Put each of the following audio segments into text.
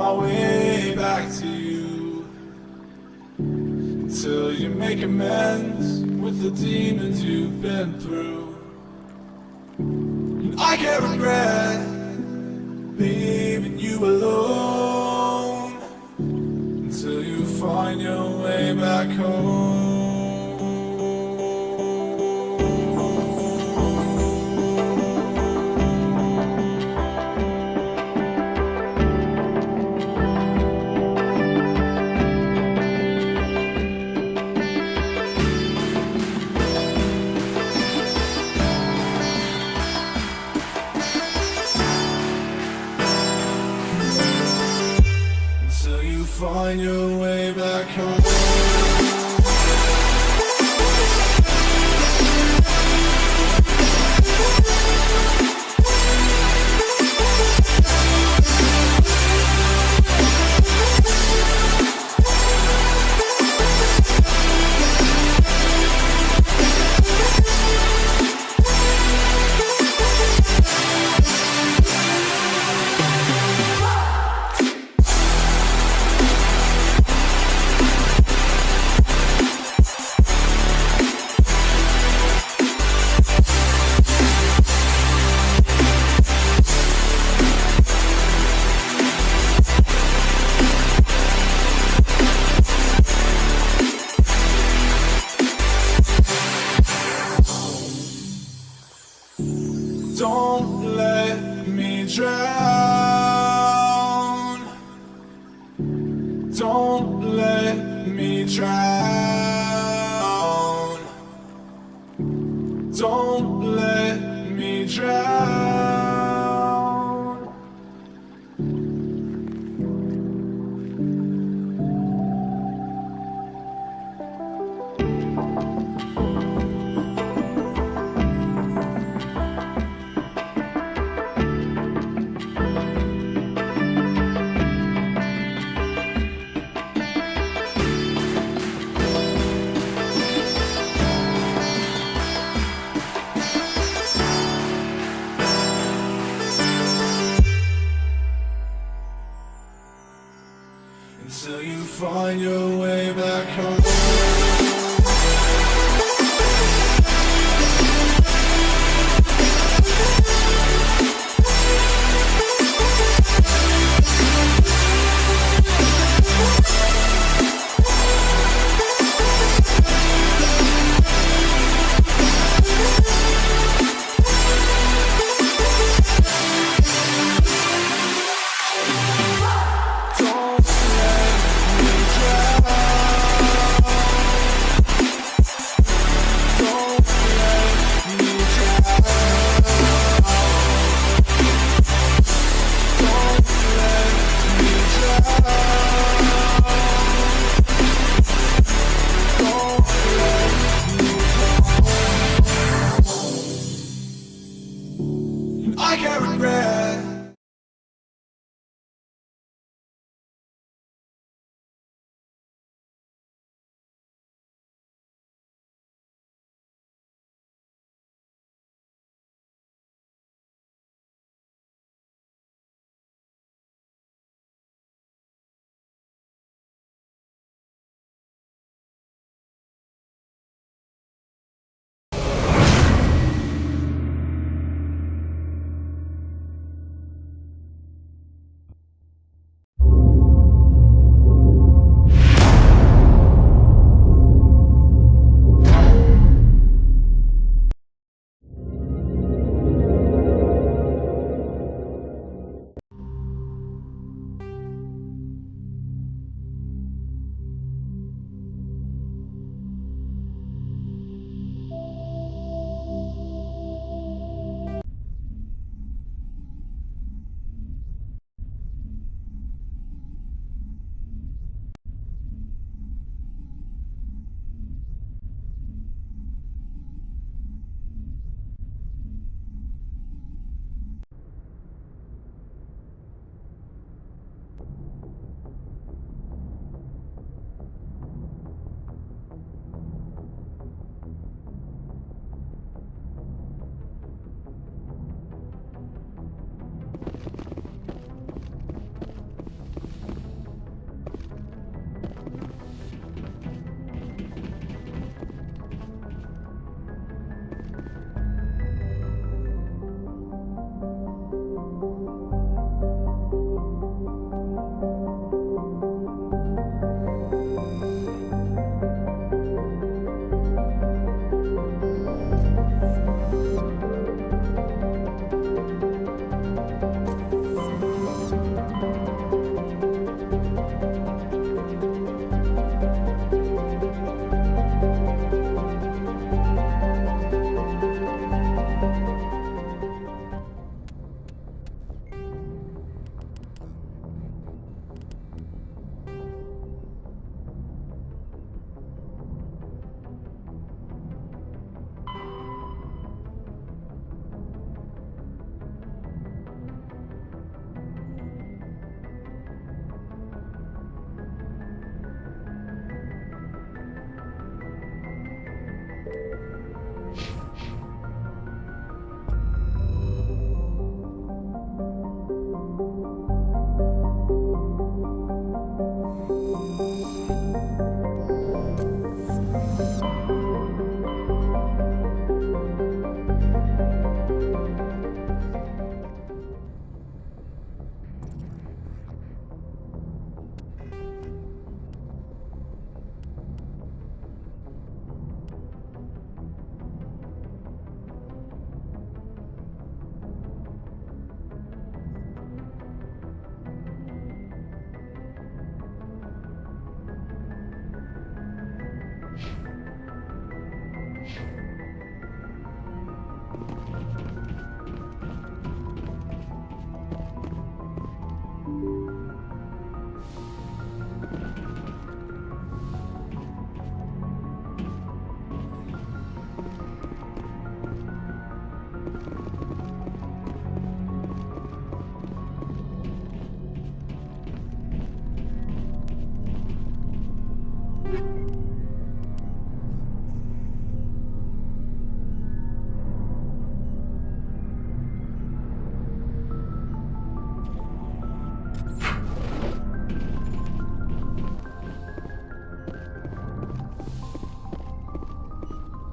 my way back to you, until you make amends with the demons you've been through. And I can't regret leaving you alone, until you find your way back home. Find your way back home. Don't let me drown. Don't let me drown. Don't let me drown. Until you find your way back home. Don't let me drown.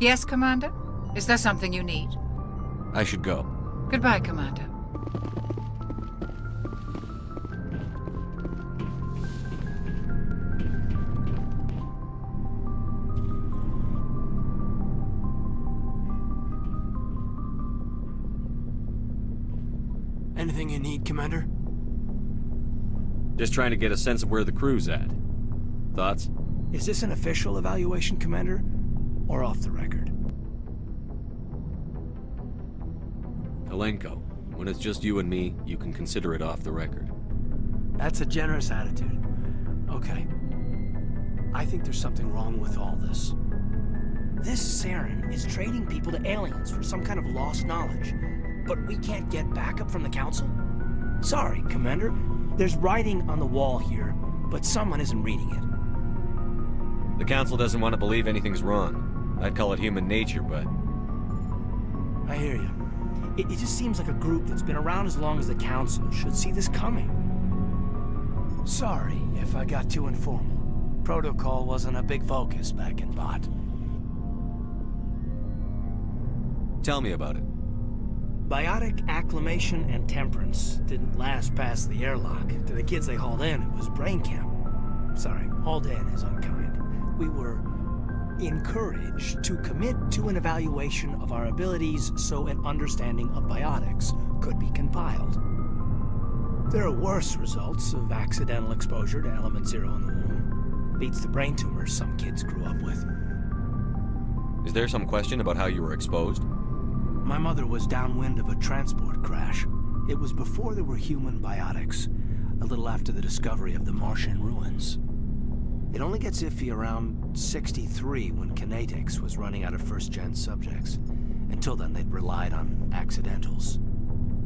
Yes, Commander? Is there something you need? I should go. Goodbye, Commander. Anything you need, Commander? Just trying to get a sense of where the crew's at. Thoughts? Is this an official evaluation, Commander? Or off the record? Alenko, when it's just you and me, you can consider it off the record. That's a generous attitude. Okay. I think there's something wrong with all this. This Saren is trading people to aliens for some kind of lost knowledge. But we can't get backup from the Council? Sorry, Commander. There's writing on the wall here, but someone isn't reading it. The Council doesn't want to believe anything's wrong. I'd call it human nature, but... I hear you. It just seems like a group that's been around as long as the Council should see this coming. Sorry if I got too informal. Protocol wasn't a big focus back in Bot. Tell me about it. Biotic acclimation and temperance didn't last past the airlock. To the kids they hauled in, it was brain camp. Sorry, hauled in is unkind. We were encouraged to commit to an evaluation of our abilities so an understanding of biotics could be compiled. There are worse results of accidental exposure to Element Zero in the womb. Beats the brain tumors some kids grew up with. Is there some question about how you were exposed? My mother was downwind of a transport crash. It was before there were human biotics, a little after the discovery of the Martian ruins. It only gets iffy around 63 when Kinetics was running out of first-gen subjects. Until then, they'd relied on accidentals.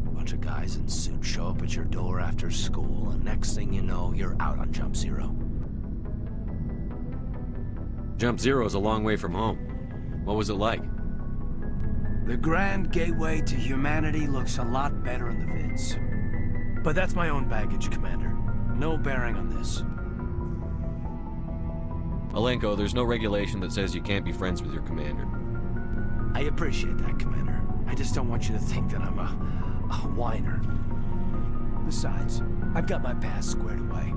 A bunch of guys in suits show up at your door after school, and next thing you know, you're out on Jump Zero. Jump Zero's a long way from home. What was it like? The grand gateway to humanity looks a lot better in the vids. But that's my own baggage, Commander. No bearing on this. Alenko, there's no regulation that says you can't be friends with your commander. I appreciate that, Commander. I just don't want you to think that I'm a whiner. Besides, I've got my past squared away.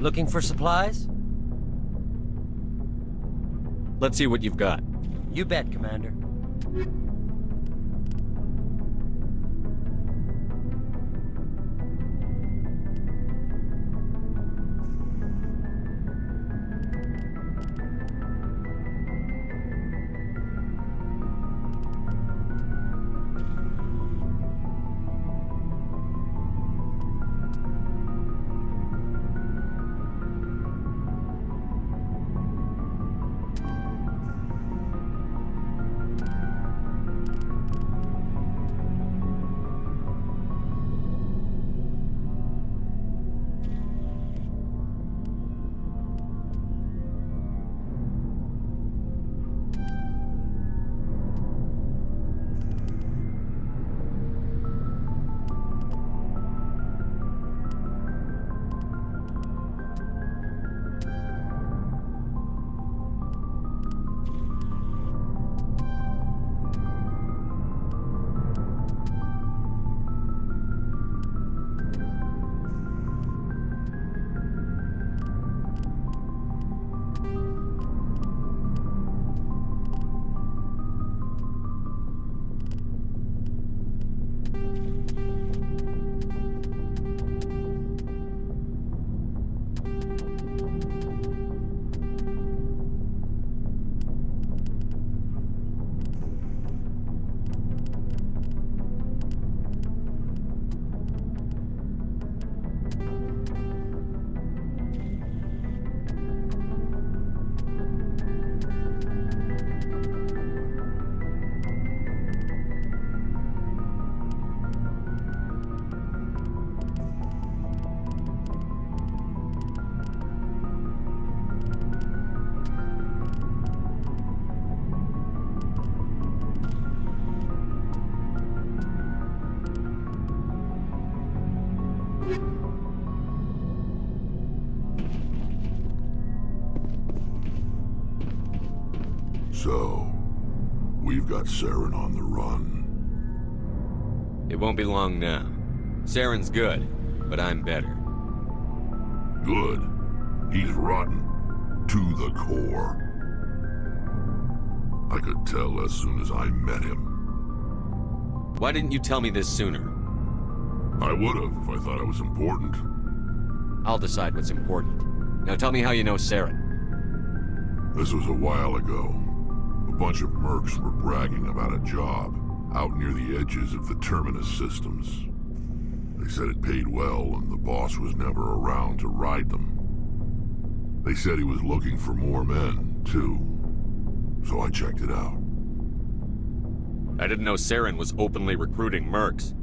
Looking for supplies? Let's see what you've got. You bet, Commander. So, we've got Saren on the run. It won't be long now. Saren's good, but I'm better. Good. He's rotten. To the core. I could tell as soon as I met him. Why didn't you tell me this sooner? I would've if I thought it was important. I'll decide what's important. Now tell me how you know Saren. This was a while ago. A bunch of mercs were bragging about a job out near the edges of the Terminus systems. They said it paid well and the boss was never around to ride them. They said he was looking for more men, too. So I checked it out. I didn't know Saren was openly recruiting mercs.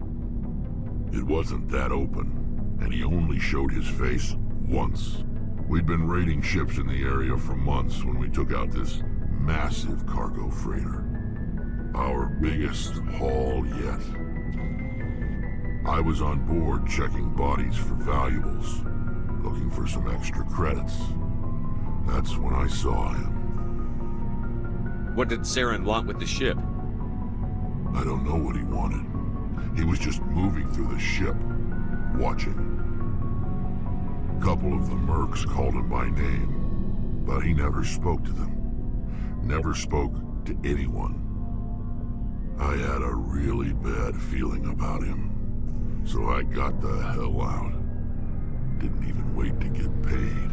It wasn't that open, and he only showed his face once. We'd been raiding ships in the area for months when we took out this massive cargo freighter. Our biggest haul yet. I was on board checking bodies for valuables, looking for some extra credits. That's when I saw him. What did Saren want with the ship? I don't know what he wanted. He was just moving through the ship, watching. A couple of the mercs called him by name, but he never spoke to them. Never spoke to anyone. I had a really bad feeling about him, so I got the hell out. Didn't even wait to get paid.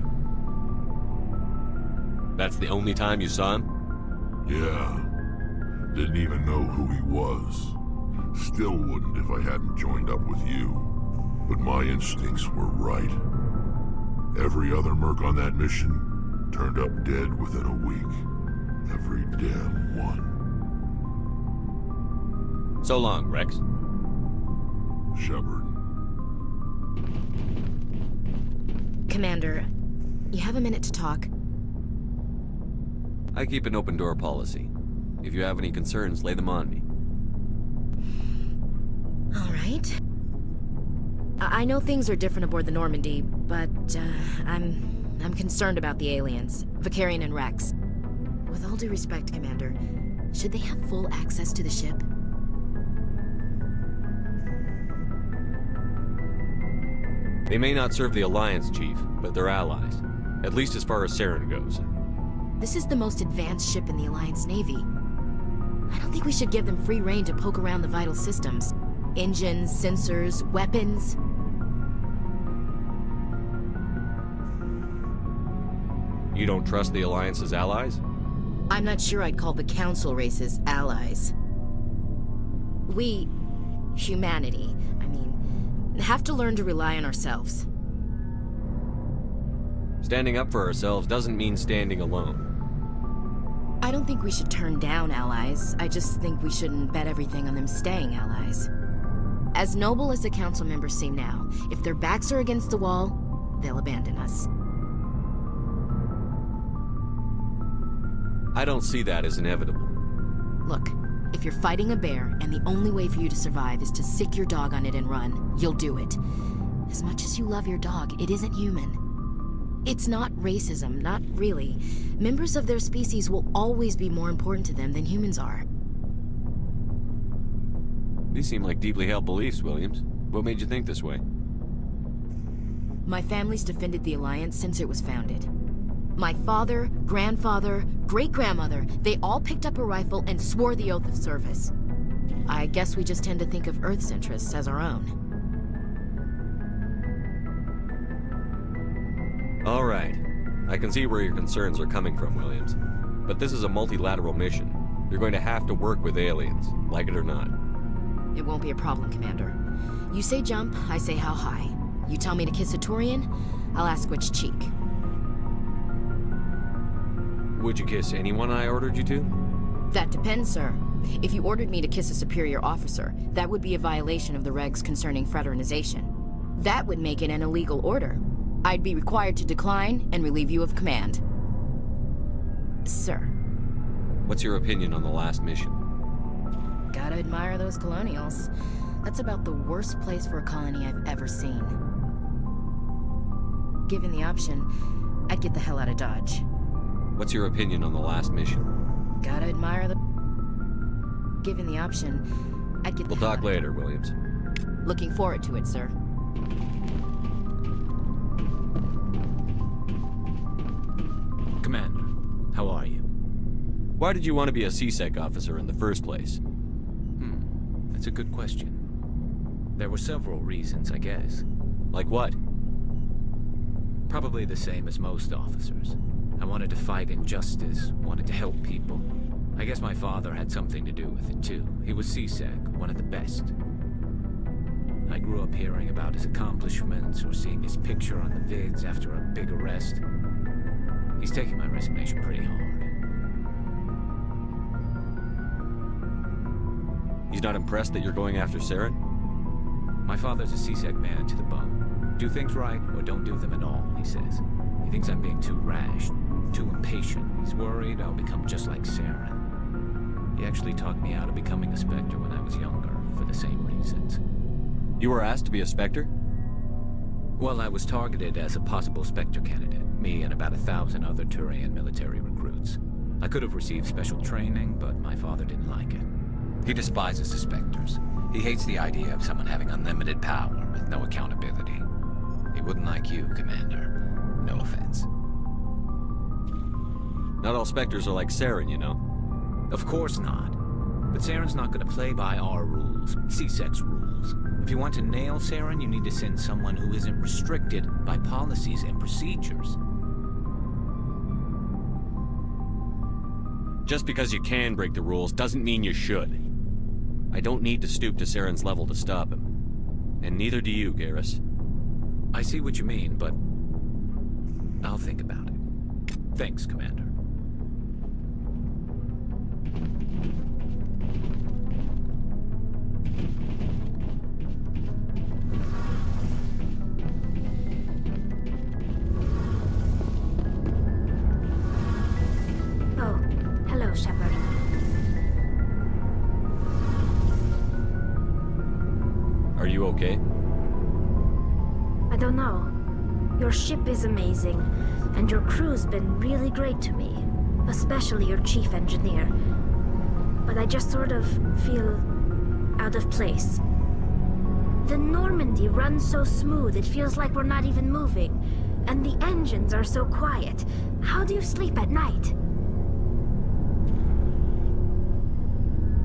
That's the only time you saw him? Yeah. Didn't even know who he was. Still wouldn't if I hadn't joined up with you. But my instincts were right. Every other merc on that mission turned up dead within a week. Every damn one. So long, Rex. Shepard. Commander, you have a minute to talk? I keep an open door policy. If you have any concerns, lay them on me. All right. I know things are different aboard the Normandy, but I'm concerned about the aliens, Vicarian and Rex. With all due respect, Commander, should they have full access to the ship? They may not serve the Alliance, Chief, but they're allies. At least as far as Saren goes. This is the most advanced ship in the Alliance Navy. I don't think we should give them free rein to poke around the vital systems. Engines, sensors, weapons. You don't trust the Alliance's allies? I'm not sure I'd call the Council races allies. We, humanity, have to learn to rely on ourselves. Standing up for ourselves doesn't mean standing alone. I don't think we should turn down allies. I just think we shouldn't bet everything on them staying allies. As noble as the Council members seem now, if their backs are against the wall, they'll abandon us. I don't see that as inevitable. Look, if you're fighting a bear and the only way for you to survive is to sick your dog on it and run, you'll do it. As much as you love your dog, it isn't human. It's not racism, not really. Members of their species will always be more important to them than humans are. These seem like deeply held beliefs, Williams. What made you think this way? My family's defended the Alliance since it was founded. My father, grandfather, great-grandmother, they all picked up a rifle and swore the oath of service. I guess we just tend to think of Earth's interests as our own. All right. I can see where your concerns are coming from, Williams. But this is a multilateral mission. You're going to have to work with aliens, like it or not. It won't be a problem, Commander. You say jump, I say how high. You tell me to kiss a Turian, I'll ask which cheek. Would you kiss anyone I ordered you to? That depends, sir. If you ordered me to kiss a superior officer, that would be a violation of the regs concerning fraternization. That would make it an illegal order. I'd be required to decline and relieve you of command. Sir. What's your opinion on the last mission? Gotta admire those colonials. That's about the worst place for a colony I've ever seen. Given the option, I'd get the hell out of Dodge. What's your opinion on the last mission? Gotta admire the... Given the option, I'd get the We'll hell talk out of later, Williams. it. Looking forward to it, sir. Commander, how are you? Why did you want to be a CSEC officer in the first place? That's a good question. There were several reasons, I guess. Like what? Probably the same as most officers. I wanted to fight injustice, wanted to help people. I guess my father had something to do with it too. He was CSEC, one of the best. I grew up hearing about his accomplishments or seeing his picture on the vids after a big arrest. He's taking my resignation pretty hard. He's not impressed that you're going after Saren? My father's a CSEC man to the bone. Do things right or don't do them at all, he says. He thinks I'm being too rash, too impatient. He's worried I'll become just like Saren. He actually talked me out of becoming a Spectre when I was younger, for the same reasons. You were asked to be a Spectre? Well, I was targeted as a possible Spectre candidate, me and about 1,000 other Turian military recruits. I could have received special training, but my father didn't like it. He despises the Spectres. He hates the idea of someone having unlimited power with no accountability. He wouldn't like you, Commander. No offense. Not all Spectres are like Saren, you know. Of course not. But Saren's not going to play by our rules, CSEC's rules. If you want to nail Saren, you need to send someone who isn't restricted by policies and procedures. Just because you can break the rules doesn't mean you should. I don't need to stoop to Saren's level to stop him. And neither do you, Garrus. I see what you mean, but I'll think about it. Thanks, Commander. Oh, hello, Shepard. Are you okay? I don't know. Your ship is amazing, and your crew's been really great to me, especially your chief engineer. But I just sort of feel out of place. The Normandy runs so smooth it feels like we're not even moving, and the engines are so quiet. How do you sleep at night?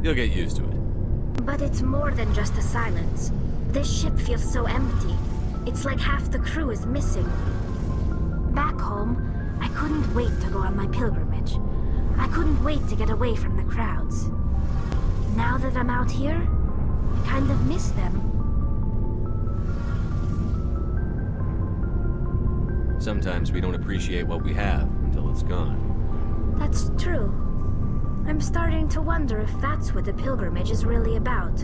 You'll get used to it. But it's more than just the silence. This ship feels so empty. It's like half the crew is missing. Back home, I couldn't wait to go on my pilgrimage. I couldn't wait to get away from the crowds. Now that I'm out here, I kind of miss them. Sometimes we don't appreciate what we have until it's gone. That's true. I'm starting to wonder if that's what the pilgrimage is really about.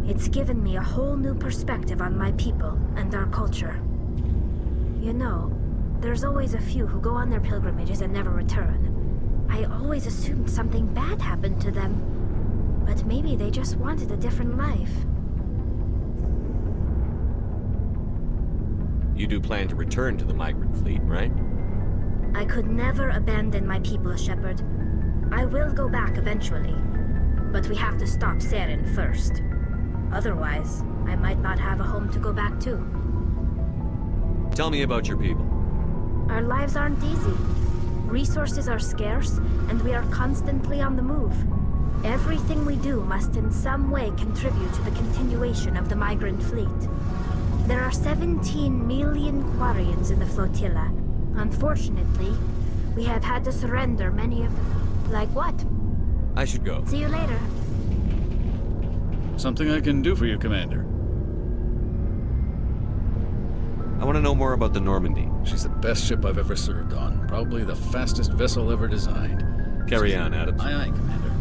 It's given me a whole new perspective on my people and our culture. You know, there's always a few who go on their pilgrimages and never return. I always assumed something bad happened to them, but maybe they just wanted a different life. You do plan to return to the migrant fleet, right? I could never abandon my people, Shepard. I will go back eventually, but we have to stop Saren first. Otherwise, I might not have a home to go back to. Tell me about your people. Our lives aren't easy. Resources are scarce, and we are constantly on the move. Everything we do must in some way contribute to the continuation of the migrant fleet. There are 17 million Quarians in the flotilla. Unfortunately, we have had to surrender many of them. Like what? I should go. See you later. Something I can do for you, Commander. I want to know more about the Normandy. She's the best ship I've ever served on. Probably the fastest vessel ever designed. Carry on, Adams. Aye, aye, Commander.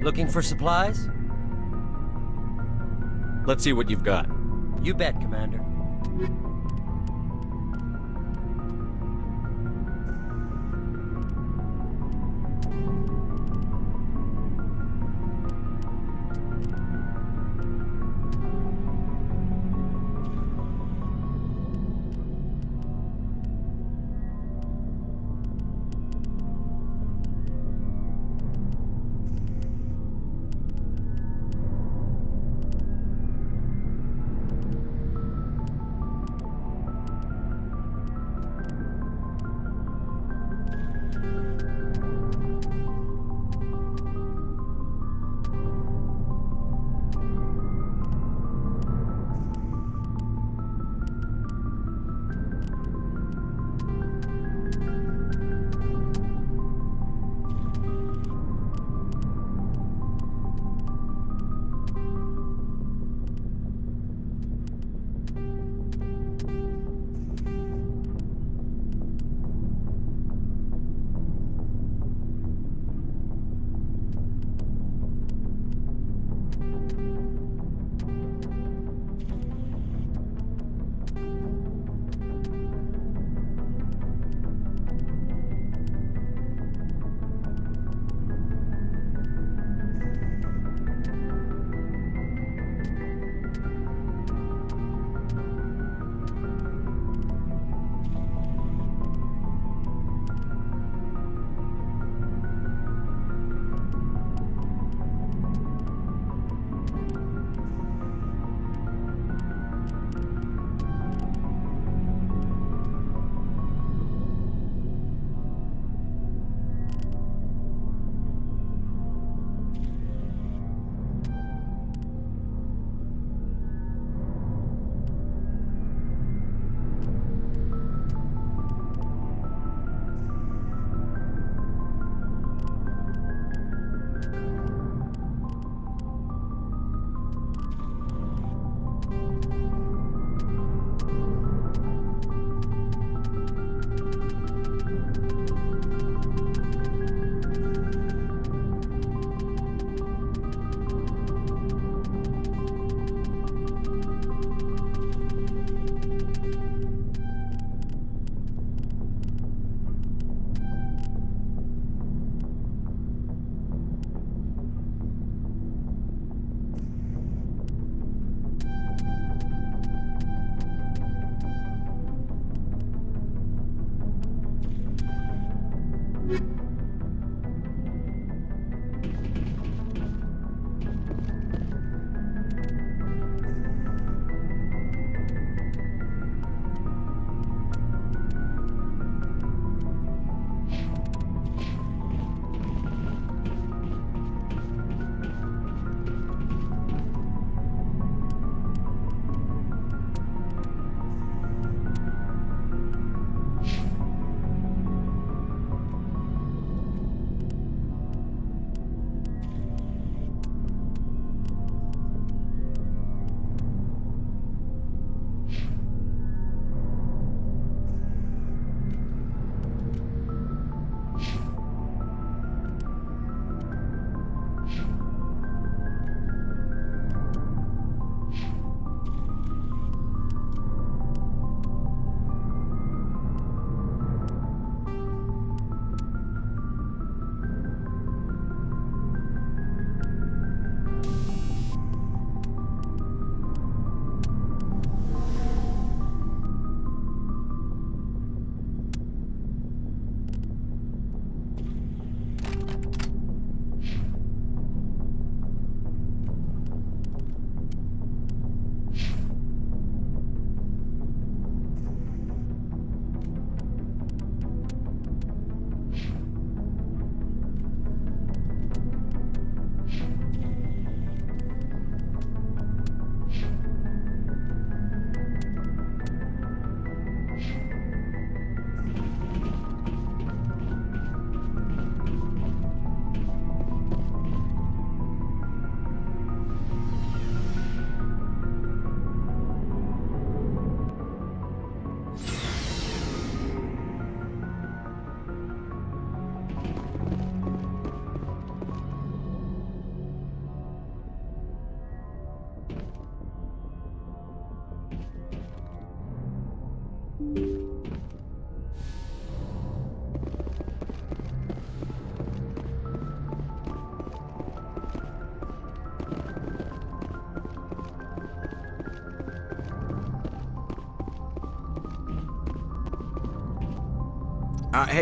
Looking for supplies? Let's see what you've got. You bet, Commander.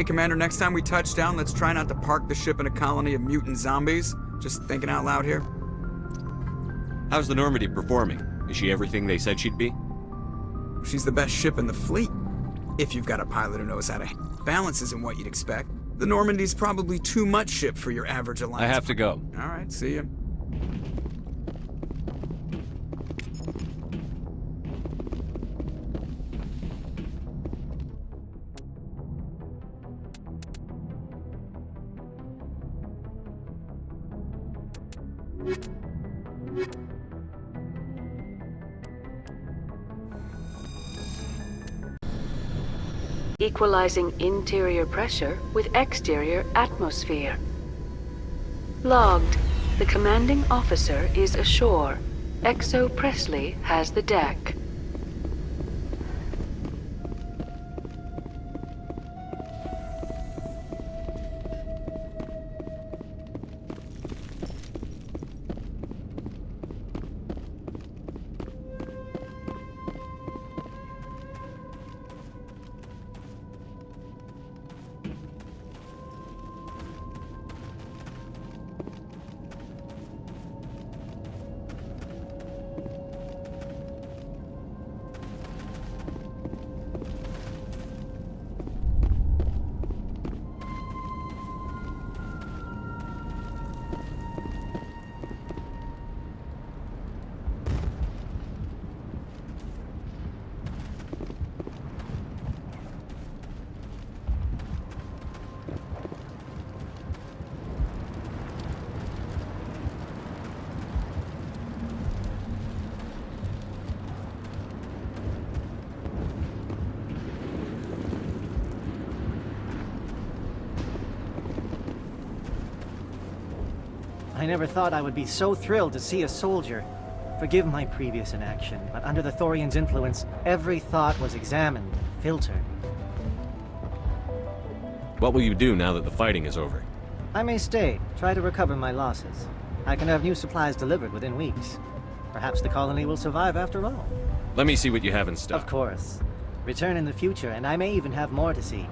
Hey, Commander, next time we touch down, let's try not to park the ship in a colony of mutant zombies. Just thinking out loud here. How's the Normandy performing? Is she everything they said she'd be? She's the best ship in the fleet. If you've got a pilot who knows how to balance isn't what you'd expect. The Normandy's probably too much ship for your average Alliance. I have to go. All right, see ya. Equalizing interior pressure with exterior atmosphere. Logged. The commanding officer is ashore. Exo Presley has the deck. I never thought I would be so thrilled to see a soldier. Forgive my previous inaction, but under the Thorian's influence, every thought was examined, filtered. What will you do now that the fighting is over? I may stay, try to recover my losses. I can have new supplies delivered within weeks. Perhaps the colony will survive after all. Let me see what you have in stock. Of course. Return in the future, and I may even have more to see.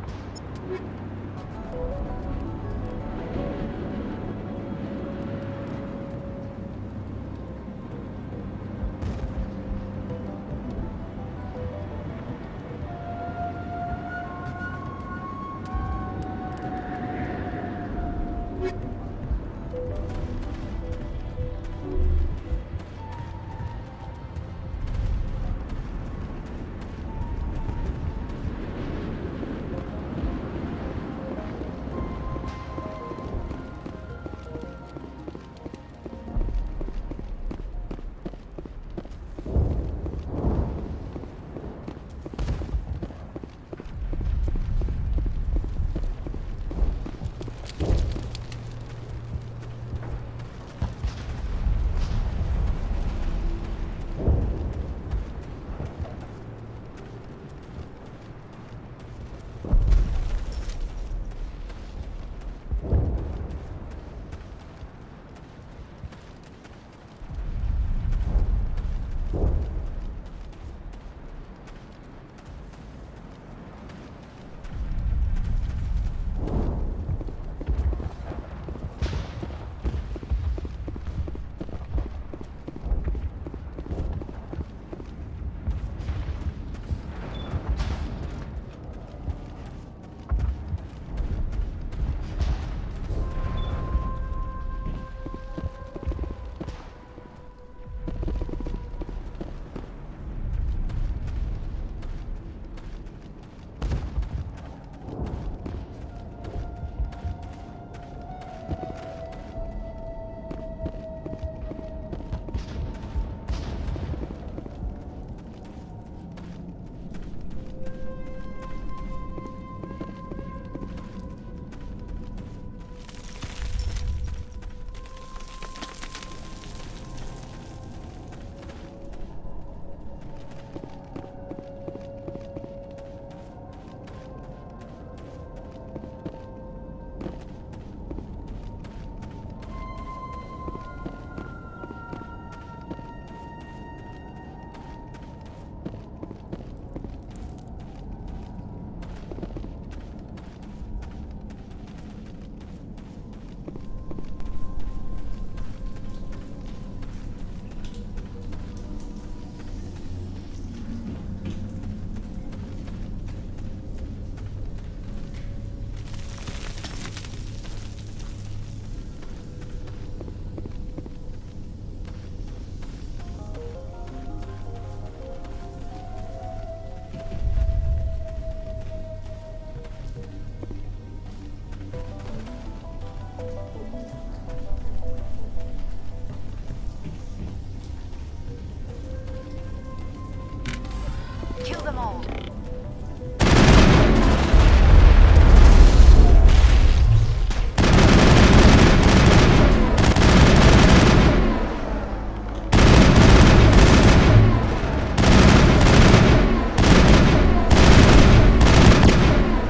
Kill them all.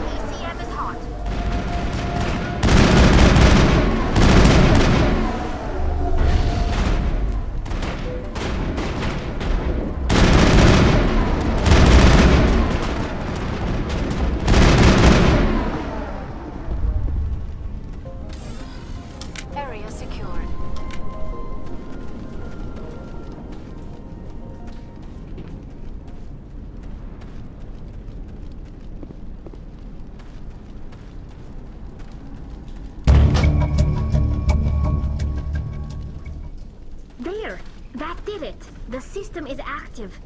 ECM is hot. Area secured. There! That did it! The system is active.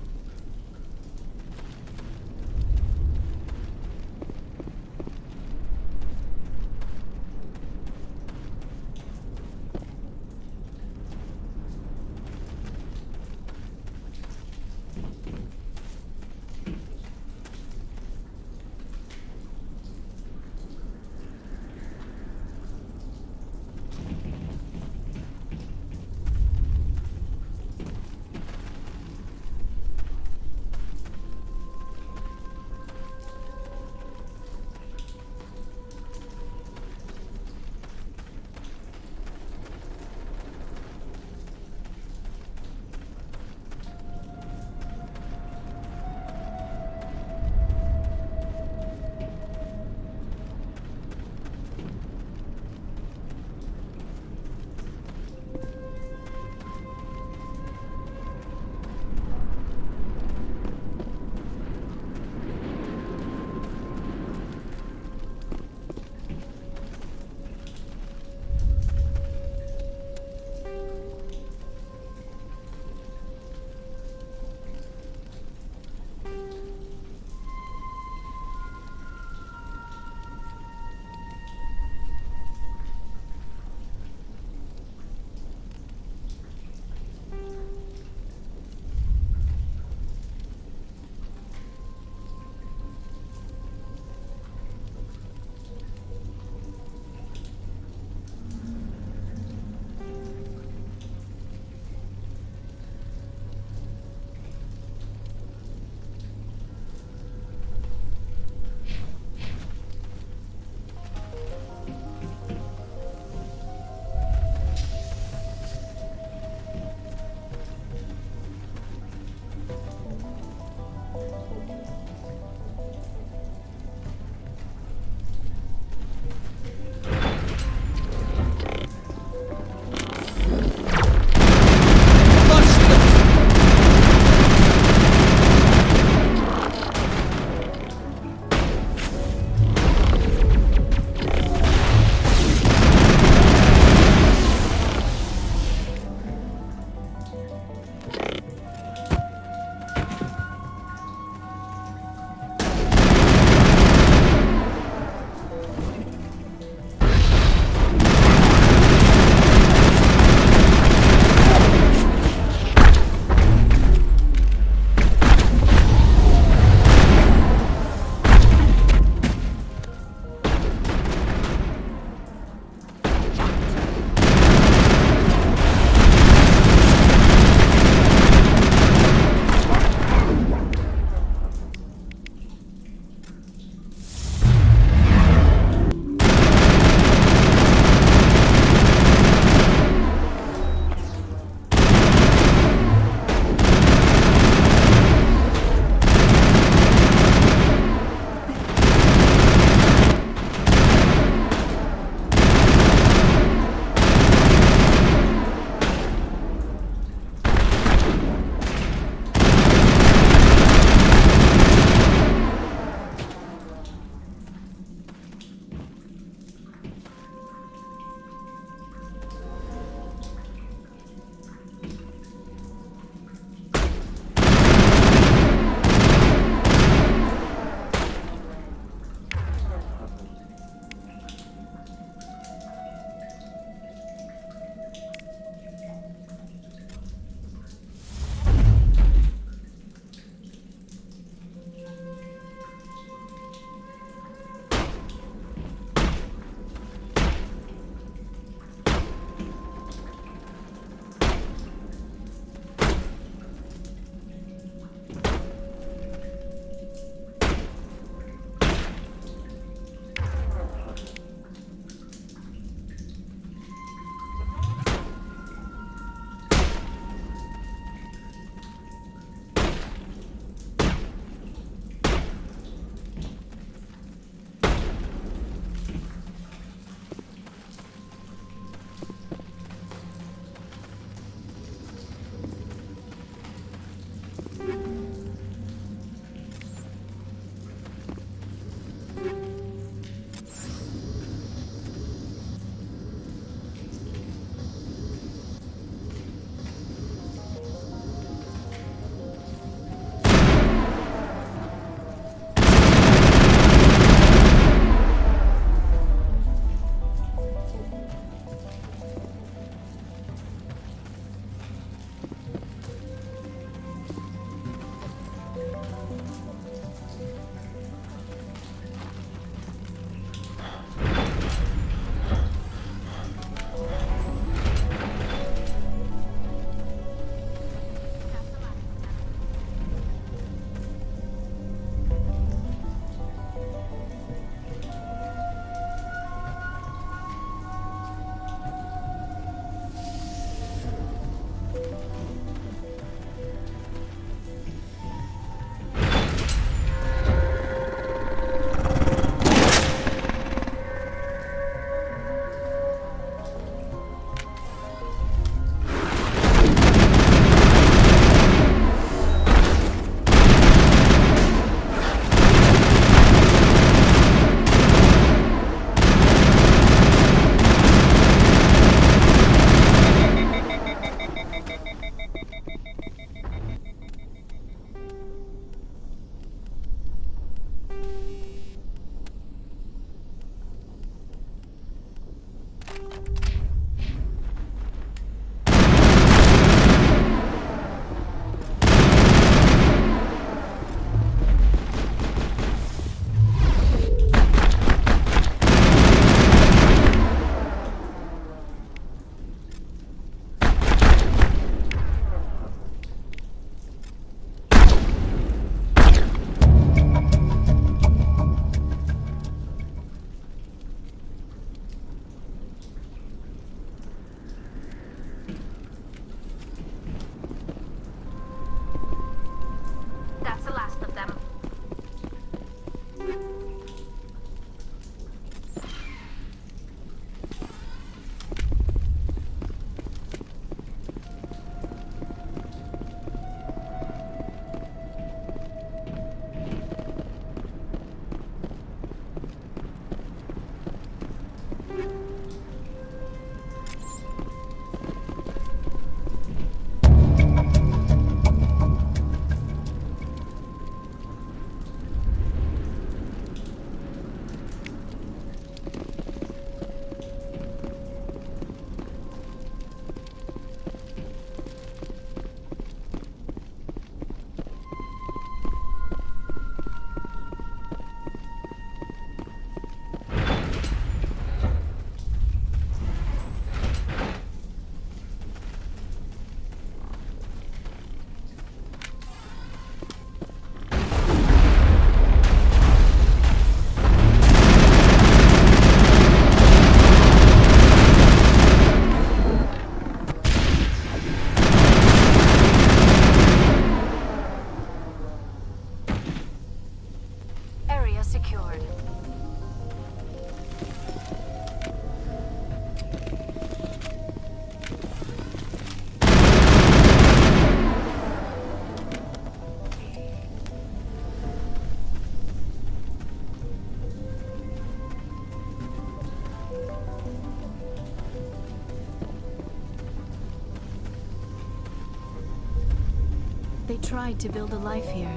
tried to build a life here.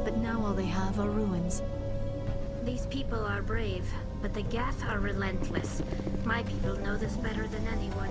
But now all they have are ruins. These people are brave, but the Geth are relentless. My people know this better than anyone.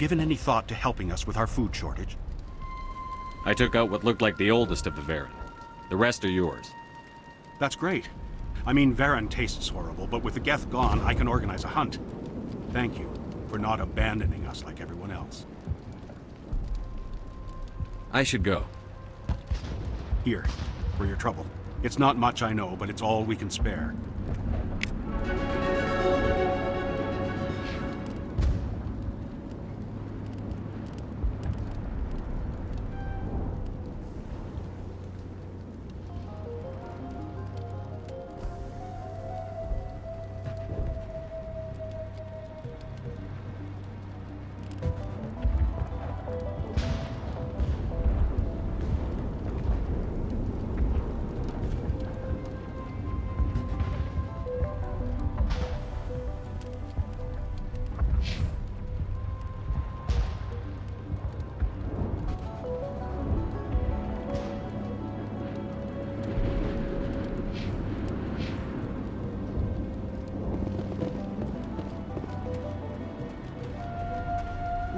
given any thought to helping us with our food shortage? I took out what looked like the oldest of the Varen. The rest are yours. That's great. I mean, Varen tastes horrible, but with the Geth gone, I can organize a hunt. Thank you for not abandoning us like everyone else. I should go. Here, for your trouble. It's not much, I know, but it's all we can spare.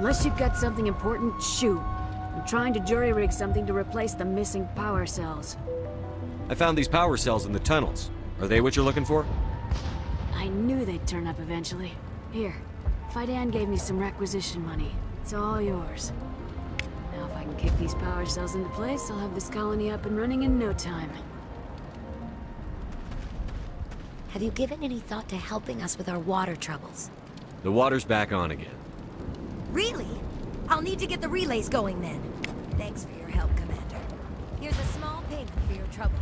Unless you've got something important, shoot. I'm trying to jury-rig something to replace the missing power cells. I found these power cells in the tunnels. Are they what you're looking for? I knew they'd turn up eventually. Here, Fidan gave me some requisition money. It's all yours. Now if I can kick these power cells into place, I'll have this colony up and running in no time. Have you given any thought to helping us with our water troubles? The water's back on again. Really? I'll need to get the relays going then. Thanks for your help, Commander. Here's a small payment for your trouble.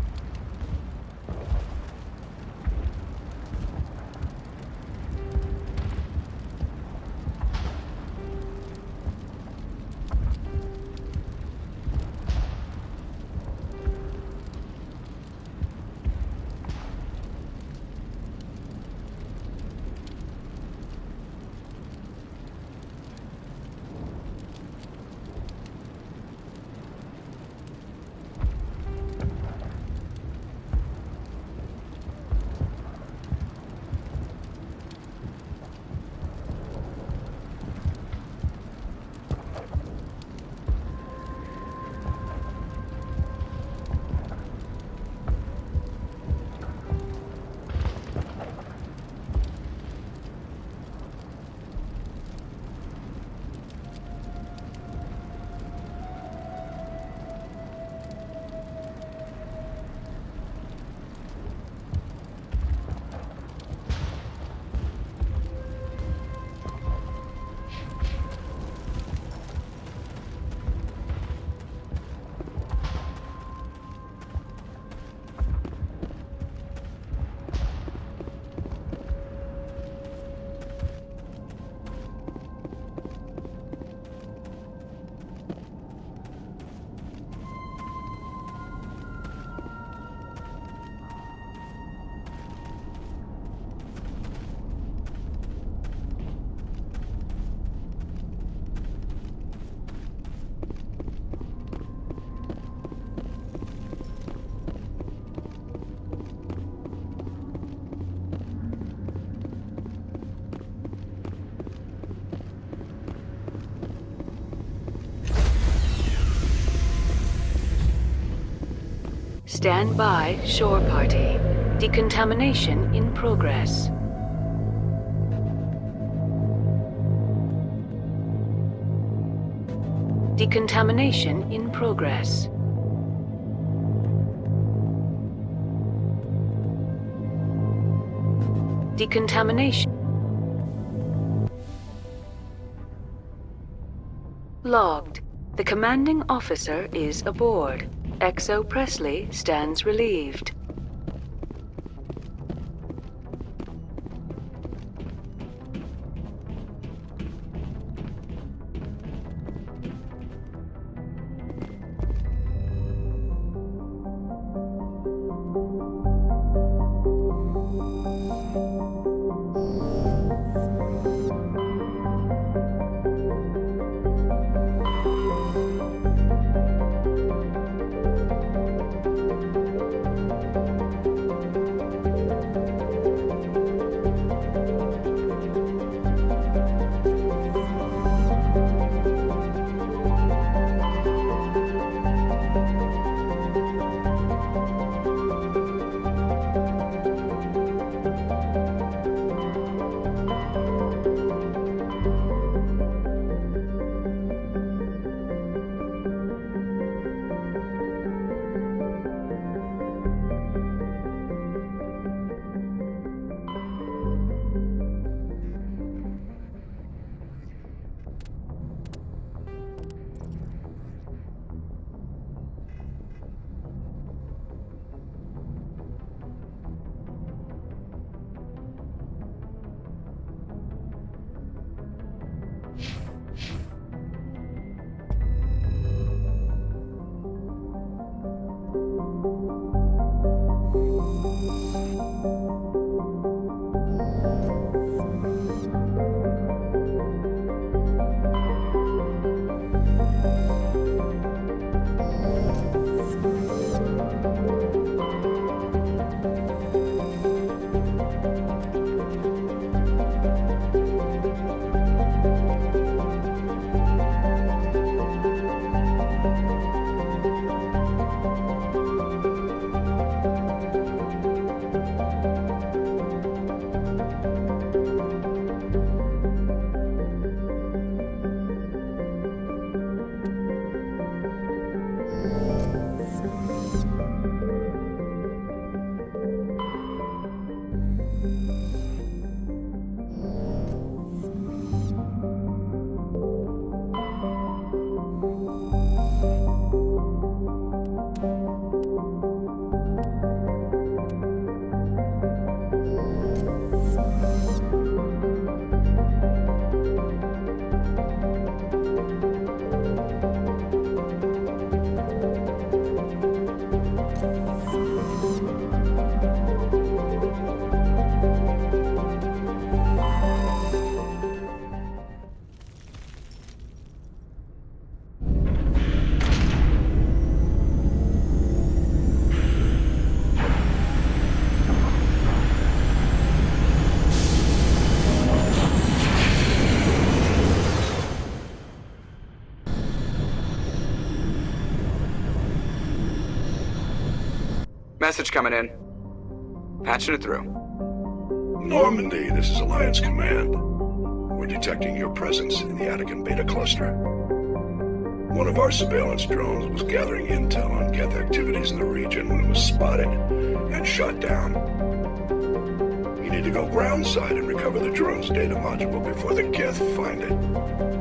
Stand by, shore party. Decontamination in progress. Decontamination in progress. Decontamination. Logged. The commanding officer is aboard. XO Presley stands relieved. Message coming in. Patching it through. Normandy, this is Alliance Command. We're detecting your presence in the Attican Beta Cluster. One of our surveillance drones was gathering intel on Geth activities in the region when it was spotted and shot down. You need to go groundside and recover the drone's data module before the Geth find it.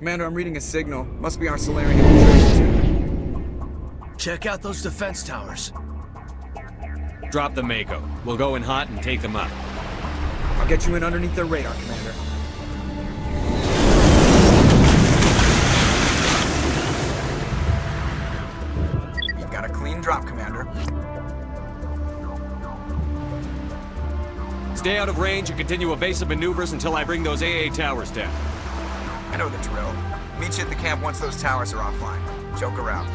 Commander, I'm reading a signal. Must be our Solarian infiltration too. Check out those defense towers. Drop the Mako. We'll go in hot and take them out. I'll get you in underneath their radar, Commander. You've got a clean drop, Commander. Stay out of range and continue evasive maneuvers until I bring those AA towers down. I know the drill. Meet you at the camp once those towers are offline. Joke around.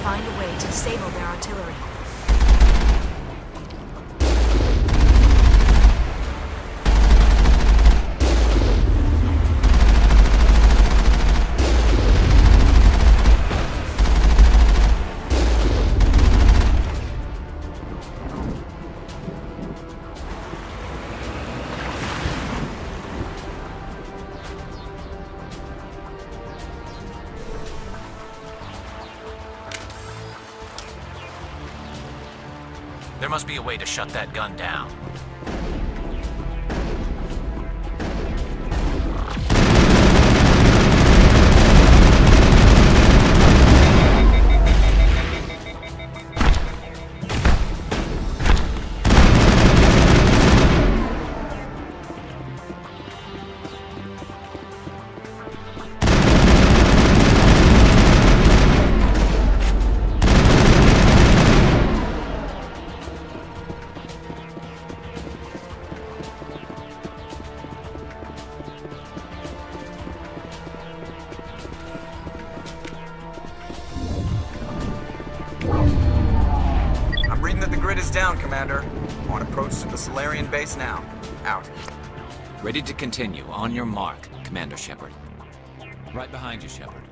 find a way to disable their artillery. There must be a way to shut that gun down. I'm reading that the grid is down, Commander. On approach to the Solarian base now. Out. Ready to continue. On your mark, Commander Shepard. Right behind you, Shepard.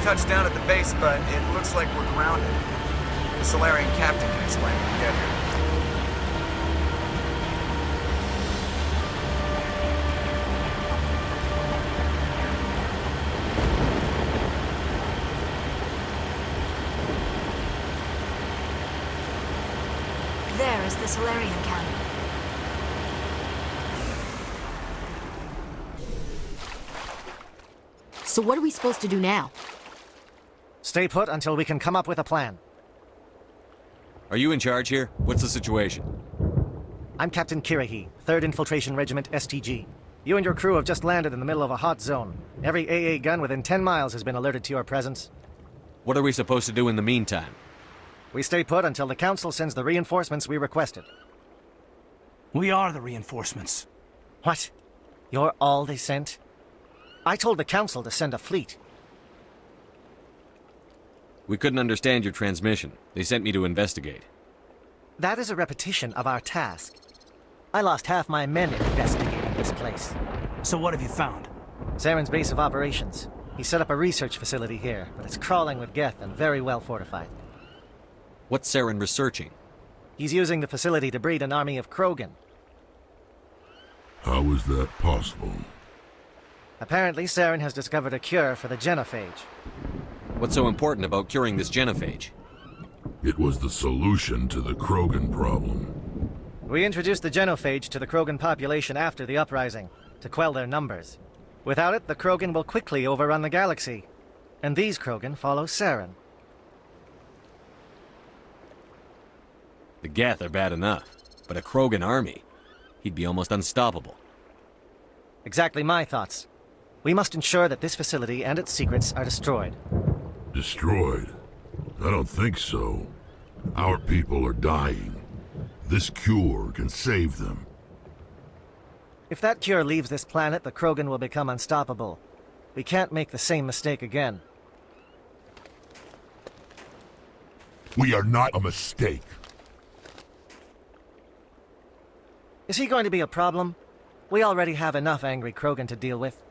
touched down at the base, but it looks like we're grounded. The Solarian captain can explain when we get here. There is the Solarian camp. So what are we supposed to do now? Stay put until we can come up with a plan. Are you in charge here? What's the situation? I'm Captain Kirrahe, 3rd Infiltration Regiment STG. You and your crew have just landed in the middle of a hot zone. Every AA gun within 10 miles has been alerted to your presence. What are we supposed to do in the meantime? We stay put until the Council sends the reinforcements we requested. We are the reinforcements. What? You're all they sent? I told the Council to send a fleet. We couldn't understand your transmission. They sent me to investigate. That is a repetition of our task. I lost half my men investigating this place. So what have you found? Saren's base of operations. He set up a research facility here, but it's crawling with Geth and very well fortified. What's Saren researching? He's using the facility to breed an army of Krogan. How is that possible? Apparently, Saren has discovered a cure for the genophage. What's so important about curing this genophage? It was the solution to the Krogan problem. We introduced the genophage to the Krogan population after the uprising, to quell their numbers. Without it, the Krogan will quickly overrun the galaxy. And these Krogan follow Saren. The Geth are bad enough, but a Krogan army? He'd be almost unstoppable. Exactly my thoughts. We must ensure that this facility and its secrets are destroyed. Destroyed? I don't think so. Our people are dying. This cure can save them. If that cure leaves this planet, the Krogan will become unstoppable. We can't make the same mistake again. We are not a mistake. Is he going to be a problem? We already have enough angry Krogan to deal with.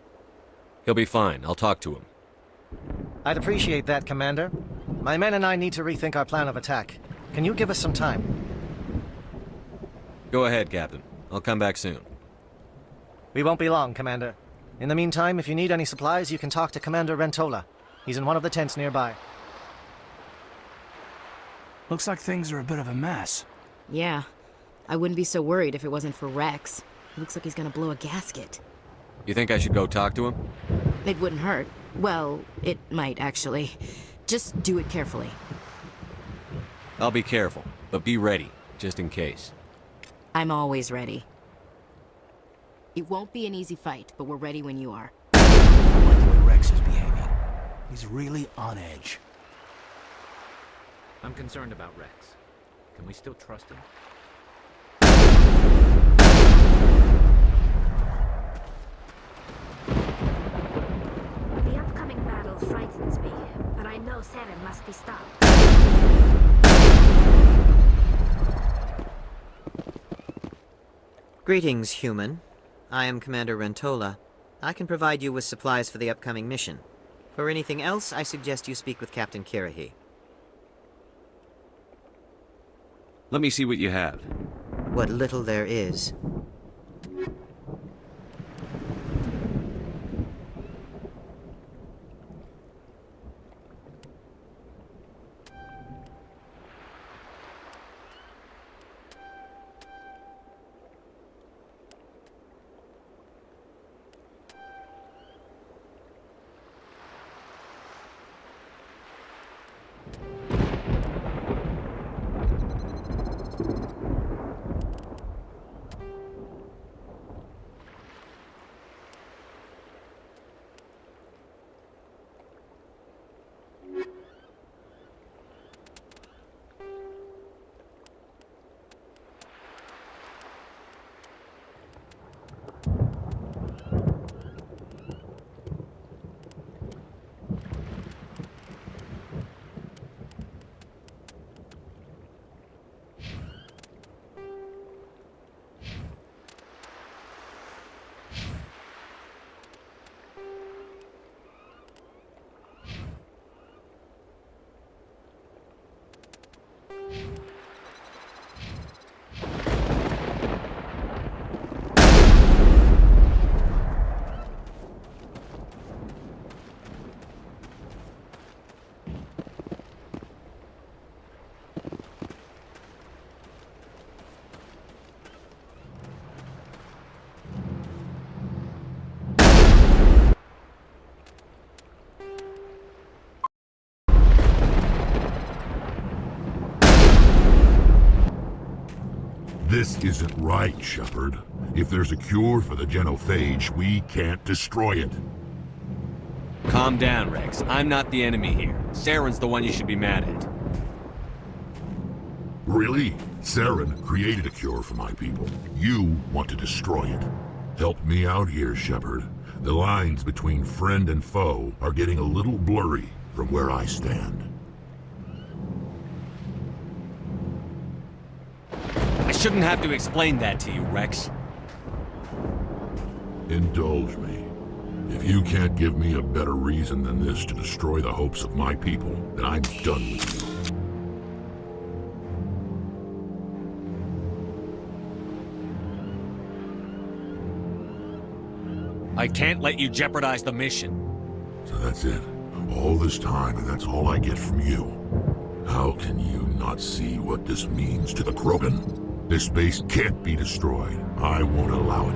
He'll be fine. I'll talk to him. I'd appreciate that, Commander. My men and I need to rethink our plan of attack. Can you give us some time? Go ahead, Captain. I'll come back soon. We won't be long, Commander. In the meantime, if you need any supplies, you can talk to Commander Rentola. He's in one of the tents nearby. Looks like things are a bit of a mess. Yeah. I wouldn't be so worried if it wasn't for Rex. He looks like he's gonna blow a gasket. You think I should go talk to him? It wouldn't hurt. Well, it might, actually. Just do it carefully. I'll be careful, but be ready, just in case. I'm always ready. It won't be an easy fight, but we're ready when you are. I like the way Rex is behaving. He's really on edge. I'm concerned about Rex. Can we still trust him? The upcoming battle frightens me, but I know Saren must be stopped. Greetings, human. I am Commander Rentola. I can provide you with supplies for the upcoming mission. For anything else, I suggest you speak with Captain Kirrahe. Let me see what you have. What little there is. This isn't right, Shepard. If there's a cure for the genophage, we can't destroy it. Calm down, Rex. I'm not the enemy here. Saren's the one you should be mad at. Really? Saren created a cure for my people. You want to destroy it. Help me out here, Shepard. The lines between friend and foe are getting a little blurry from where I stand. I shouldn't have to explain that to you, Rex. Indulge me. If you can't give me a better reason than this to destroy the hopes of my people, then I'm done with you. I can't let you jeopardize the mission. So that's it. All this time, and that's all I get from you. How can you not see what this means to the Krogan? This base can't be destroyed. I won't allow it.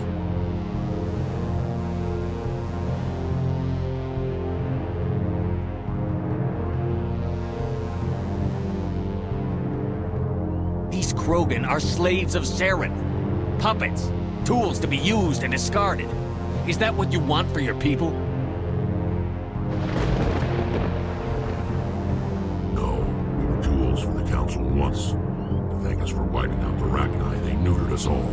These Krogan are slaves of Saren. Puppets. Tools to be used and discarded. Is that what you want for your people? No, we were tools for the Council once. To thank us for wiping out the Rachni, they neutered us all.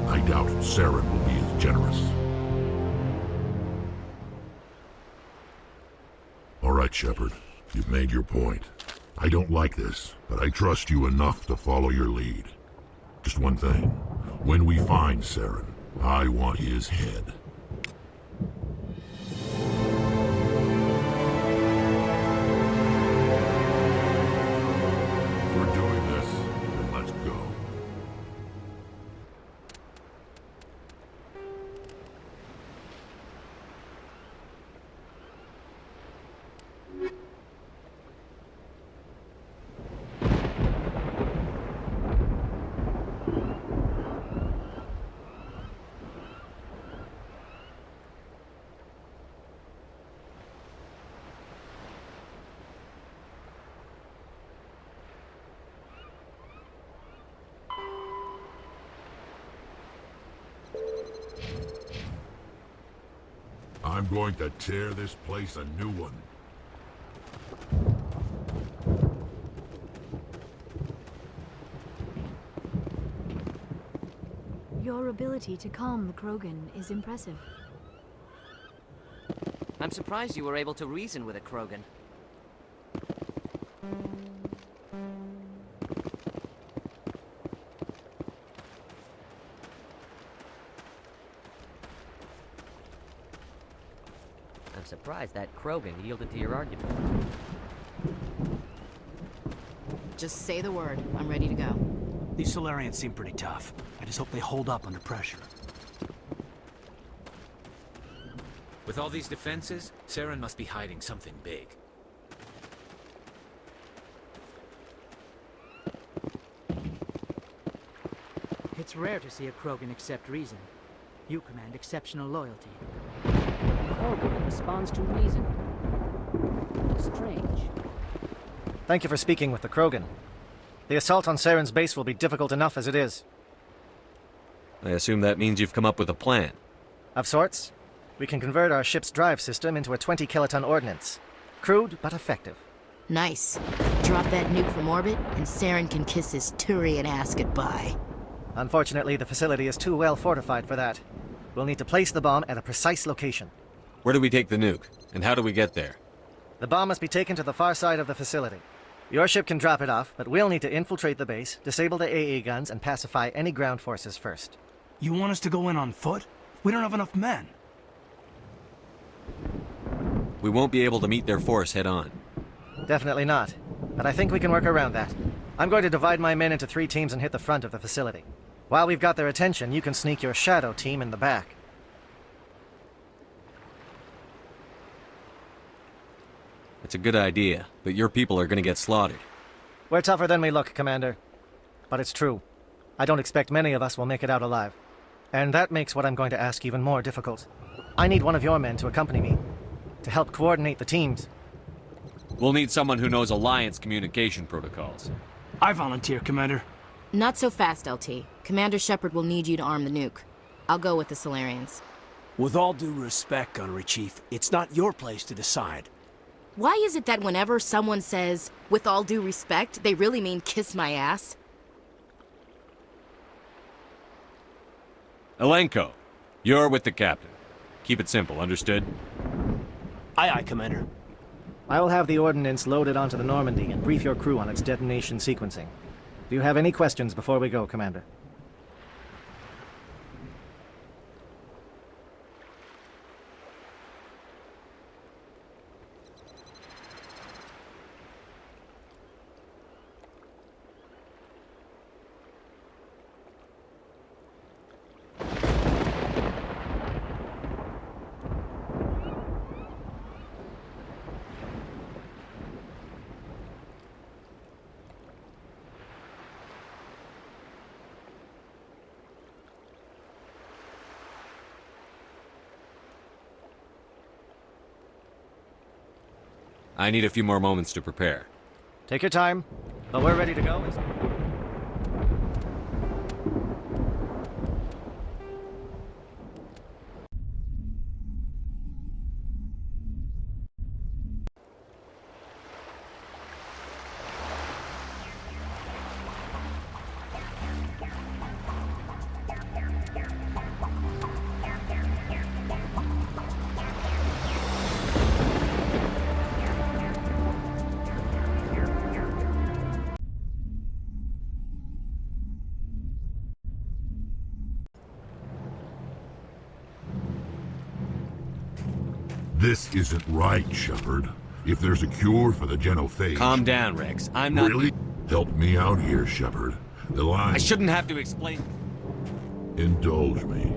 I doubt Saren will be as generous. All right, Shepard. You've made your point. I don't like this, but I trust you enough to follow your lead. Just one thing. When we find Saren, I want his head. If we're doing this, then let's go. I'm going to tear this place a new one. Your ability to calm the Krogan is impressive. I'm surprised you were able to reason with a Krogan. I'm surprised that Krogan yielded to your argument. Just say the word. I'm ready to go. These Solarians seem pretty tough. I just hope they hold up under pressure. With all these defenses, Saren must be hiding something big. It's rare to see a Krogan accept reason. You command exceptional loyalty. Krogan responds to reason. Strange. Thank you for speaking with the Krogan. The assault on Saren's base will be difficult enough as it is. I assume that means you've come up with a plan. Of sorts. We can convert our ship's drive system into a 20-kiloton ordnance. Crude, but effective. Nice. Drop that nuke from orbit, and Saren can kiss his Turian ass goodbye. Unfortunately, the facility is too well fortified for that. We'll need to place the bomb at a precise location. Where do we take the nuke? And how do we get there? The bomb must be taken to the far side of the facility. Your ship can drop it off, but we'll need to infiltrate the base, disable the AA guns, and pacify any ground forces first. You want us to go in on foot? We don't have enough men. We won't be able to meet their force head-on. Definitely not. But I think we can work around that. I'm going to divide my men into 3 teams and hit the front of the facility. While we've got their attention, you can sneak your shadow team in the back. It's a good idea, but your people are going to get slaughtered. We're tougher than we look, Commander. But it's true. I don't expect many of us will make it out alive. And that makes what I'm going to ask even more difficult. I need one of your men to accompany me, to help coordinate the teams. We'll need someone who knows Alliance communication protocols. I volunteer, Commander. Not so fast, LT. Commander Shepard will need you to arm the nuke. I'll go with the Solarians. With all due respect, Gunnery Chief, it's not your place to decide. Why is it that whenever someone says, with all due respect, they really mean kiss my ass? Alenko, you're with the captain. Keep it simple, understood? Aye, aye, Commander. I will have the ordnance loaded onto the Normandy and brief your crew on its detonation sequencing. Do you have any questions before we go, Commander? I need a few more moments to prepare. Take your time, but we're ready to go. This isn't right, Shepard. If there's a cure for the genophage... Calm down, Rex. I'm not... Really? Help me out here, Shepard. The line... I shouldn't have to explain... Indulge me.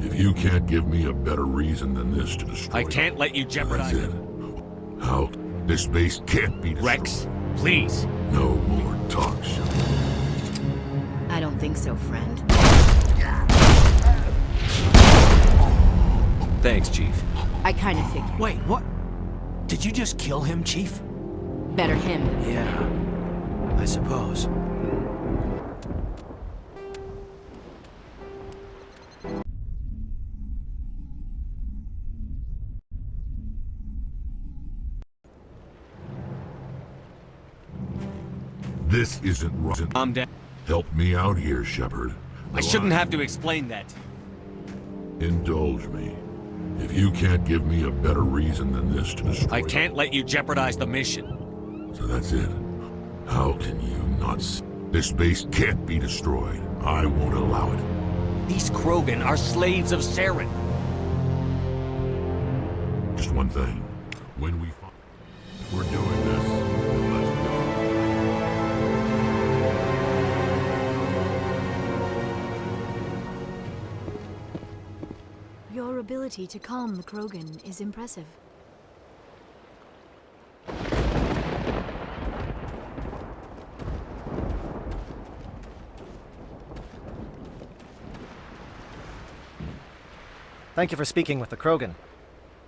If you can't give me a better reason than this to destroy... I can't let you jeopardize... That's it. How? This base can't be destroyed. Rex, please. No more talk, Shepard. I don't think so, friend. Thanks, Chief. I kind of figured. Wait, what? Did you just kill him, Chief? Better him. Yeah, I suppose. This isn't right. Calm down. Help me out here, Shepard. I shouldn't have to explain that. Indulge me. If you can't give me a better reason than this to destroy... I can't let you jeopardize the mission. So that's it. How can you not see? This base can't be destroyed. I won't allow it. These Krogan are slaves of Saren. Just one thing. When we find... We're doing this. Let's go. Your ability to calm the Krogan is impressive. Thank you for speaking with the Krogan.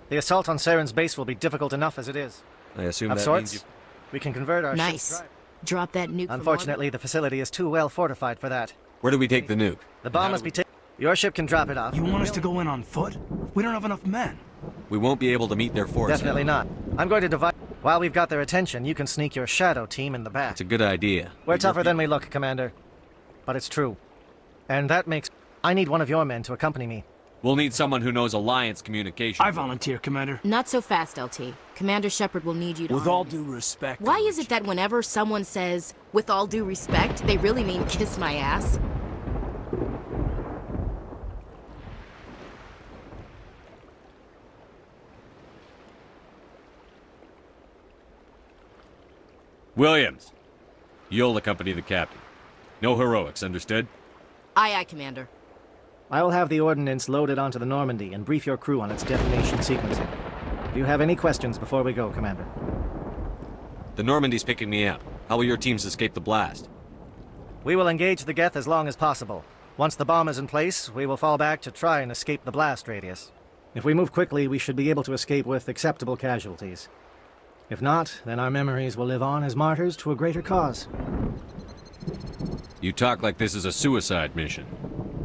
The assault on Saren's base will be difficult enough as it is. I assume of that sorts, means you... we can convert our Nice. ship's drive. Drop that nuke. Unfortunately, the facility is too well fortified for that. Where do we take the nuke? The bomb must be taken. Your ship can drop it off. You want us to go in on foot? We don't have enough men. We won't be able to meet their force. Definitely not. I'm going to divide... While we've got their attention, you can sneak your shadow team in the back. It's a good idea. We're tougher than we look, Commander. But it's true. And that makes... I need one of your men to accompany me. We'll need someone who knows Alliance communication. I volunteer, Commander. Not so fast, LT. Commander Shepard will need you to... With all due respect... Why is it that whenever someone says, with all due respect, they really mean kiss my ass? Williams, you'll accompany the captain. No heroics, understood? Aye, aye, Commander. I will have the ordnance loaded onto the Normandy and brief your crew on its detonation sequencing. Do you have any questions before we go, Commander? The Normandy's picking me up. How will your teams escape the blast? We will engage the Geth as long as possible. Once the bomb is in place, we will fall back to try and escape the blast radius. If we move quickly, we should be able to escape with acceptable casualties. If not, then our memories will live on as martyrs to a greater cause. You talk like this is a suicide mission.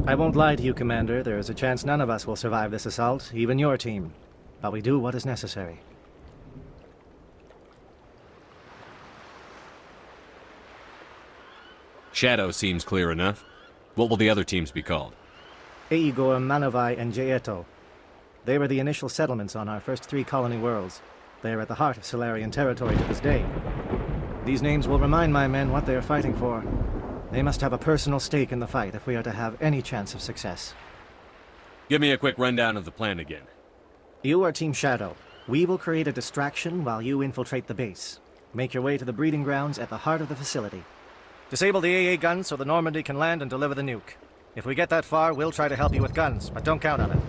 I won't lie to you, Commander. There is a chance none of us will survive this assault, even your team. But we do what is necessary. Shadow seems clear enough. What will the other teams be called? Eigor, Manavai, and Jaeto. They were the initial settlements on our first 3 colony worlds. They are at the heart of Solarian territory to this day. These names will remind my men what they are fighting for. They must have a personal stake in the fight if we are to have any chance of success. Give me a quick rundown of the plan again. You are Team Shadow. We will create a distraction while you infiltrate the base. Make your way to the breeding grounds at the heart of the facility. Disable the AA guns so the Normandy can land and deliver the nuke. If we get that far, we'll try to help you with guns, but don't count on it.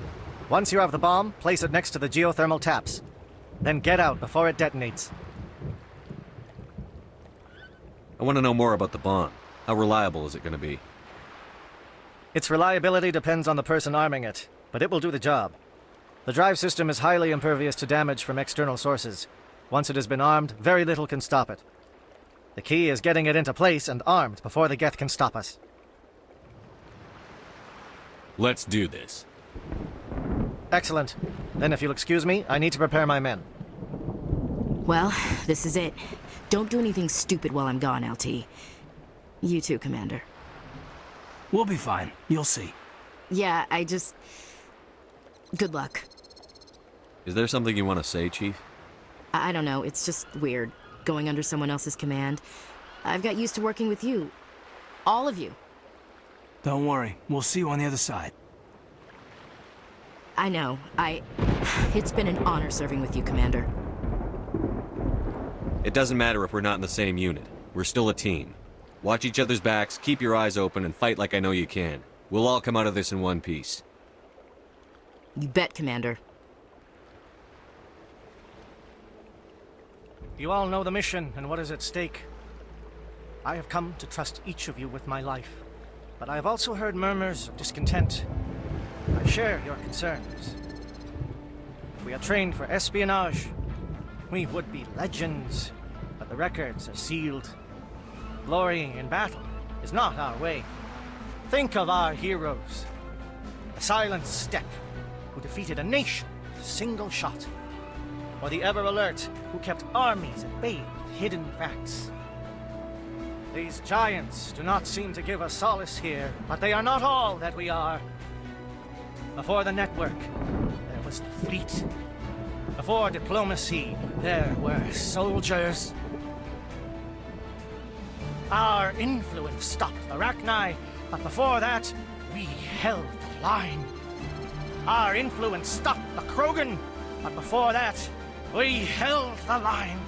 Once you have the bomb, place it next to the geothermal taps. Then get out before it detonates. I want to know more about the bomb. How reliable is it going to be? Its reliability depends on the person arming it, but it will do the job. The drive system is highly impervious to damage from external sources. Once it has been armed, very little can stop it. The key is getting it into place and armed before the Geth can stop us. Let's do this. Excellent. Then if you'll excuse me, I need to prepare my men. Well, this is it. Don't do anything stupid while I'm gone, LT. You too, Commander. We'll be fine. You'll see. Yeah, Good luck. Is there something you want to say, Chief? I don't know, it's just weird, going under someone else's command. I've got used to working with you. All of you. Don't worry. We'll see you on the other side. I know. It's been an honor serving with you, Commander. It doesn't matter if we're not in the same unit. We're still a team. Watch each other's backs, keep your eyes open, and fight like I know you can. We'll all come out of this in one piece. You bet, Commander. You all know the mission and what is at stake. I have come to trust each of you with my life, but I have also heard murmurs of discontent. I share your concerns. We are trained for espionage. We would be legends, but the records are sealed. Glorying in battle is not our way. Think of our heroes. The Silent Steppe, who defeated a nation with a single shot. Or the Ever Alert, who kept armies at bay with hidden facts. These giants do not seem to give us solace here, but they are not all that we are. Before the network, there was the fleet. Before diplomacy, there were soldiers. Our influence stopped the Rachni, but before that, we held the line. Our influence stopped the Krogan, but before that, we held the line.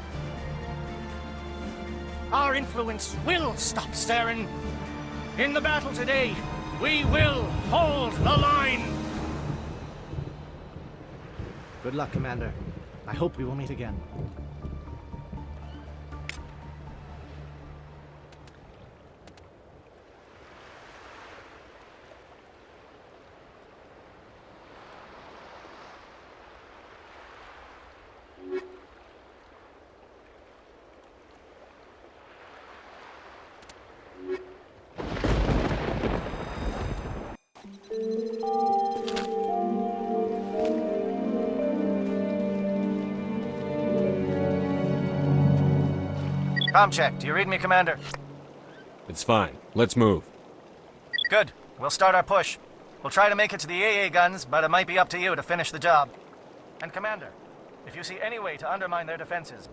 Our influence will stop Saren. In the battle today, we will hold the line. Good luck, Commander. I hope we will meet again. Comm check. Do you read me, Commander? It's fine. Let's move. Good. We'll start our push. We'll try to make it to the AA guns, but it might be up to you to finish the job. And Commander, if you see any way to undermine their defenses,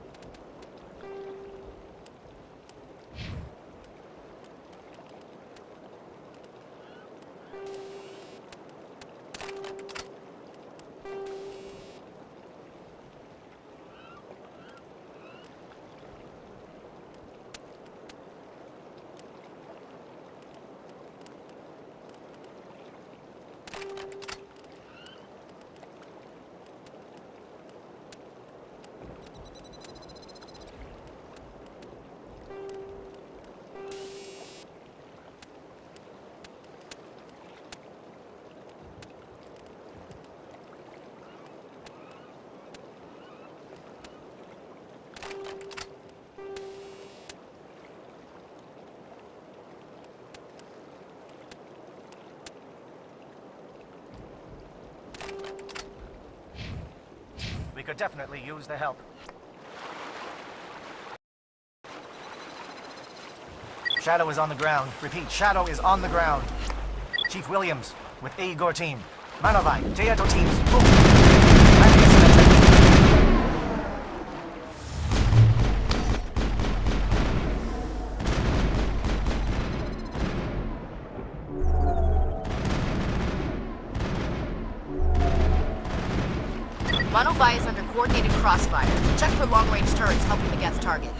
could definitely use the help. Shadow is on the ground. Repeat, Shadow is on the ground. Chief Williams with A. Igor team. Manovai, Teato teams. Move. Manlius in attack. Manovai is under coordinated crossfire. Check for long-range turrets helping the Geth target.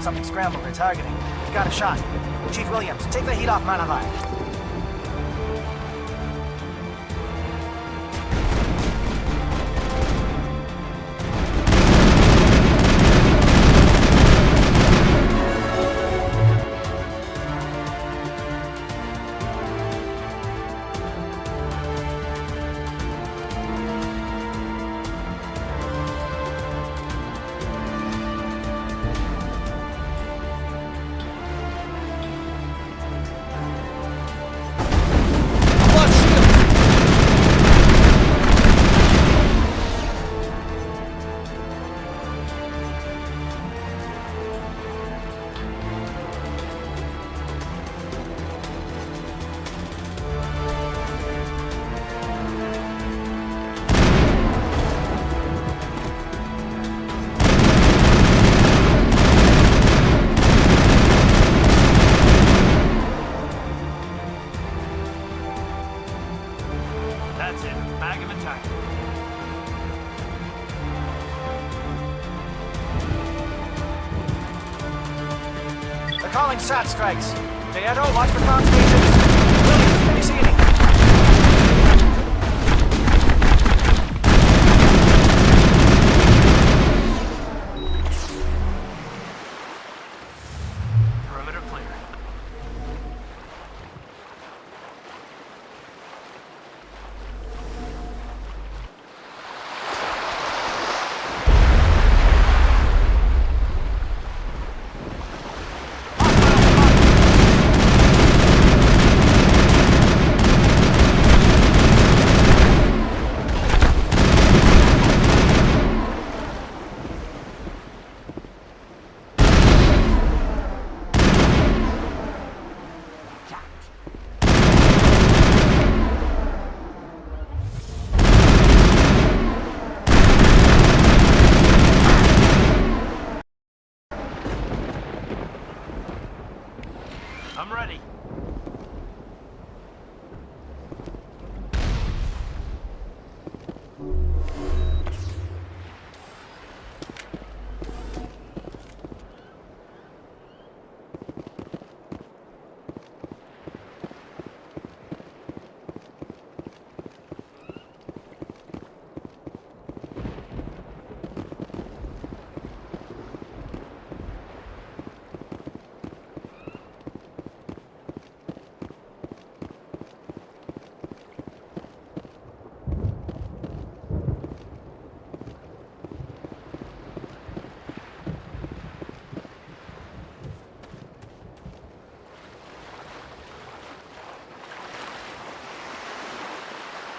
Something scrambled. They're targeting. We've got a shot. Chief Williams, take the heat off Manovai. Calling SAT strikes. Teato, watch for ground stations. Williams, can you see any? Perimeter clear.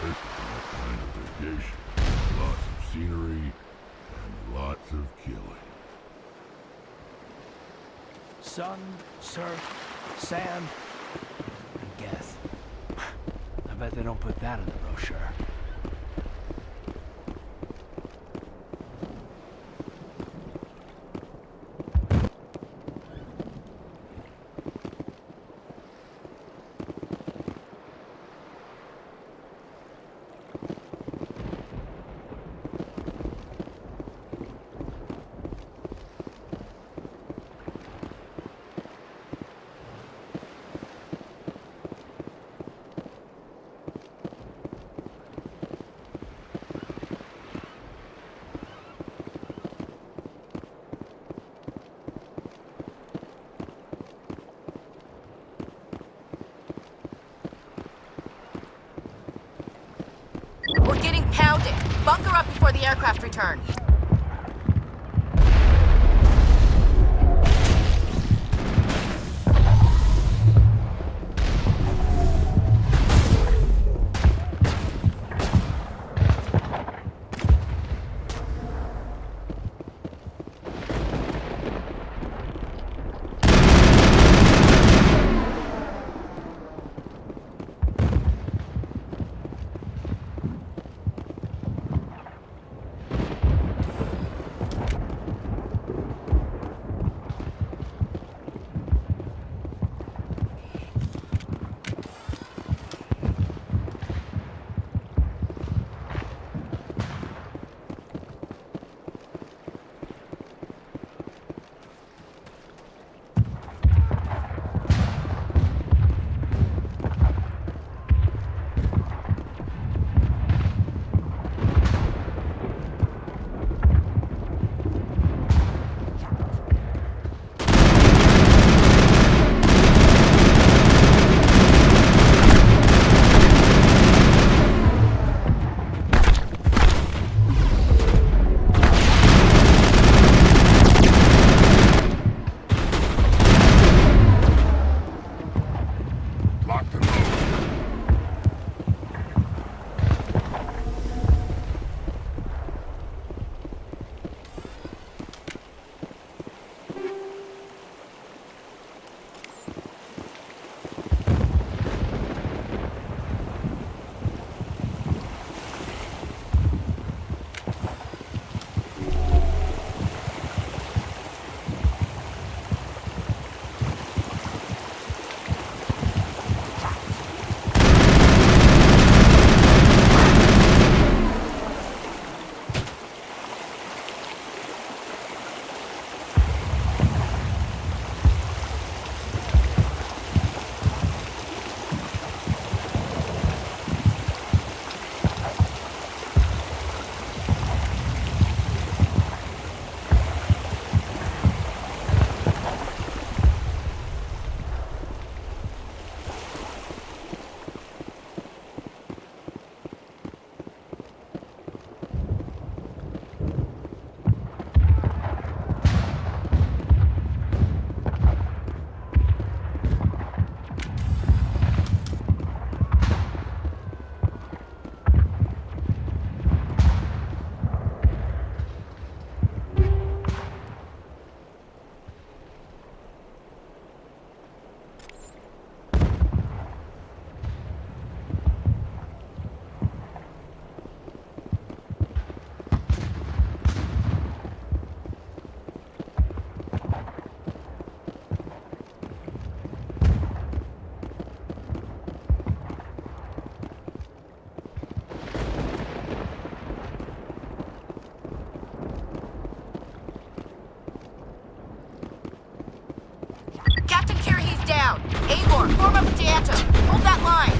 This is my kind of vacation. Lots of scenery and lots of killing. Sun, surf, sand, and death. I bet they don't put that in the brochure. We're getting pounded. Bunker up before the aircraft return. Agor, form up with Deanto. Hold that line.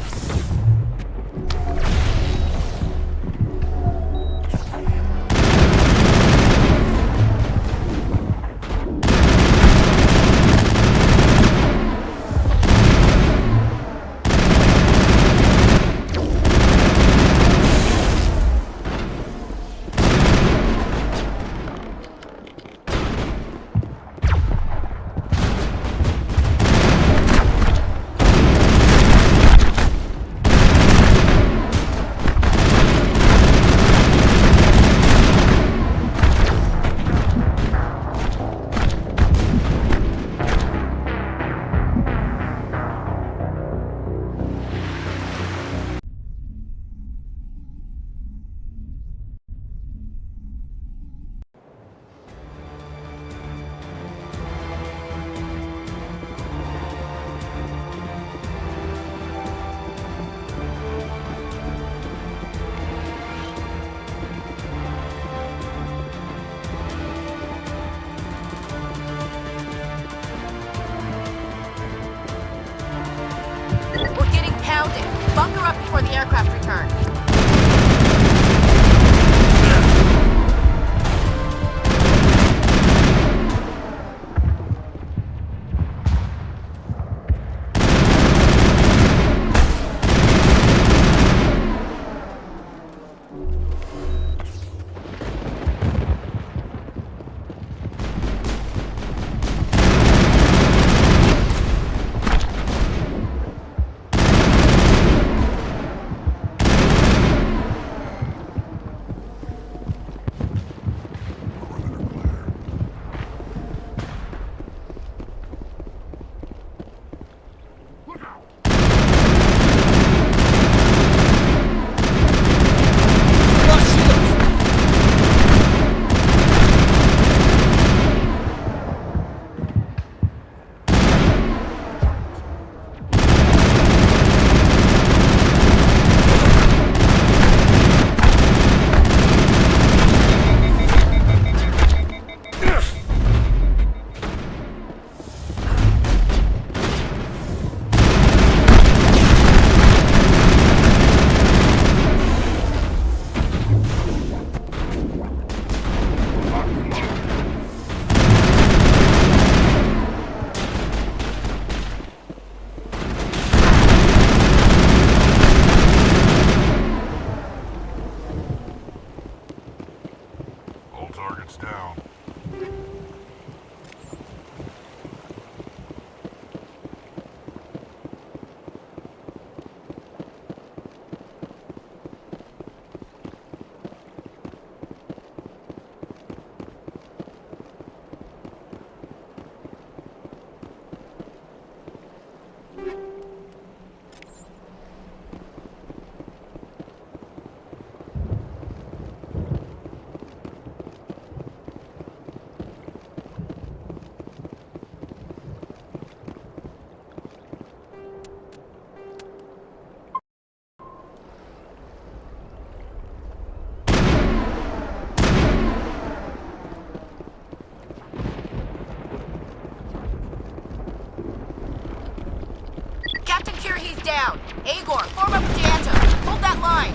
aircraft return. All targets down. Captain Kirhe's down. Agor, form up with Janto. Hold that line.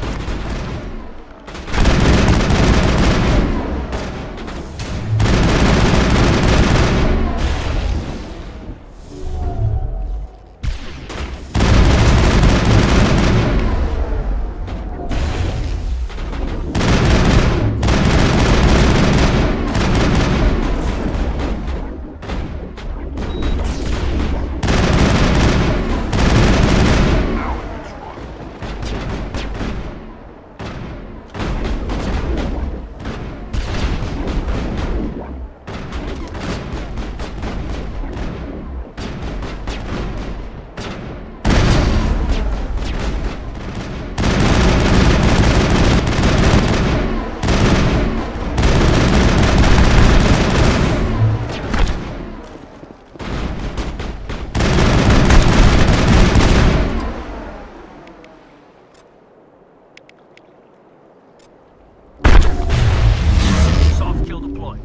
Soft kill deployed.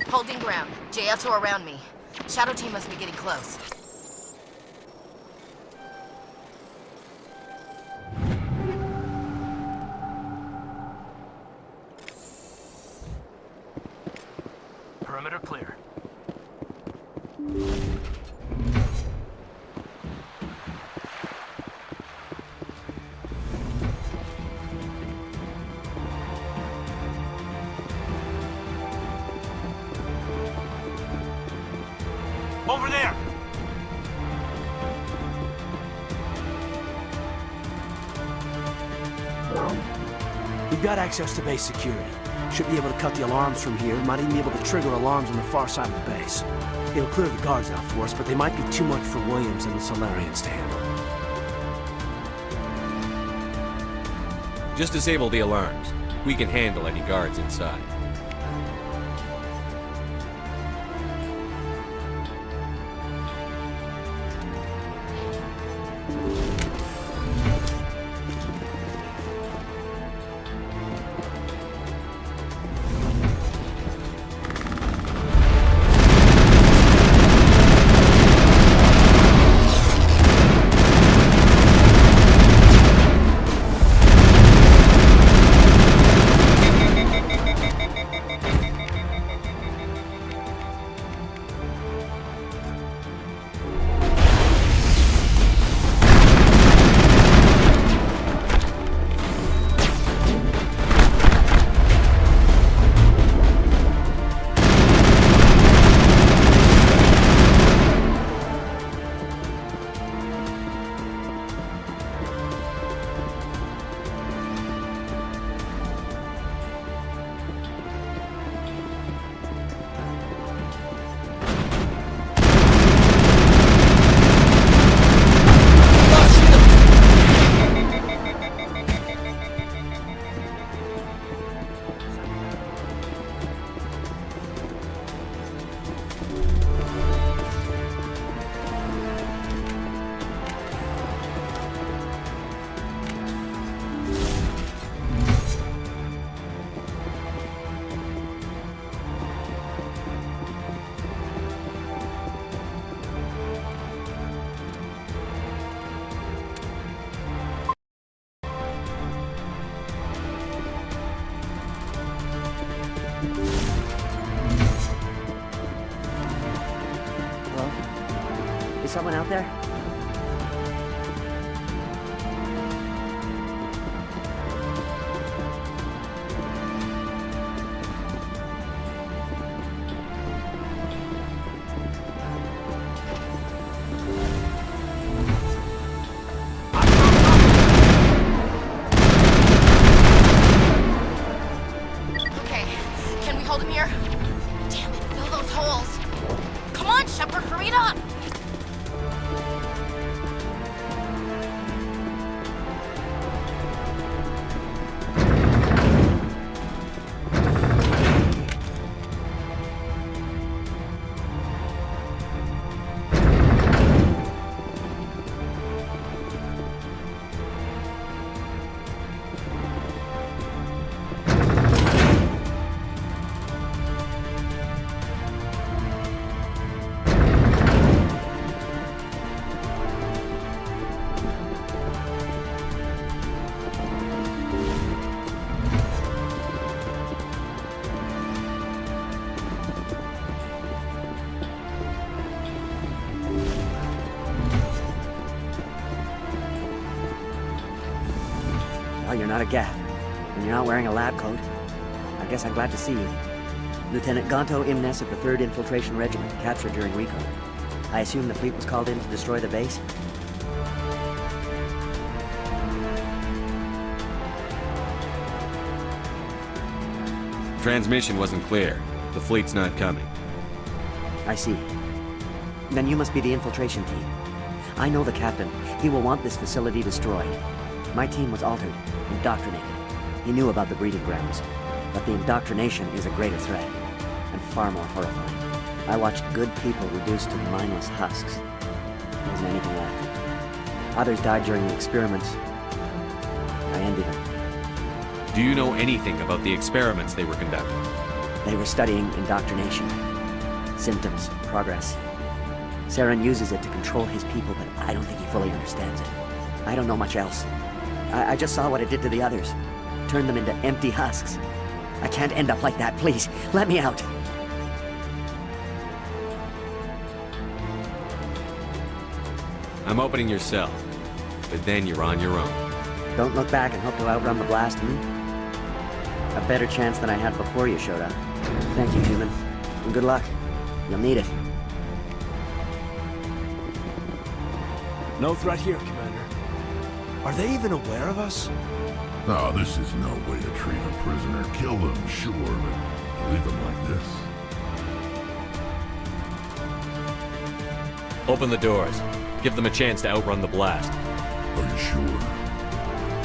Holding ground. JL2 around me. Shadow team must be getting close. Perimeter clear. Over there! We've got access to base security. Should be able to cut the alarms from here. Might even be able to trigger alarms on the far side of the base. It'll clear the guards out for us, but they might be too much for Williams and the Solarians to handle. Just disable the alarms. We can handle any guards inside. someone out there? Okay, can we hold him here? Damn it, fill those holes. Come on, Shepard, hurry it up! Well, you're not a Geth, and you're not wearing a lab coat. I guess I'm glad to see you. Lieutenant Gonto Imnes of the 3rd Infiltration Regiment, captured during recon. I assume the fleet was called in to destroy the base? Transmission wasn't clear. The fleet's not coming. I see. Then you must be the infiltration team. I know the captain. He will want this facility destroyed. My team was altered, indoctrinated. He knew about the breeding grounds. But the indoctrination is a greater threat, and far more horrifying. I watched good people reduced to mindless husks. There wasn't anything left. Others died during the experiments. I envied them. Do you know anything about the experiments they were conducting? They were studying indoctrination. Symptoms, progress. Saren uses it to control his people, but I don't think he fully understands it. I don't know much else. I just saw what it did to the others. Turned them into empty husks. I can't end up like that, please. Let me out. I'm opening your cell, but then you're on your own. Don't look back and hope to outrun the blast, A better chance than I had before you showed up. Thank you, human. And good luck. You'll need it. No threat here, Commander. Are they even aware of us? No, this is no way to treat a prisoner. Kill them, sure, but leave them like this. Open the doors. Give them a chance to outrun the blast. Are you sure?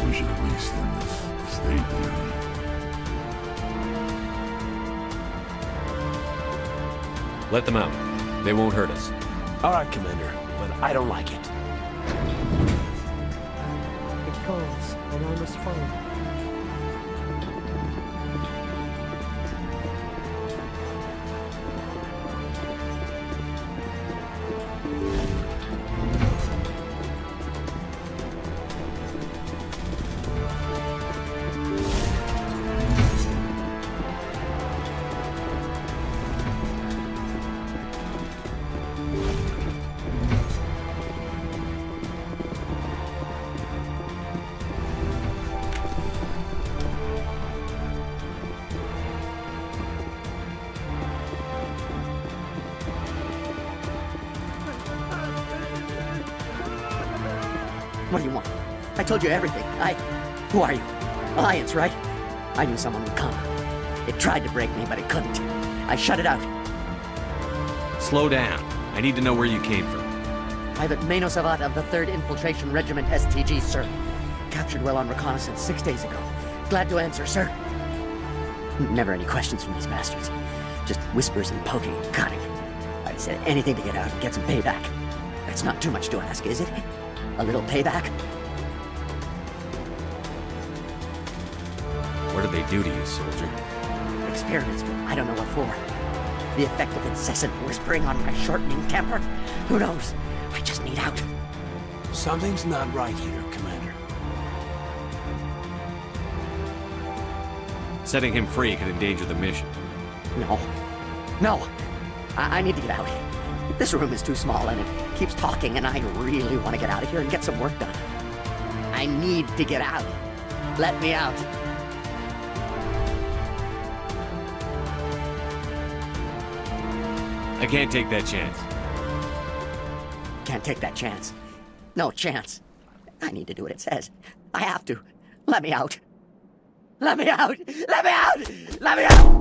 We should at least end this state theory. Let them out. They won't hurt us. All right, Commander, but I don't like it. It calls, and I must follow. What do you want? I told you everything. Who are you? Alliance, right? I knew someone would come. It tried to break me, but it couldn't. I shut it out. Slow down. I need to know where you came from. Private Mano Savat of the 3rd Infiltration Regiment STG, sir. Captured well on reconnaissance 6 days ago. Glad to answer, sir. Never any questions from these bastards. Just whispers and poking and cutting. I'd said anything to get out and get some payback. That's not too much to ask, is it? A little payback? What did they do to you, soldier? Experiments, but I don't know what for. The effect of incessant whispering on my shortening temper? Who knows? I just need out. Something's not right here, Commander. Setting him free could endanger the mission. No. No! I need to get out. This room is too small and it keeps talking, and I really want to get out of here and get some work done. I need to get out. Let me out. I can't take that chance. Can't take that chance. No chance. I need to do what it says. I have to. Let me out. Let me out! Let me out! Let me out!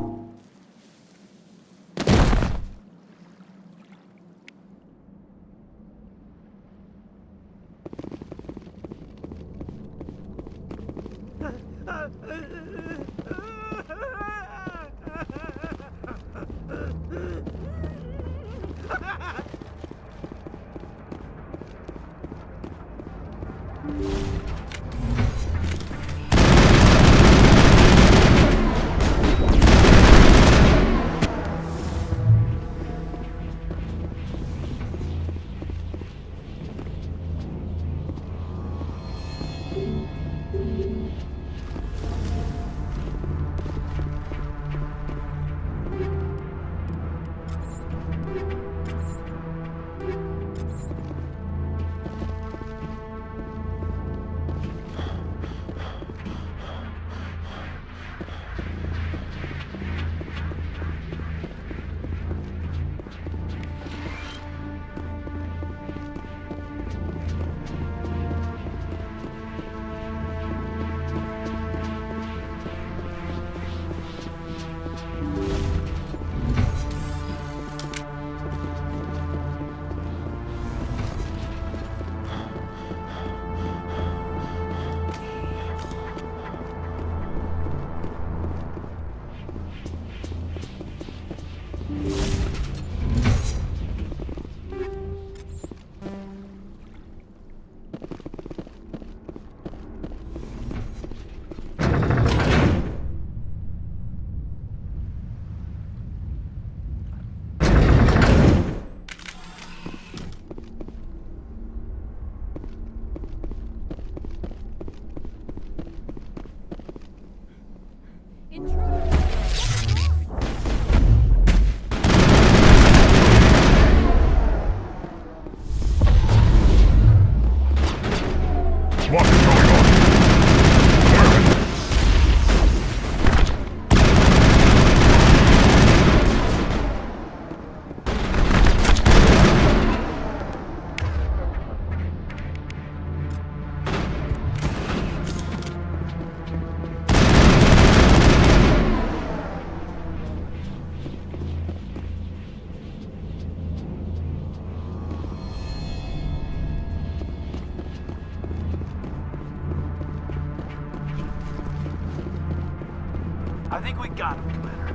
I think we got him, Commander.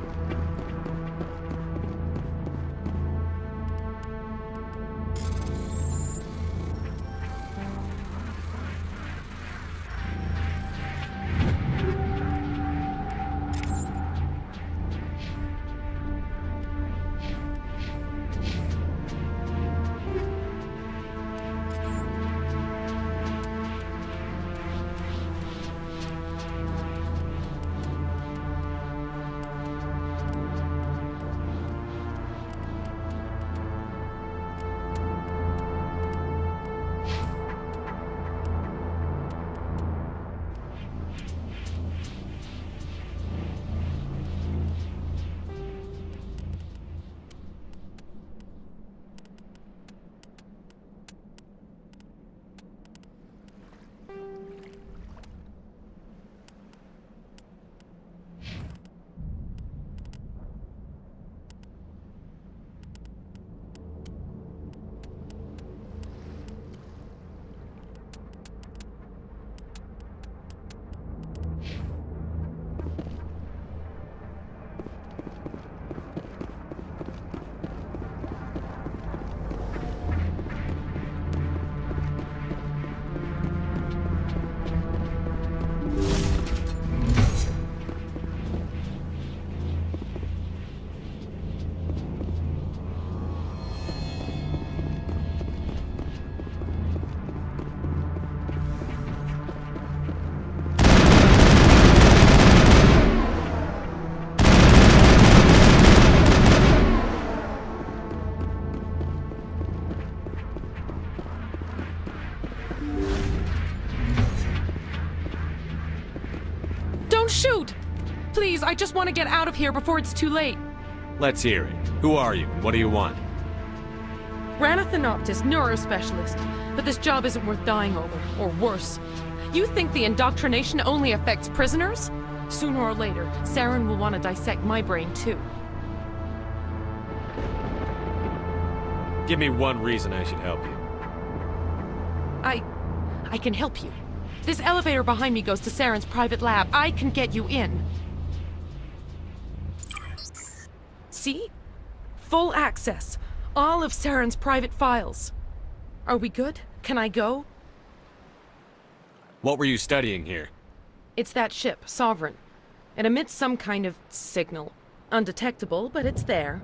please, I just want to get out of here before it's too late. Let's hear it. Who are you, and what do you want? Rana Thanoptis, neurospecialist. But this job isn't worth dying over, or worse. You think the indoctrination only affects prisoners? Sooner or later, Saren will want to dissect my brain too. Give me one reason I should help you. I can help you. This elevator behind me goes to Saren's private lab. I can get you in. See? Full access. All of Saren's private files. Are we good? Can I go? What were you studying here? It's that ship, Sovereign. It emits some kind of signal. Undetectable, but it's there.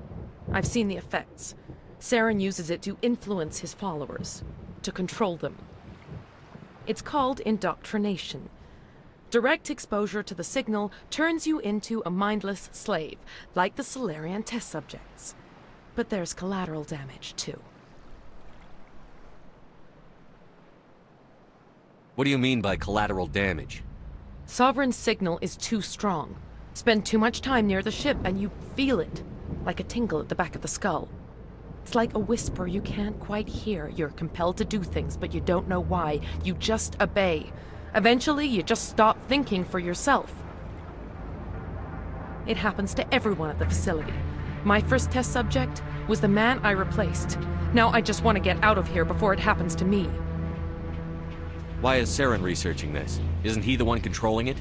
I've seen the effects. Saren uses it to influence his followers, to control them. It's called indoctrination. Direct exposure to the signal turns you into a mindless slave, like the Salarian test subjects. But there's collateral damage, too. What do you mean by collateral damage? Sovereign's signal is too strong. Spend too much time near the ship and you feel it, like a tingle at the back of the skull. It's like a whisper you can't quite hear. You're compelled to do things, but you don't know why. You just obey. Eventually, you just stop thinking for yourself. It happens to everyone at the facility. My first test subject was the man I replaced. Now I just want to get out of here before it happens to me. Why is Saren researching this? Isn't he the one controlling it?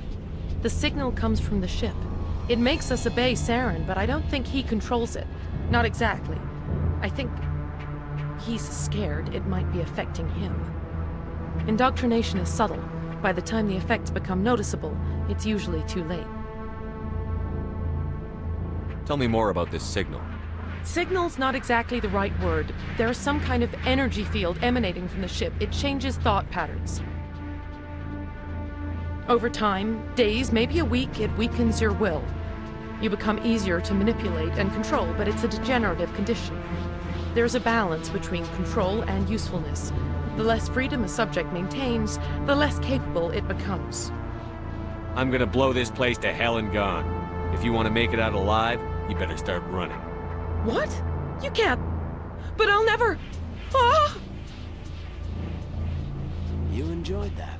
The signal comes from the ship. It makes us obey Saren, but I don't think he controls it. Not exactly. I think he's scared it might be affecting him. Indoctrination is subtle. By the time the effects become noticeable, it's usually too late. Tell me more about this signal. Signal's not exactly the right word. There's some kind of energy field emanating from the ship. It changes thought patterns. Over time, days, maybe a week, it weakens your will. You become easier to manipulate and control, but it's a degenerative condition. There's a balance between control and usefulness. The less freedom a subject maintains, the less capable it becomes. I'm gonna blow this place to hell and gone. If you want to make it out alive, you better start running. What? You can't. But I'll never. Ah! You enjoyed that.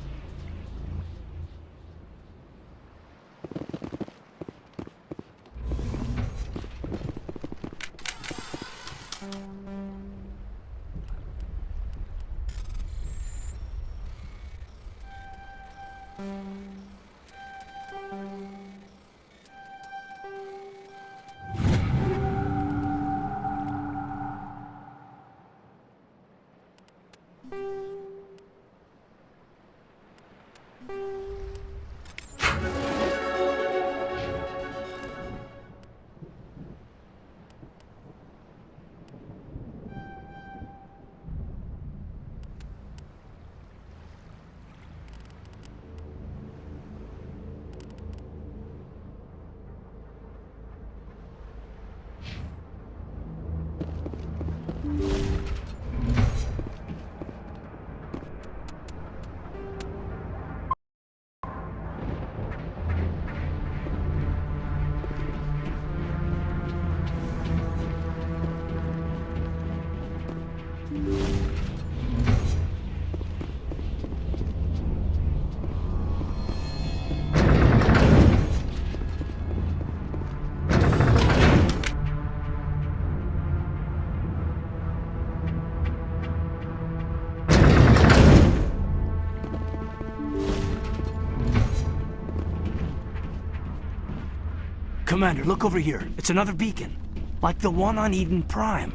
Commander, look over here. It's another beacon. Like the one on Eden Prime.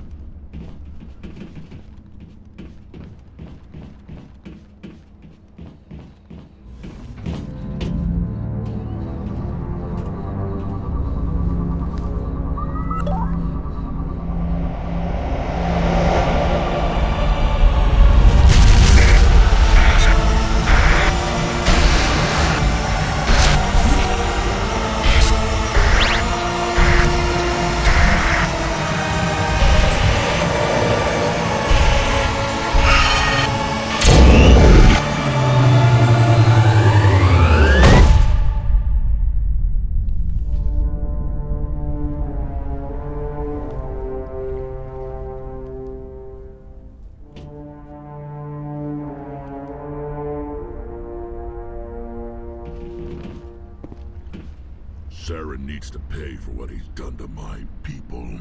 Saren needs to pay for what he's done to my people.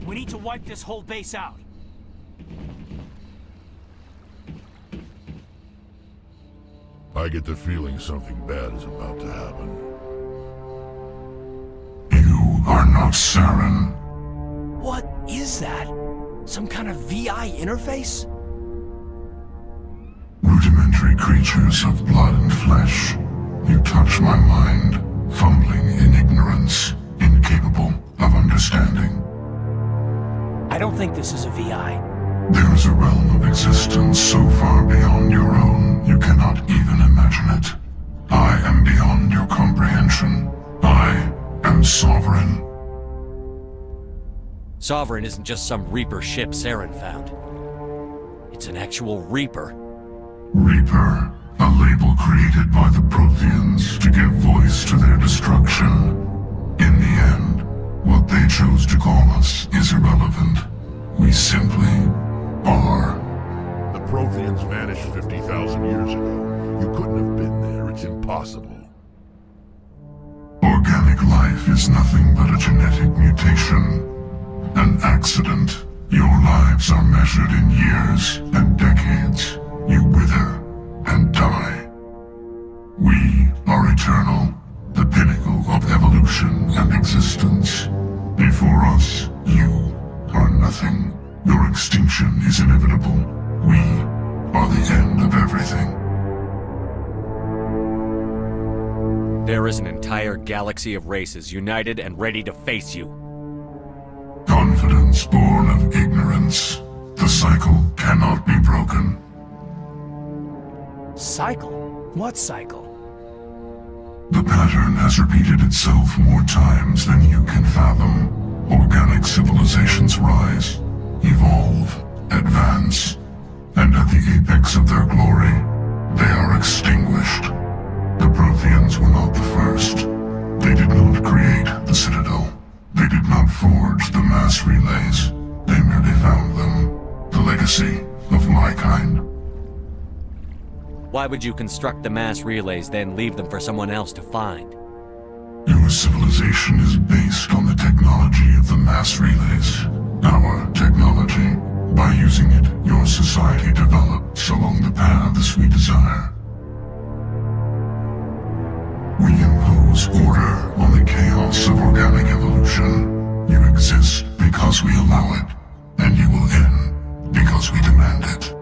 We need to wipe this whole base out. I get the feeling something bad is about to happen. You are not Saren. What is that? Some kind of VI interface? Rudimentary creatures of blood and flesh. You touch my mind, fumbling in ignorance, incapable of understanding. I don't think this is a VI. There is a realm of existence so far beyond your own, you cannot even imagine it. I am beyond your comprehension. I am Sovereign. Sovereign isn't just some Reaper ship Saren found. It's an actual Reaper. Reaper, a label created by the Protheans to give voice to their destruction. In the end, what they chose to call us is irrelevant. We simply are. The Protheans vanished 50,000 years ago. You couldn't have been there. It's impossible. Organic life is nothing but a genetic mutation. An accident. Your lives are measured in years and decades. You wither and die. We are eternal, the pinnacle of evolution and existence. Before us, you are nothing. Your extinction is inevitable. We are the end of everything. There is an entire galaxy of races united and ready to face you. Confidence born of ignorance. The cycle cannot be broken. Cycle? What cycle? The pattern has repeated itself more times than you can fathom. Organic civilizations rise, evolve, advance, and at the apex of their glory, they are extinguished. The Protheans were not the first. They did not create the Citadel. They did not forge the mass relays. They merely found them. The legacy of my kind. Why would you construct the mass relays, then leave them for someone else to find? Your civilization is based on the technology of the mass relays. Our technology. By using it, your society develops along the paths we desire. We impose order on the chaos of organic evolution. You exist because we allow it, and you will end because we demand it.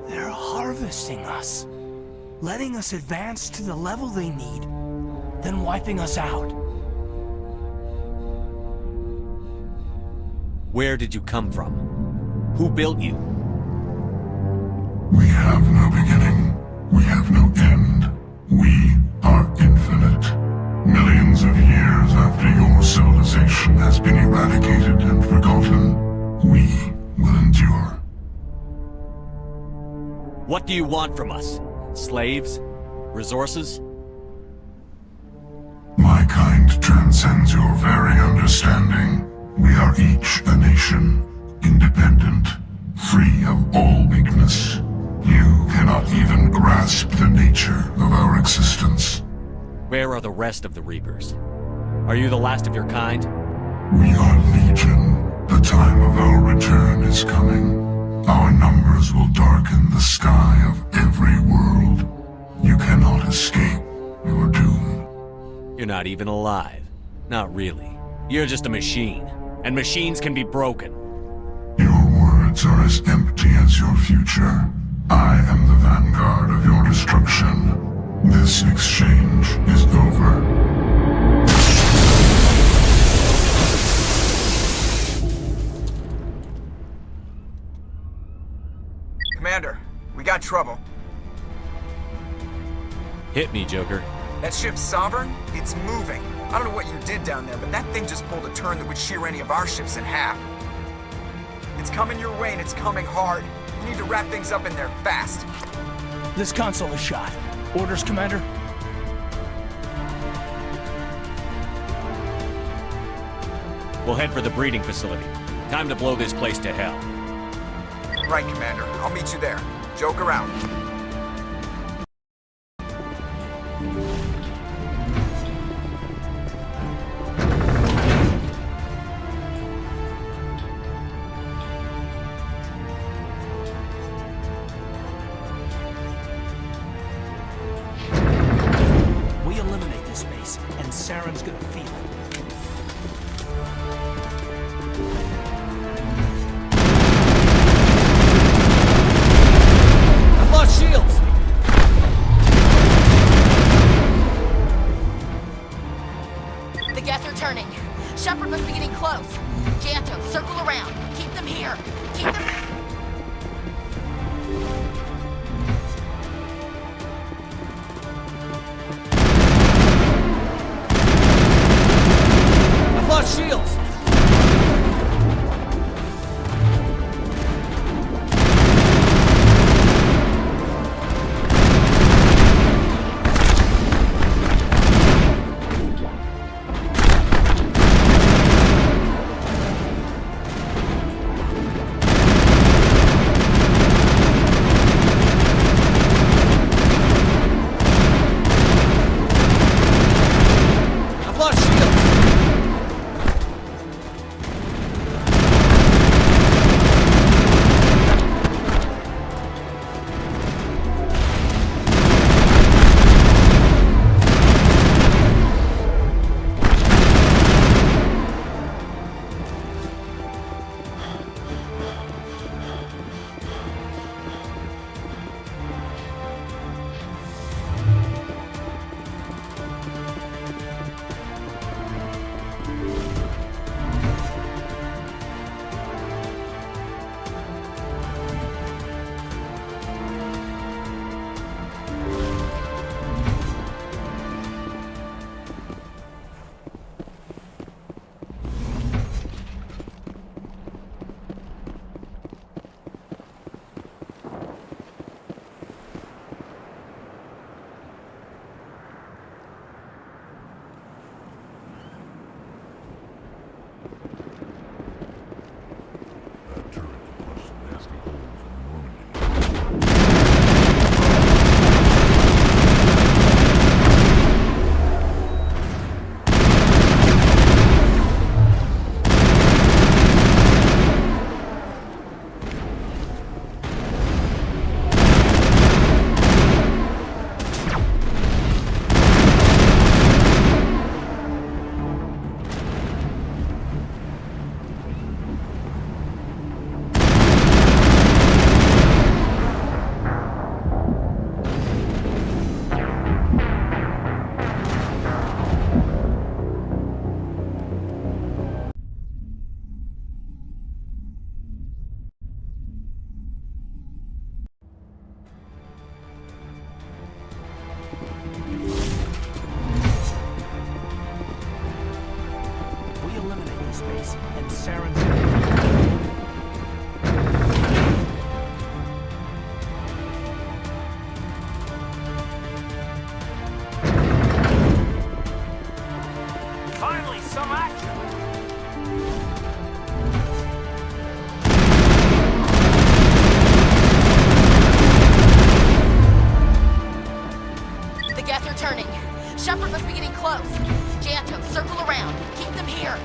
They're harvesting us. Letting us advance to the level they need, then wiping us out. Where did you come from? Who built you? We have no beginning. We have no end. We are infinite. Millions of years after your civilization has been eradicated and forgotten, we will endure. What do you want from us? Slaves? Resources? My kind transcends your very understanding. We are each a nation, independent, free of all weakness. You cannot even grasp the nature of our existence. Where are the rest of the Reapers? Are you the last of your kind? We are legion. The time of our return is coming. Our numbers will darken the sky of every world. You cannot escape your doom. You're not even alive. Not really. You're just a machine. And machines can be broken. Your words are as empty as your future. I am the vanguard of your destruction. This exchange is over. Commander, we got trouble. Hit me, Joker. That ship's Sovereign? It's moving. I don't know what you did down there, but that thing just pulled a turn that would shear any of our ships in half. It's coming your way, and it's coming hard. You need to wrap things up in there fast. This console is shot. Orders, Commander? We'll head for the breeding facility. Time to blow this place to hell. Right, Commander. I'll meet you there. Joke around. Geth are turning. Shepard must be getting close. Janto, circle around. Keep them here. Keep them... I've lost shields! I've lost shields! That turret could punch some nasty holes in the Normandy. We eliminate this space, and Saren's... Finally, some action! The Geth are turning. Shepard must be getting close. Janto, circle around. Keep them here.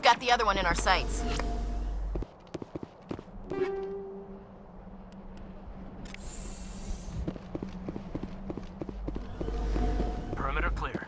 We've got the other one in our sights. Perimeter clear.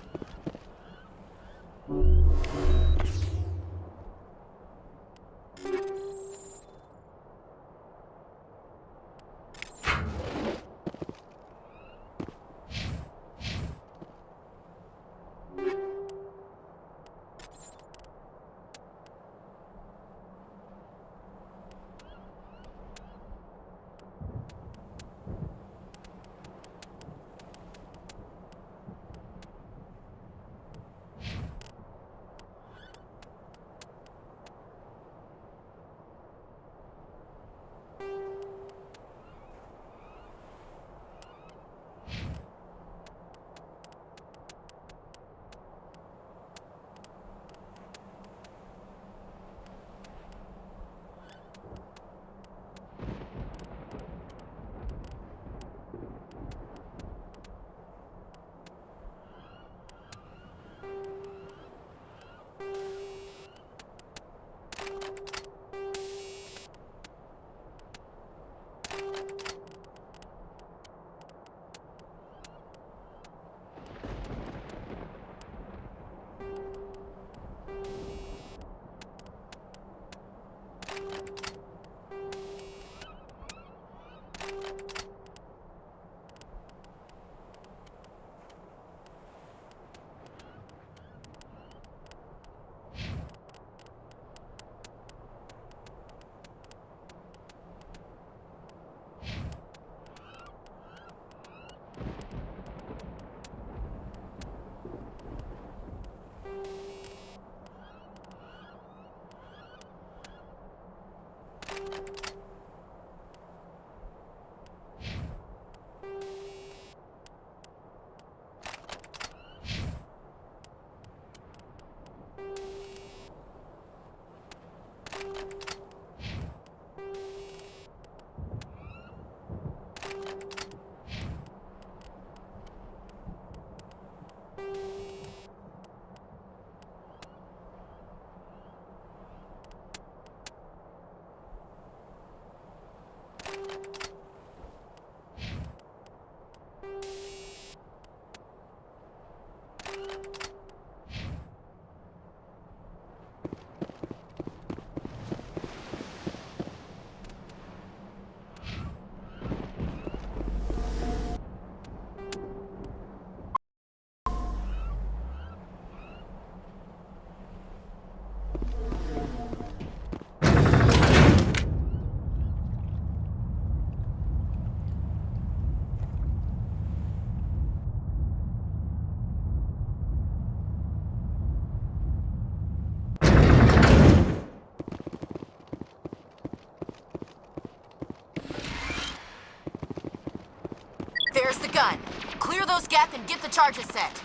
There's the gun. Clear those gaps and get the charges set.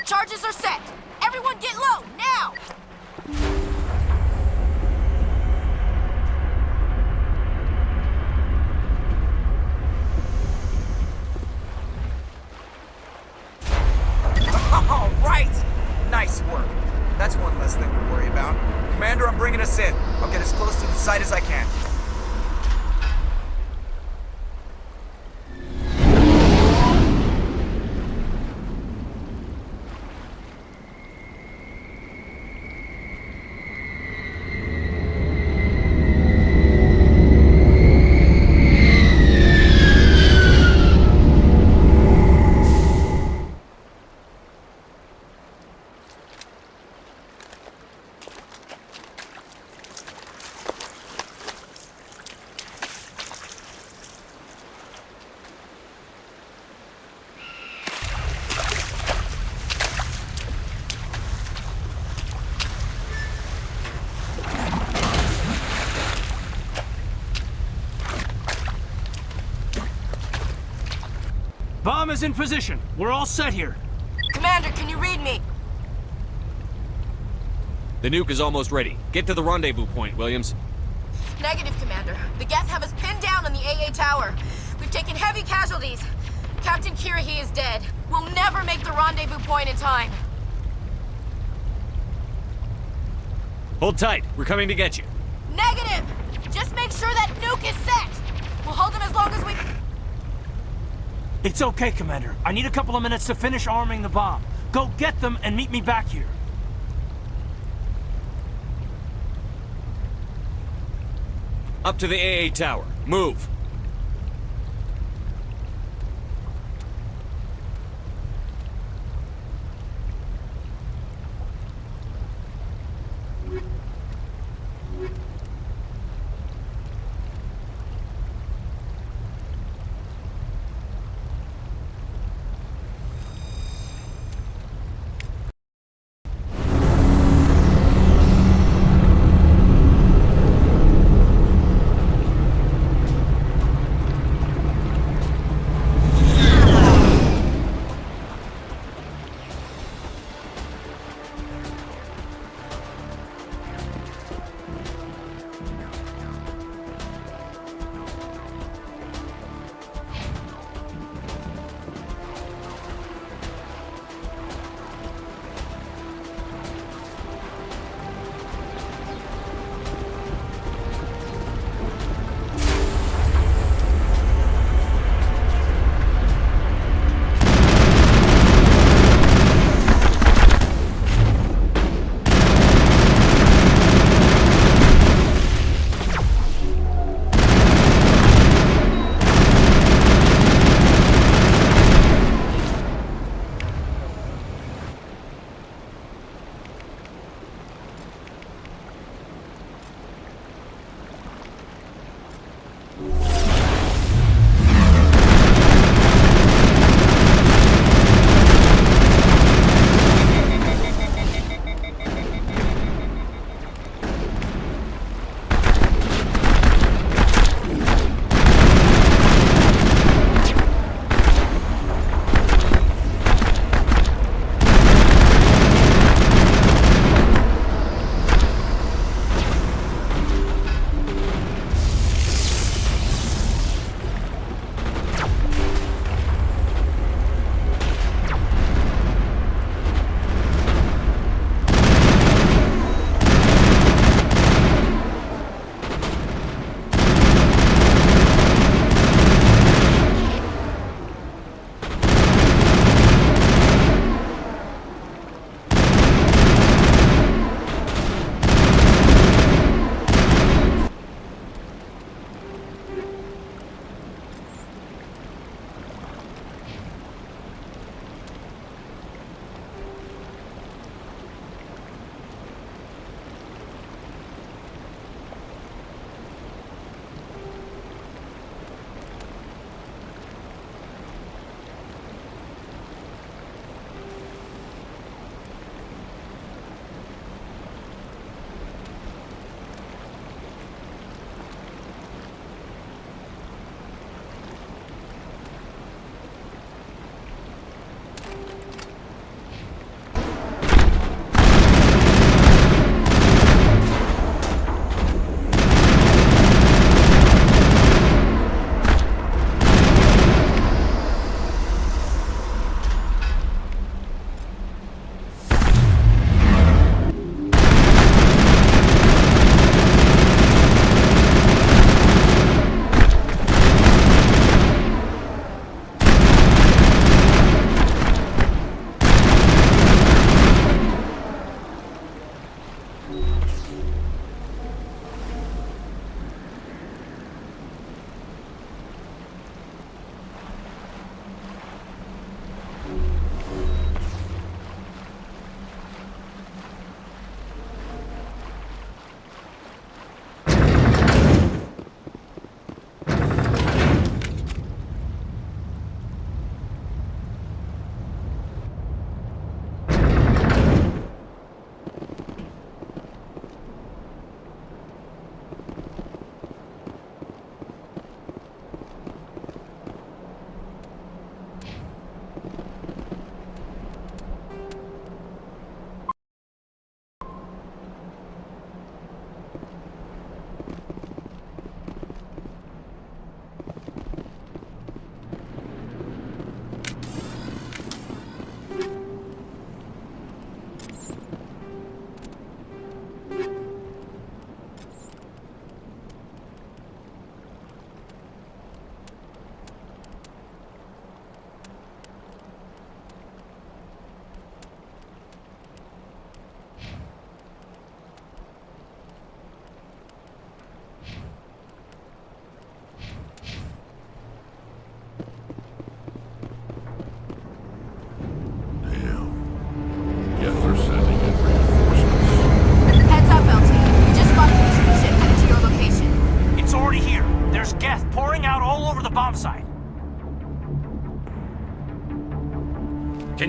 Charges are set! Everyone get low, now! All right! Nice work. That's one less thing to worry about. Commander, I'm bringing us in. I'll get as close to the site as I can. bomb is in position. We're all set here. Commander, can you read me? The nuke is almost ready. Get to the rendezvous point, Williams. Negative, Commander. The Geth have us pinned down on the AA tower. We've taken heavy casualties. Captain Kirahi is dead. We'll never make the rendezvous point in time. Hold tight. We're coming to get you. Negative! Just make sure that nuke is set! We'll hold them as long as we... It's okay, Commander. I need a couple of minutes to finish arming the bomb. Go get them and meet me back here. Up to the AA tower. Move.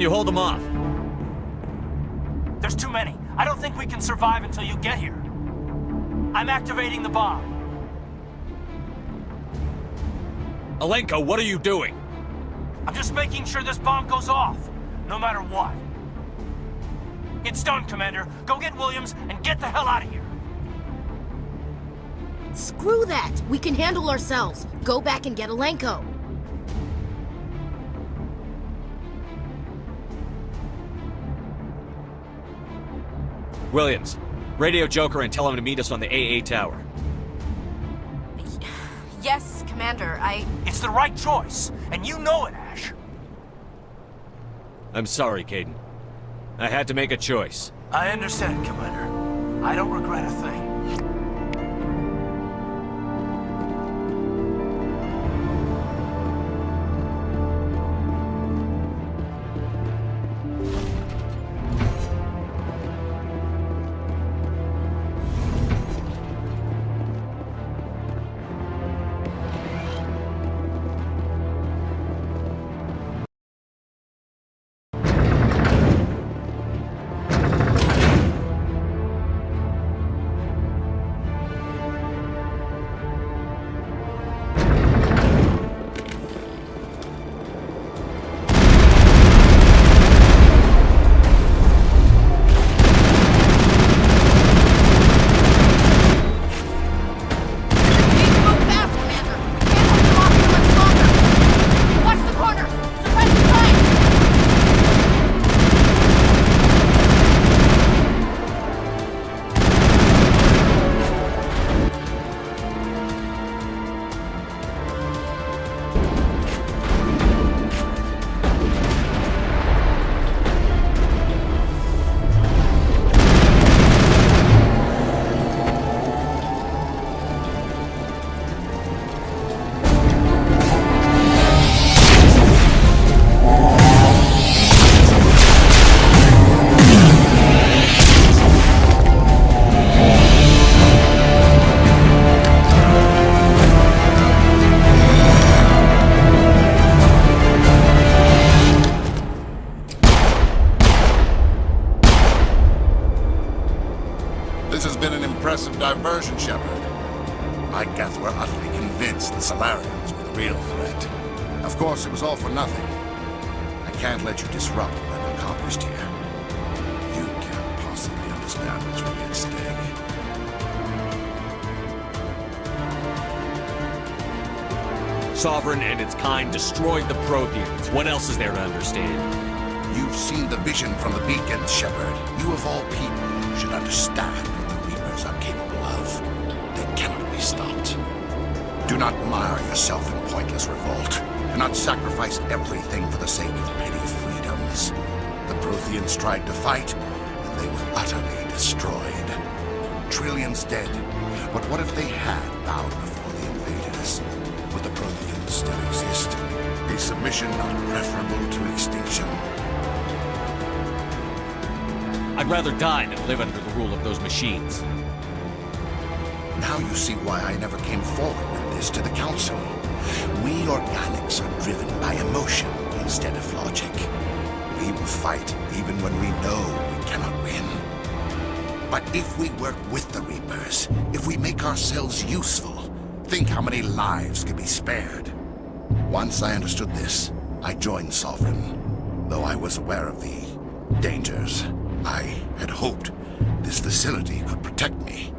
Can you hold them off? There's too many. I don't think we can survive until you get here. I'm activating the bomb. Alenko, what are you doing? I'm just making sure this bomb goes off, no matter what. It's done, Commander. Go get Williams and get the hell out of here. Screw that! We can handle ourselves. Go back and get Alenko. Williams, radio Joker and tell him to meet us on the AA tower. Yes, Commander, It's the right choice, and you know it, Ash. I'm sorry, Kaidan. I had to make a choice. I understand, Commander. I don't regret a thing. Diversion, Shepard. My Geth were utterly convinced the Salarians were the real threat. Of course, it was all for nothing. I can't let you disrupt what I've accomplished here. You can't possibly understand what's really at stake. Sovereign and its kind destroyed the Protheans. What else is there to understand? You've seen the vision from the beacon, Shepard. You of all people should understand what the Reapers are capable of. They cannot be stopped. Do not mire yourself in pointless revolt. Do not sacrifice everything for the sake of petty freedoms. The Protheans tried to fight, and they were utterly destroyed. Trillions dead. But what if they had bowed before the invaders? Would the Protheans still exist? Is submission not preferable to extinction? I'd rather die than live under the rule of those machines. Now you see why I never came forward with this to the Council. We organics are driven by emotion instead of logic. We will fight even when we know we cannot win. But if we work with the Reapers, if we make ourselves useful, think how many lives could be spared. Once I understood this, I joined Sovereign. Though I was aware of the dangers, I had hoped this facility could protect me.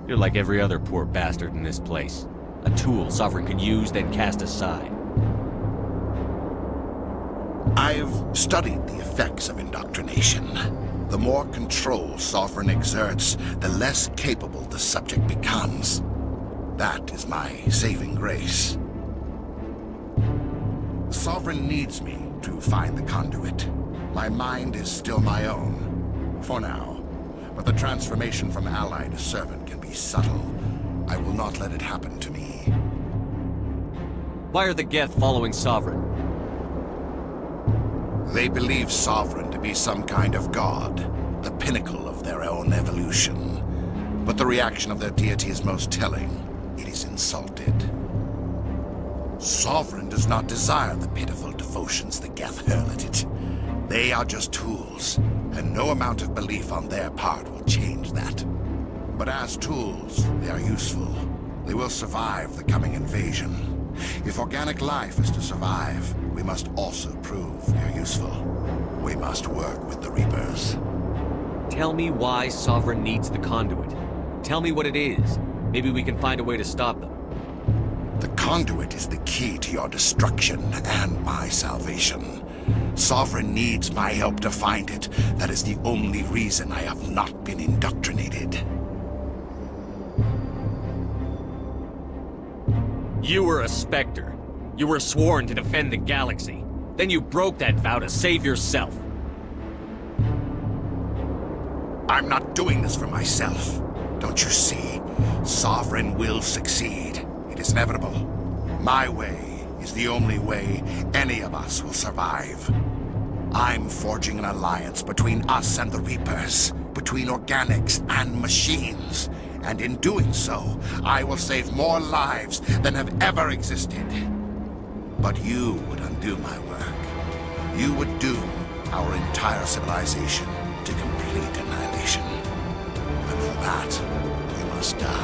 You're like every other poor bastard in this place. A tool Sovereign can use, then cast aside. I've studied the effects of indoctrination. The more control Sovereign exerts, the less capable the subject becomes. That is my saving grace. Sovereign needs me to find the conduit. My mind is still my own, for now. But the transformation from ally to servant can be subtle. I will not let it happen to me. Why are the Geth following Sovereign? They believe Sovereign to be some kind of god, the pinnacle of their own evolution. But the reaction of their deity is most telling. It is insulted. Sovereign does not desire the pitiful devotions the Geth hurl at it. They are just tools, and no amount of belief on their part will change that. But as tools, they are useful. They will survive the coming invasion. If organic life is to survive, we must also prove they're useful. We must work with the Reapers. Tell me why Sovereign needs the conduit. Tell me what it is. Maybe we can find a way to stop them. The conduit is the key to your destruction and my salvation. Sovereign needs my help to find it. That is the only reason I have not been indoctrinated. You were a Spectre. You were sworn to defend the galaxy. Then you broke that vow to save yourself. I'm not doing this for myself. Don't you see? Sovereign will succeed. It is inevitable. My way is the only way any of us will survive. I'm forging an alliance between us and the Reapers, between organics and machines. And in doing so, I will save more lives than have ever existed. But you would undo my work. You would doom our entire civilization to complete annihilation. And for that, you must die.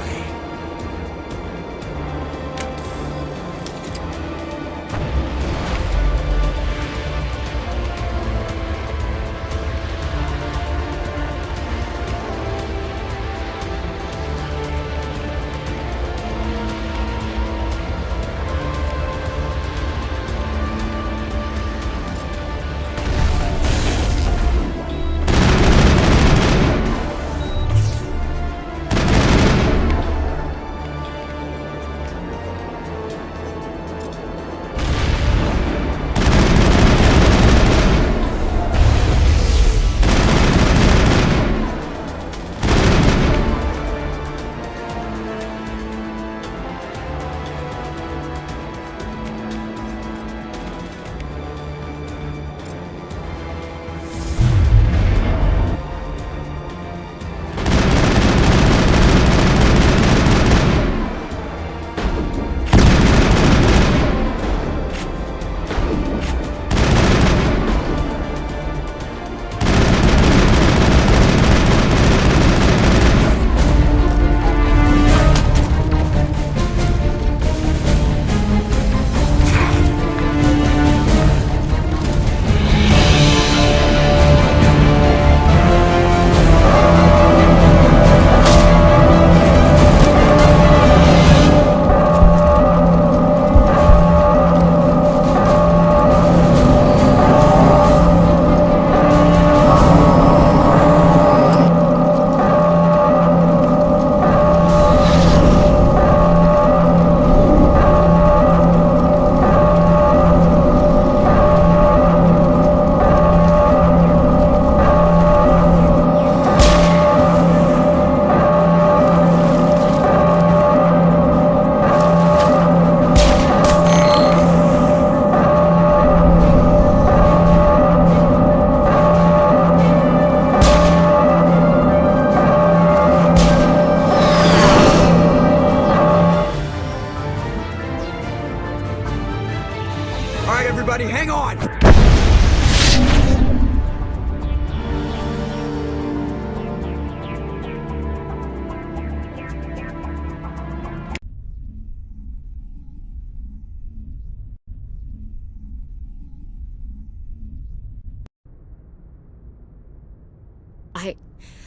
Everybody, hang on!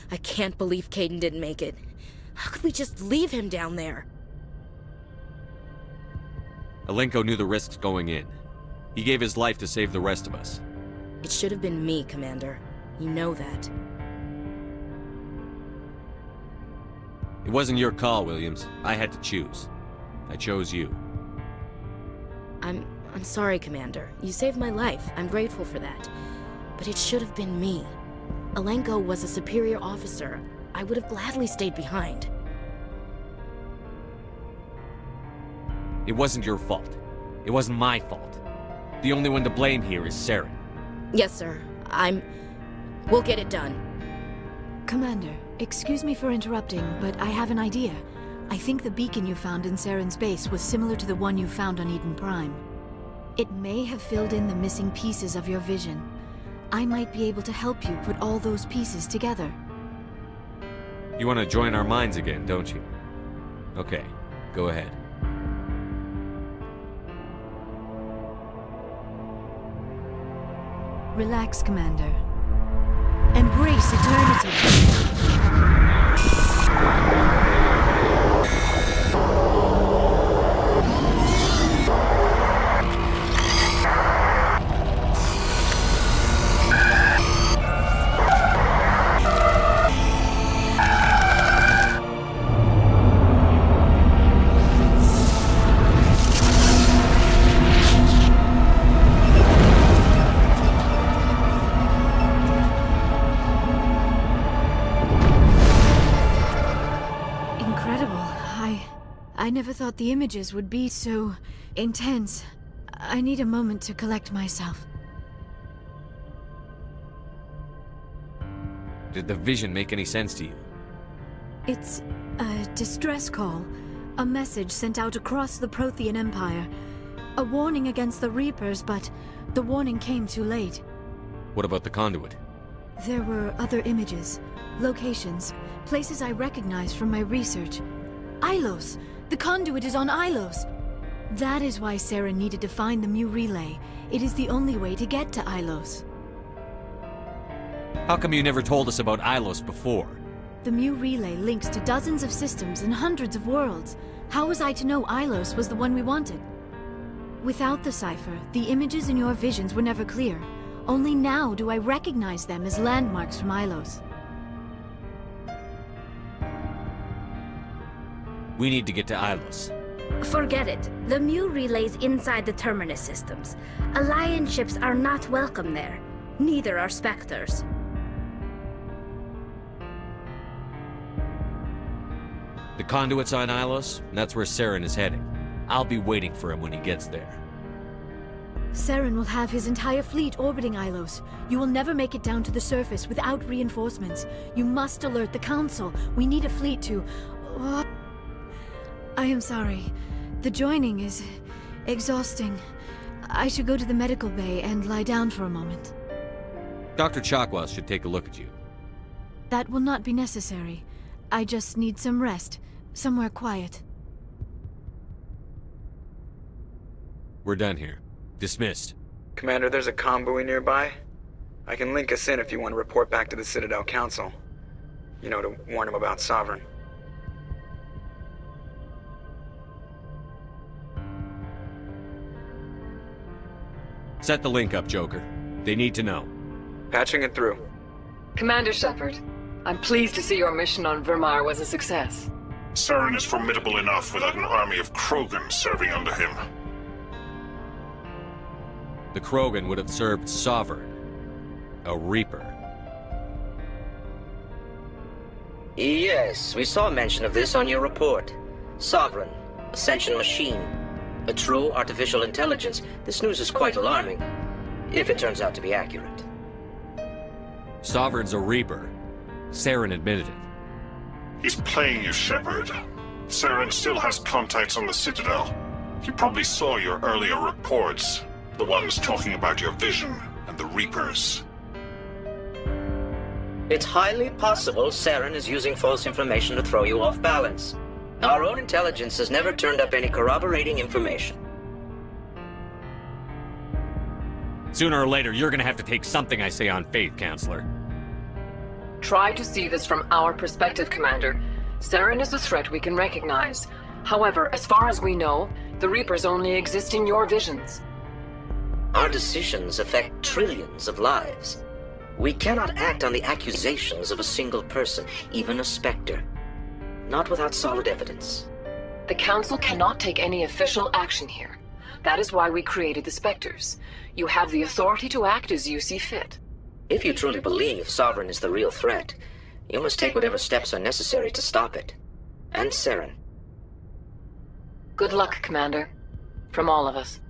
I can't believe Kaidan didn't make it. How could we just leave him down there? Alenko knew the risks going in. He gave his life to save the rest of us. It should have been me, Commander. You know that. It wasn't your call, Williams. I had to choose. I chose you. I'm sorry, Commander. You saved my life. I'm grateful for that. But it should have been me. Alenko was a superior officer. I would have gladly stayed behind. It wasn't your fault. It wasn't my fault. The only one to blame here is Saren. Yes, sir. We'll get it done. Commander, excuse me for interrupting, but I have an idea. I think the beacon you found in Saren's base was similar to the one you found on Eden Prime. It may have filled in the missing pieces of your vision. I might be able to help you put all those pieces together. You want to join our minds again, don't you? Okay, go ahead. Relax, Commander. Embrace eternity. I never thought the images would be so intense. I need a moment to collect myself. Did the vision make any sense to you? It's a distress call. A message sent out across the Prothean Empire. A warning against the Reapers, but the warning came too late. What about the conduit? There were other images, locations, places I recognized from my research. Ilos! The conduit is on Ilos! That is why Saren needed to find the Mu Relay. It is the only way to get to Ilos. How come you never told us about Ilos before? The Mu Relay links to dozens of systems and hundreds of worlds. How was I to know Ilos was the one we wanted? Without the cipher, the images in your visions were never clear. Only now do I recognize them as landmarks from Ilos. We need to get to Ilos. Forget it. The Mu Relay's inside the Terminus systems. Alliance ships are not welcome there. Neither are Spectres. The conduit's on Ilos, and that's where Saren is heading. I'll be waiting for him when he gets there. Saren will have his entire fleet orbiting Ilos. You will never make it down to the surface without reinforcements. You must alert the Council. We need a fleet to... I am sorry. The joining is exhausting. I should go to the medical bay and lie down for a moment. Dr. Chakwas should take a look at you. That will not be necessary. I just need some rest. Somewhere quiet. We're done here. Dismissed. Commander, there's a convoy nearby. I can link us in if you want to report back to the Citadel Council. You know, to warn them about Sovereign. Set the link up, Joker. They need to know. Patching it through. Commander Shepard, I'm pleased to see your mission on Vermar was a success. Saren is formidable enough without an army of Krogan serving under him. The Krogan would have served Sovereign, a Reaper. Yes, we saw mention of this on your report. Sovereign, Ascension machine, a true artificial intelligence. This news is quite alarming, if it turns out to be accurate. Sovereign's a Reaper. Saren admitted it. He's playing you, Shepard. Saren still has contacts on the Citadel. He probably saw your earlier reports, the ones talking about your vision and the Reapers. It's highly possible Saren is using false information to throw you off balance. Our own intelligence has never turned up any corroborating information. Sooner or later, you're gonna have to take something I say on faith, Counselor. Try to see this from our perspective, Commander. Saren is a threat we can recognize. However, as far as we know, the Reapers only exist in your visions. Our decisions affect trillions of lives. We cannot act on the accusations of a single person, even a Spectre. Not without solid evidence. The Council cannot take any official action here. That is why we created the Spectres. You have the authority to act as you see fit. If you truly believe Sovereign is the real threat, you must take whatever steps are necessary to stop it. And Saren. Good luck, Commander. From all of us.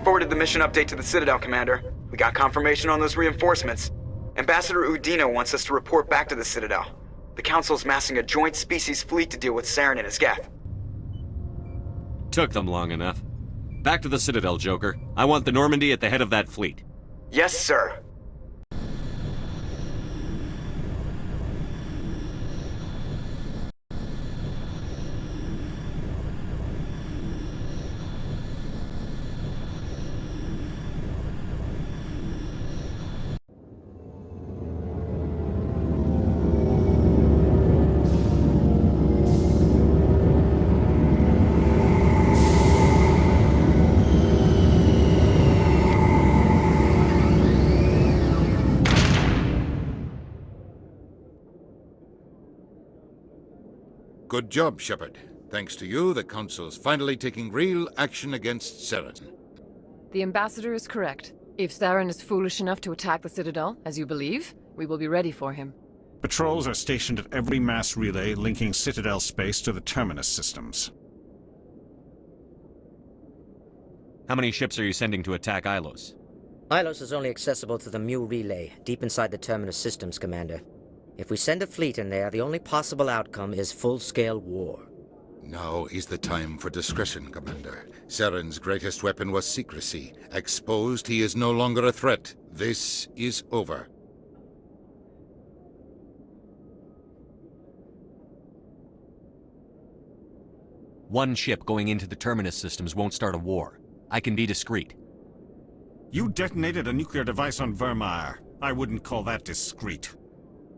forwarded the mission update to the Citadel, Commander. We got confirmation on those reinforcements. Ambassador Udina wants us to report back to the Citadel. The Council's massing a joint species fleet to deal with Saren and his Geth. Took them long enough. Back to the Citadel, Joker. I want the Normandy at the head of that fleet. Yes, sir. Good job, Shepard. Thanks to you, the Council's finally taking real action against Saren. The Ambassador is correct. If Saren is foolish enough to attack the Citadel, as you believe, we will be ready for him. Patrols are stationed at every mass relay linking Citadel space to the Terminus systems. How many ships are you sending to attack Ilos? Ilos is only accessible to the Mu relay, deep inside the Terminus systems, Commander. If we send a fleet in there, the only possible outcome is full-scale war. Now is the time for discretion, Commander. Saren's greatest weapon was secrecy. Exposed, he is no longer a threat. This is over. One ship going into the Terminus systems won't start a war. I can be discreet. You detonated a nuclear device on Vermeer. I wouldn't call that discreet.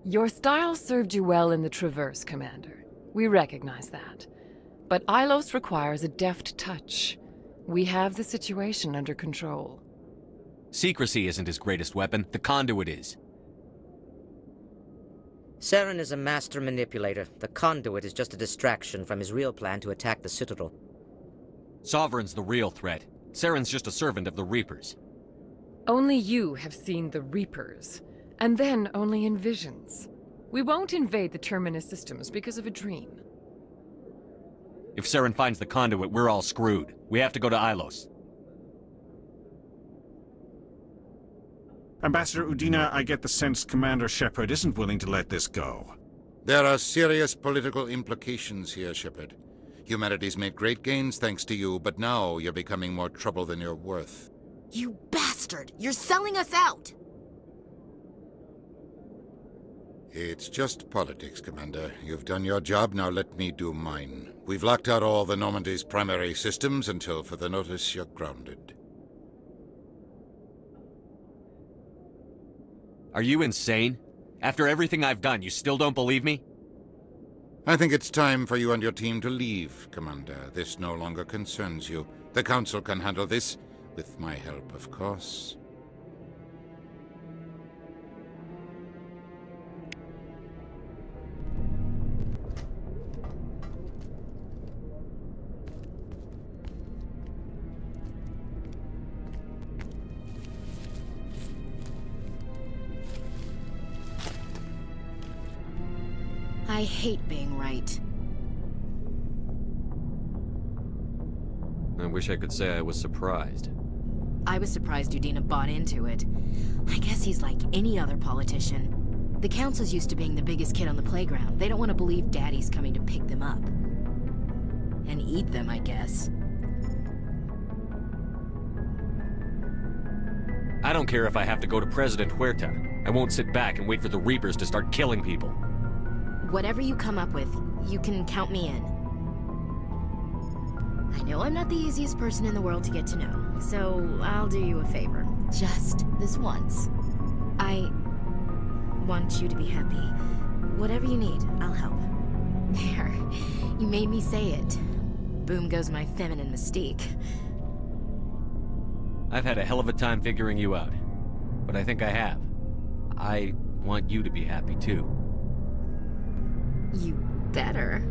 Your style served you well in the Traverse, Commander. We recognize that. But Ilos requires a deft touch. We have the situation under control. Secrecy isn't his greatest weapon. The conduit is. Saren is a master manipulator. The conduit is just a distraction from his real plan to attack the Citadel. Sovereign's the real threat. Saren's just a servant of the Reapers. Only you have seen the Reapers. And then only in visions. We won't invade the Terminus systems because of a dream. If Saren finds the conduit, we're all screwed. We have to go to Ilos. Ambassador Udina, I get the sense Commander Shepard isn't willing to let this go. There are serious political implications here, Shepard. Humanity's made great gains thanks to you, but now you're becoming more trouble than you're worth. You bastard! You're selling us out! It's just politics, Commander. You've done your job, now let me do mine. We've locked out all the Normandy's primary systems until further notice you're grounded. Are you insane? After everything I've done, you still don't believe me? I think it's time for you and your team to leave, Commander. This no longer concerns you. The Council can handle this, with my help, of course. I hate being right. I wish I could say I was surprised. I was surprised Udina bought into it. I guess he's like any other politician. The Council's used to being the biggest kid on the playground. They don't want to believe Daddy's coming to pick them up. And eat them, I guess. I don't care if I have to go to President Huerta. I won't sit back and wait for the Reapers to start killing people. Whatever you come up with, you can count me in. I know I'm not the easiest person in the world to get to know, so I'll do you a favor. Just this once. I want you to be happy. Whatever you need, I'll help. There. You made me say it. Boom goes my feminine mystique. I've had a hell of a time figuring you out. But I think I have. I want you to be happy too. You better.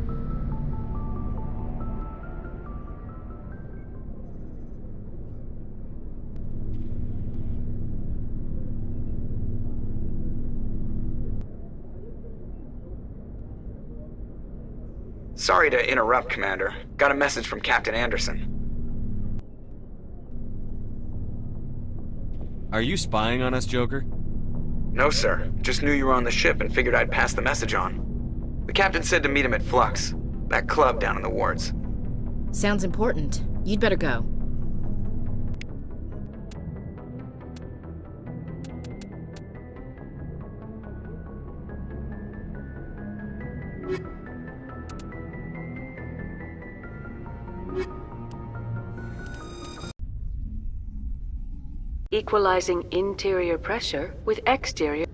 Sorry to interrupt, Commander. Got a message from Captain Anderson. Are you spying on us, Joker? No, sir. Just knew you were on the ship and figured I'd pass the message on. The captain said to meet him at Flux, that club down in the wards. Sounds important. You'd better go. Equalizing interior pressure with exterior.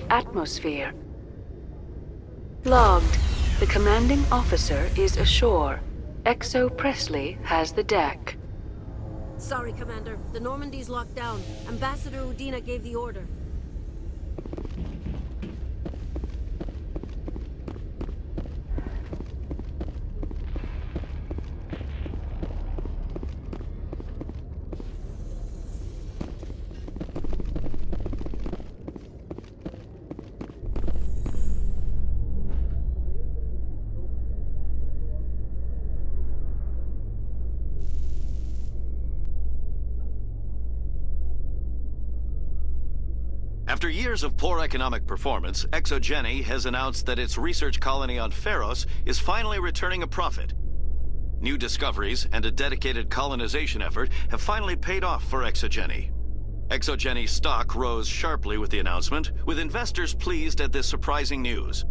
Atmosphere. Logged. The commanding officer is ashore. Exo Presley has the deck. Sorry, Commander. The Normandy's locked down. Ambassador Udina gave the order. After years of poor economic performance, ExoGeni has announced that its research colony on Feros is finally returning a profit. New discoveries and a dedicated colonization effort have finally paid off for ExoGeni. ExoGeni's stock rose sharply with the announcement, with investors pleased at this surprising news.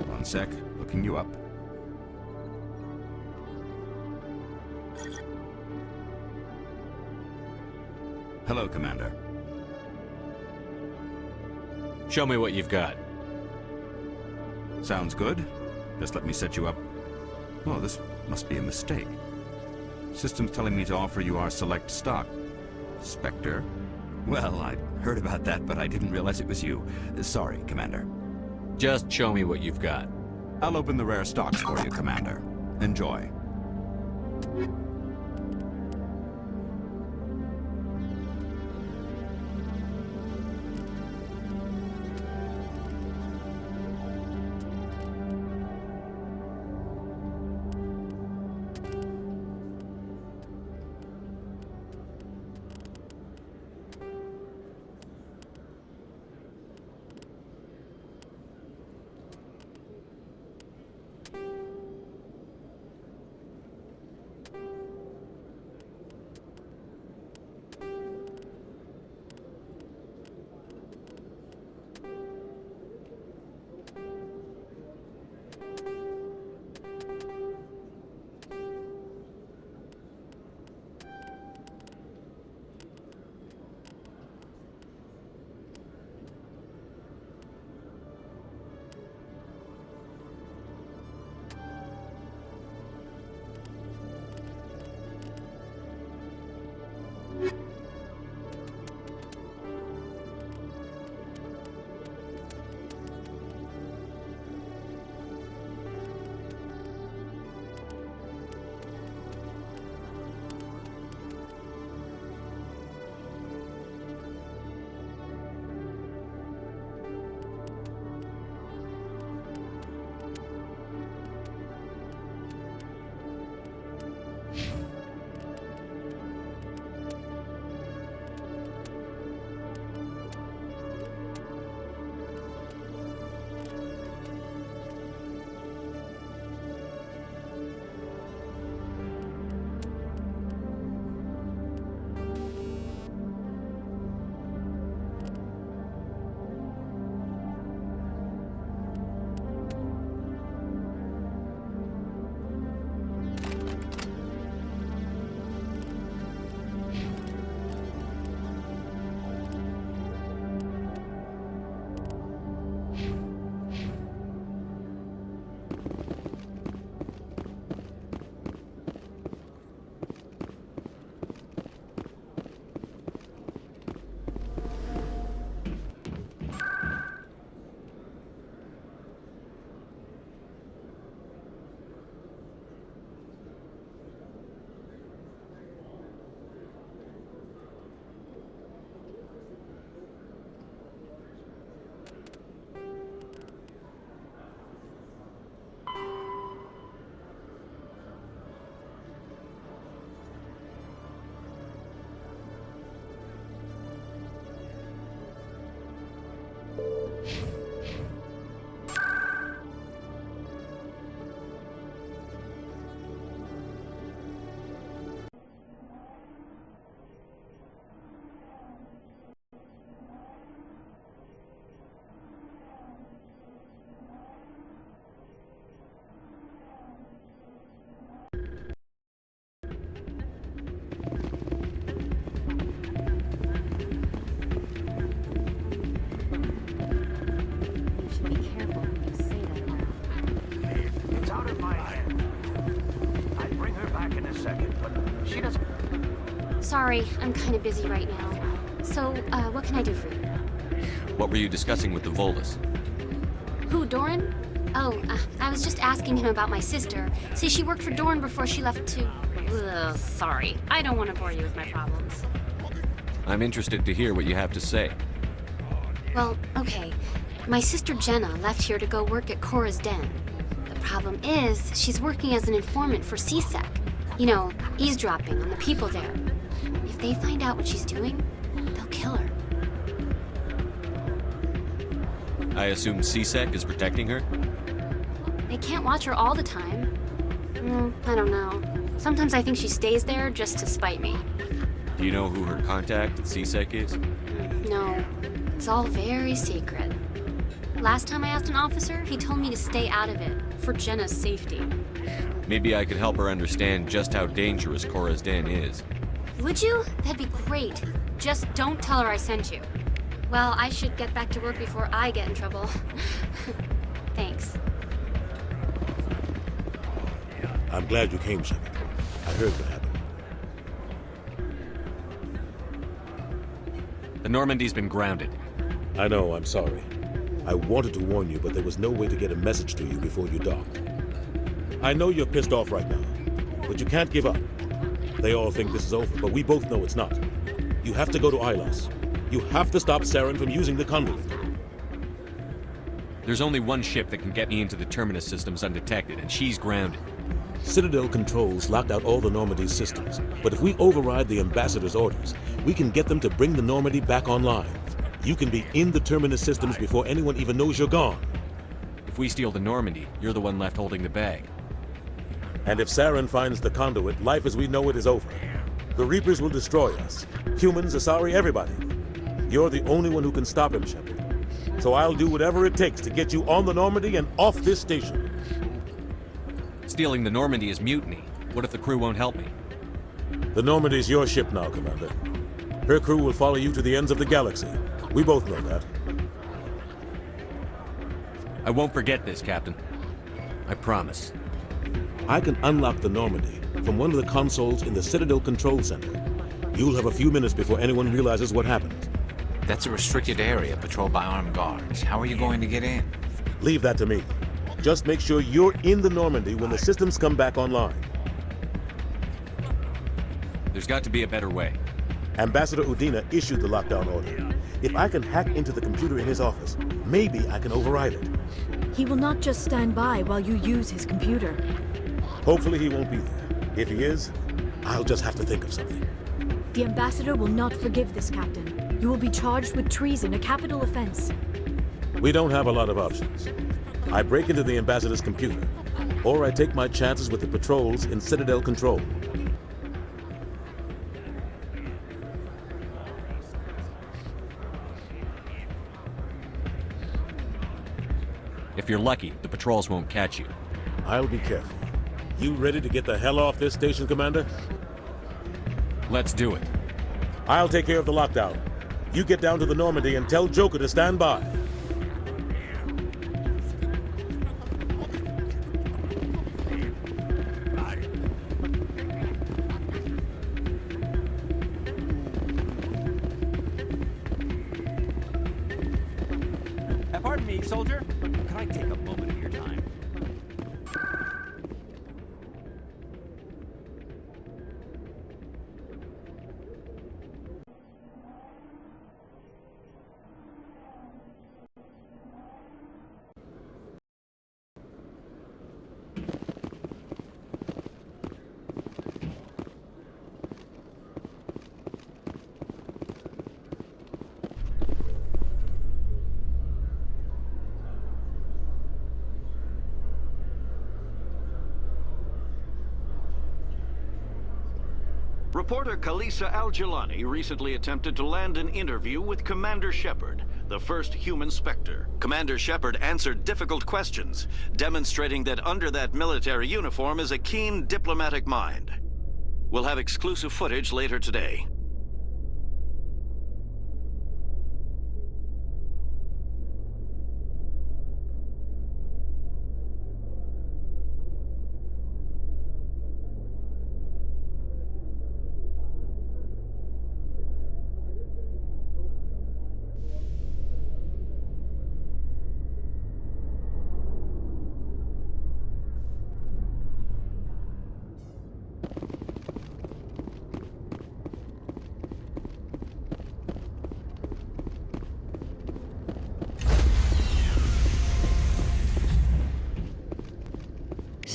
One sec, looking you up. Hello, Commander. Show me what you've got. Sounds good. Just let me set you up. Oh, this must be a mistake. System's telling me to offer you our select stock. Spectre? Well, I'd heard about that, but I didn't realize it was you. Sorry, Commander. Just show me what you've got. I'll open the rare stocks for you, Commander. Enjoy. sorry, I'm kind of busy right now. So, what can I do for you? What were you discussing with the Volus? Who, Doran? Oh, I was just asking him about my sister. See, she worked for Doran before she left to... Ugh, sorry. I don't want to bore you with my problems. I'm interested to hear what you have to say. Well, okay. My sister Jenna left here to go work at Cora's Den. The problem is, she's working as an informant for CSEC. You know, eavesdropping on the people there. If they find out what she's doing, they'll kill her. I assume CSEC is protecting her? They can't watch her all the time. I don't know. Sometimes I think she stays there just to spite me. Do you know who her contact at CSEC is? No, it's all very secret. Last time I asked an officer, he told me to stay out of it, for Jenna's safety. Maybe I could help her understand just how dangerous Cora's Den is. Would you? That'd be great. Just don't tell her I sent you. Well, I should get back to work before I get in trouble. Thanks. I'm glad you came, Shepard. I heard what happened. The Normandy's been grounded. I know, I'm sorry. I wanted to warn you, but there was no way to get a message to you before you docked. I know you're pissed off right now, but you can't give up. They all think this is over, but we both know it's not. You have to go to Ilos. You have to stop Saren from using the conduit. There's only one ship that can get me into the Terminus systems undetected, and she's grounded. Citadel controls locked out all the Normandy's systems, but if we override the Ambassador's orders, we can get them to bring the Normandy back online. You can be in the Terminus systems before anyone even knows you're gone. If we steal the Normandy, you're the one left holding the bag. And if Saren finds the conduit, life as we know it is over. The Reapers will destroy us. Humans, Asari, everybody. You're the only one who can stop him, Shepard. So I'll do whatever it takes to get you on the Normandy and off this station. Stealing the Normandy is mutiny. What if the crew won't help me? The Normandy's your ship now, Commander. Her crew will follow you to the ends of the galaxy. We both know that. I won't forget this, Captain. I promise. I can unlock the Normandy from one of the consoles in the Citadel Control Center. You'll have a few minutes before anyone realizes what happened. That's a restricted area patrolled by armed guards. How are you going to get in? Leave that to me. Just make sure you're in the Normandy when the systems come back online. There's got to be a better way. Ambassador Udina issued the lockdown order. If I can hack into the computer in his office, maybe I can override it. He will not just stand by while you use his computer. Hopefully he won't be there. If he is, I'll just have to think of something. The Ambassador will not forgive this, Captain. You will be charged with treason, a capital offense. We don't have a lot of options. I break into the Ambassador's computer, or I take my chances with the patrols in Citadel Control. If you're lucky, the patrols won't catch you. I'll be careful. You ready to get the hell off this station, Commander? Let's do it. I'll take care of the lockdown. You get down to the Normandy and tell Joker to stand by. Pardon me, soldier. Could I take a moment of your time? Reporter Kalisa Al-Jilani recently attempted to land an interview with Commander Shepard, the first human Spectre. Commander Shepard answered difficult questions, demonstrating that under that military uniform is a keen diplomatic mind. We'll have exclusive footage later today.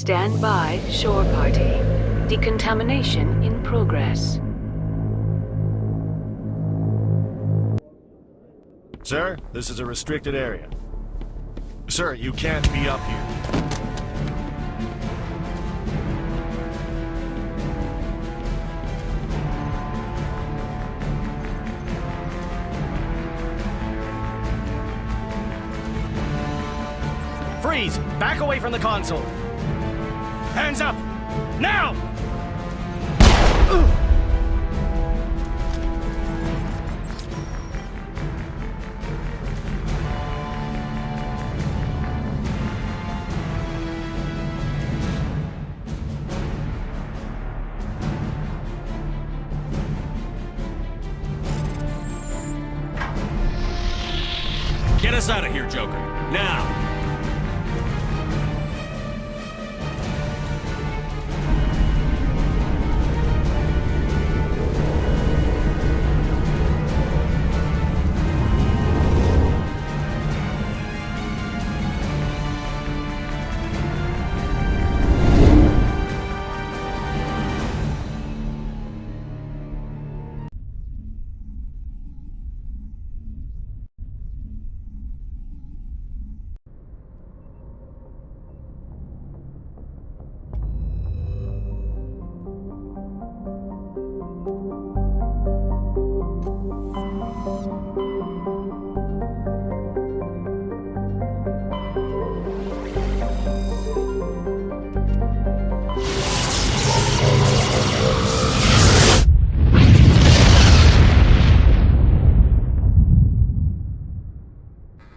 Stand by, shore party. Decontamination in progress. Sir, this is a restricted area. Sir, you can't be up here. Freeze! Back away from the console! Hands up! Now! Get us out of here, Joker. Now!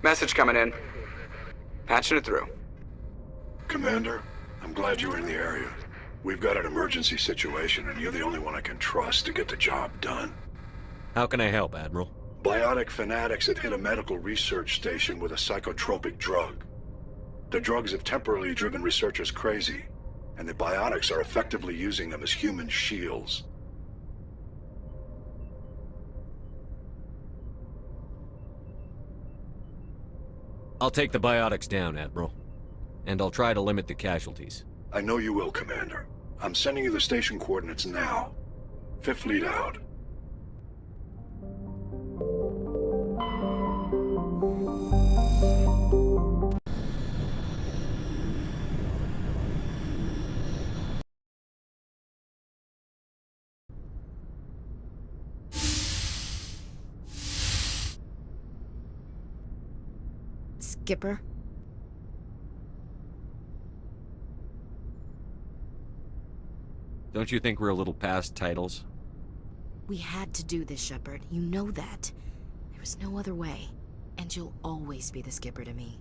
Message coming in. Patching it through. Commander, I'm glad you were in the area. We've got an emergency situation, and you're the only one I can trust to get the job done. How can I help, Admiral? Biotic fanatics have hit a medical research station with a psychotropic drug. The drugs have temporarily driven researchers crazy, and the biotics are effectively using them as human shields. I'll take the biotics down, Admiral. And I'll try to limit the casualties. I know you will, Commander. I'm sending you the station coordinates now. Fifth Fleet out. Skipper? Don't you think we're a little past titles? We had to do this, Shepard. You know that. There was no other way. And you'll always be the skipper to me.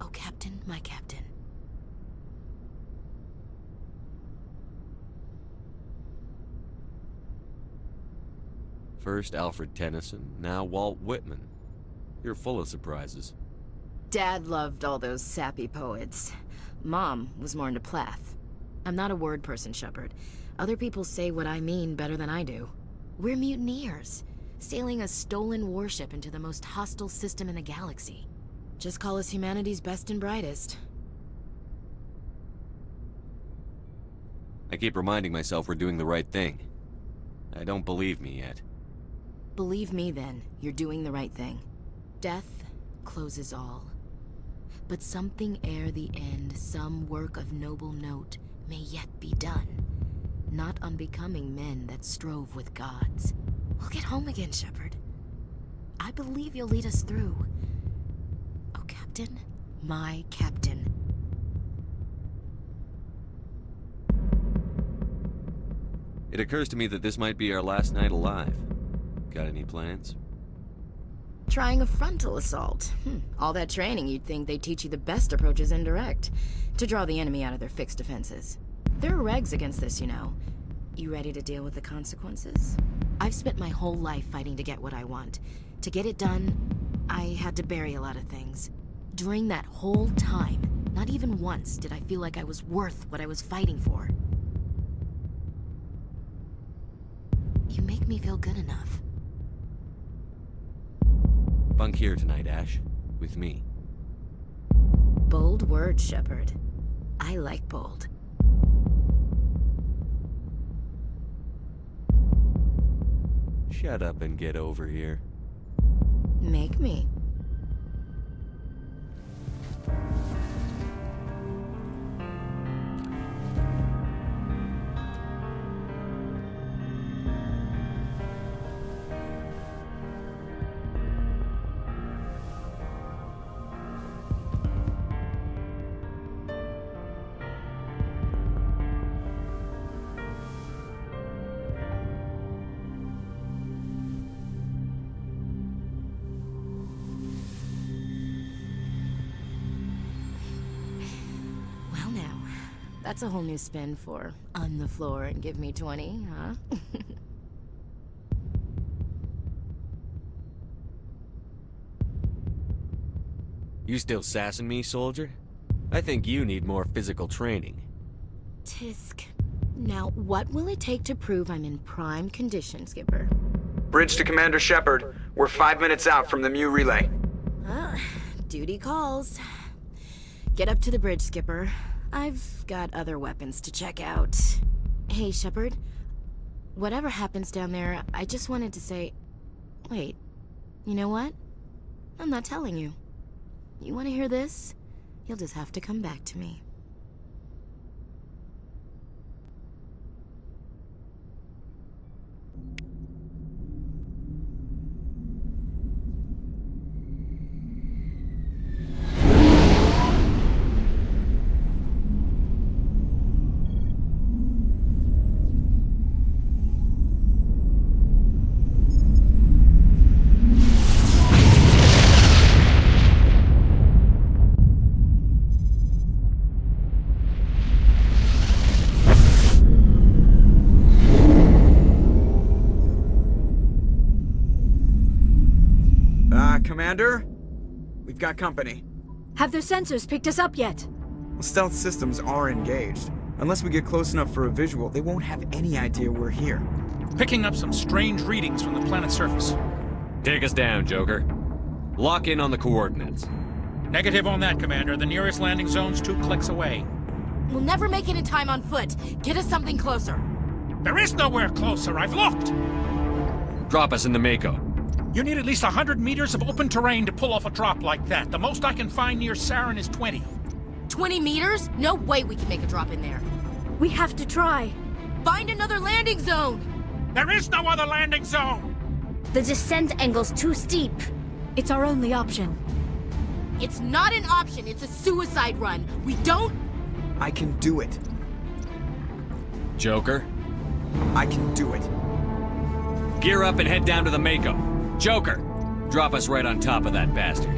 Oh, Captain, my captain. First Alfred Tennyson, now Walt Whitman. You're full of surprises. Dad loved all those sappy poets. Mom was more into Plath. I'm not a word person, Shepard. Other people say what I mean better than I do. We're mutineers, sailing a stolen warship into the most hostile system in the galaxy. Just call us humanity's best and brightest. I keep reminding myself we're doing the right thing. I don't believe me yet. Believe me then, you're doing the right thing. Death closes all. But something ere the end, some work of noble note, may yet be done. Not unbecoming men that strove with gods. We'll get home again, Shepard. I believe you'll lead us through. Oh, Captain, my captain. It occurs to me that this might be our last night alive. Got any plans? Trying a frontal assault. All that training, you'd think they'd teach you the best approach is indirect, to draw the enemy out of their fixed defenses. There are regs against this, you know. You ready to deal with the consequences? I've spent my whole life fighting to get what I want. To get it done, I had to bury a lot of things. During that whole time, not even once did I feel like I was worth what I was fighting for. You make me feel good enough. Bunk here tonight, Ash. With me. Bold words, Shepard. I like bold. Shut up and get over here. Make me. Well now, that's a whole new spin for on the floor and give me 20, huh? You still sassing me, soldier? I think you need more physical training. Tisk. Now, what will it take to prove I'm in prime condition, Skipper? Bridge to Commander Shepard. We're 5 minutes out from the Mu relay. Duty calls. Get up to the bridge, Skipper. I've got other weapons to check out. Hey, Shepard. Whatever happens down there, I just wanted to say... Wait. You know what? I'm not telling you. You want to hear this? You'll just have to come back to me. Commander? We've got company. Have their sensors picked us up yet? Well, stealth systems are engaged. Unless we get close enough for a visual, they won't have any idea we're here. Picking up some strange readings from the planet's surface. Take us down, Joker. Lock in on the coordinates. Negative on that, Commander. The nearest landing zone's 2 clicks away. We'll never make it in time on foot. Get us something closer. There is nowhere closer. I've looked. Drop us in the Mako. You need at least 100 meters of open terrain to pull off a drop like that. The most I can find near Saren is 20. 20 meters? No way we can make a drop in there. We have to try. Find another landing zone! There is no other landing zone! The descent angle's too steep. It's our only option. It's not an option, it's a suicide run. We don't... I can do it. Joker? I can do it. Gear up and head down to the Mako. Joker, drop us right on top of that bastard.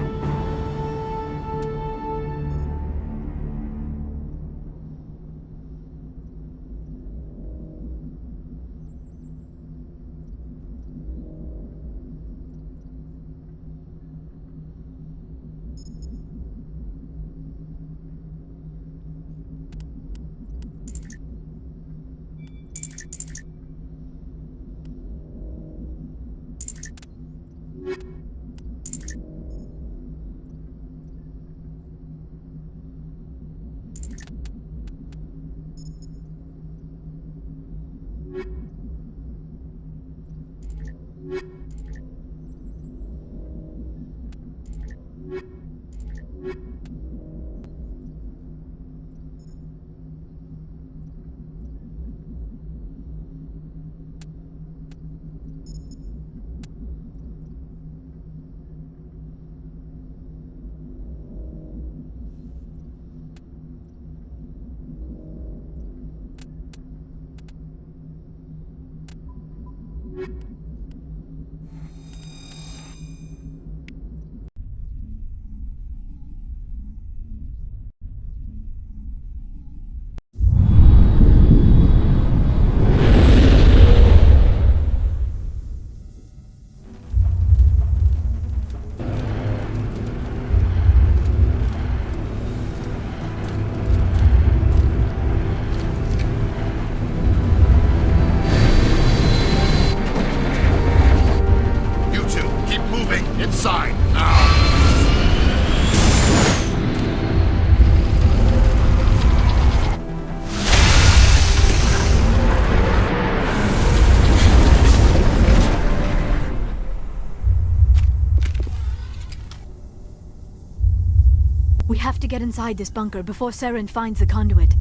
We have to get inside this bunker before Saren finds the conduit.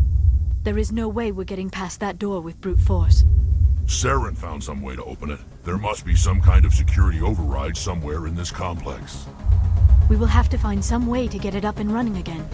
There is no way we're getting past that door with brute force. Saren found some way to open it. There must be some kind of security override somewhere in this complex. We will have to find some way to get it up and running again.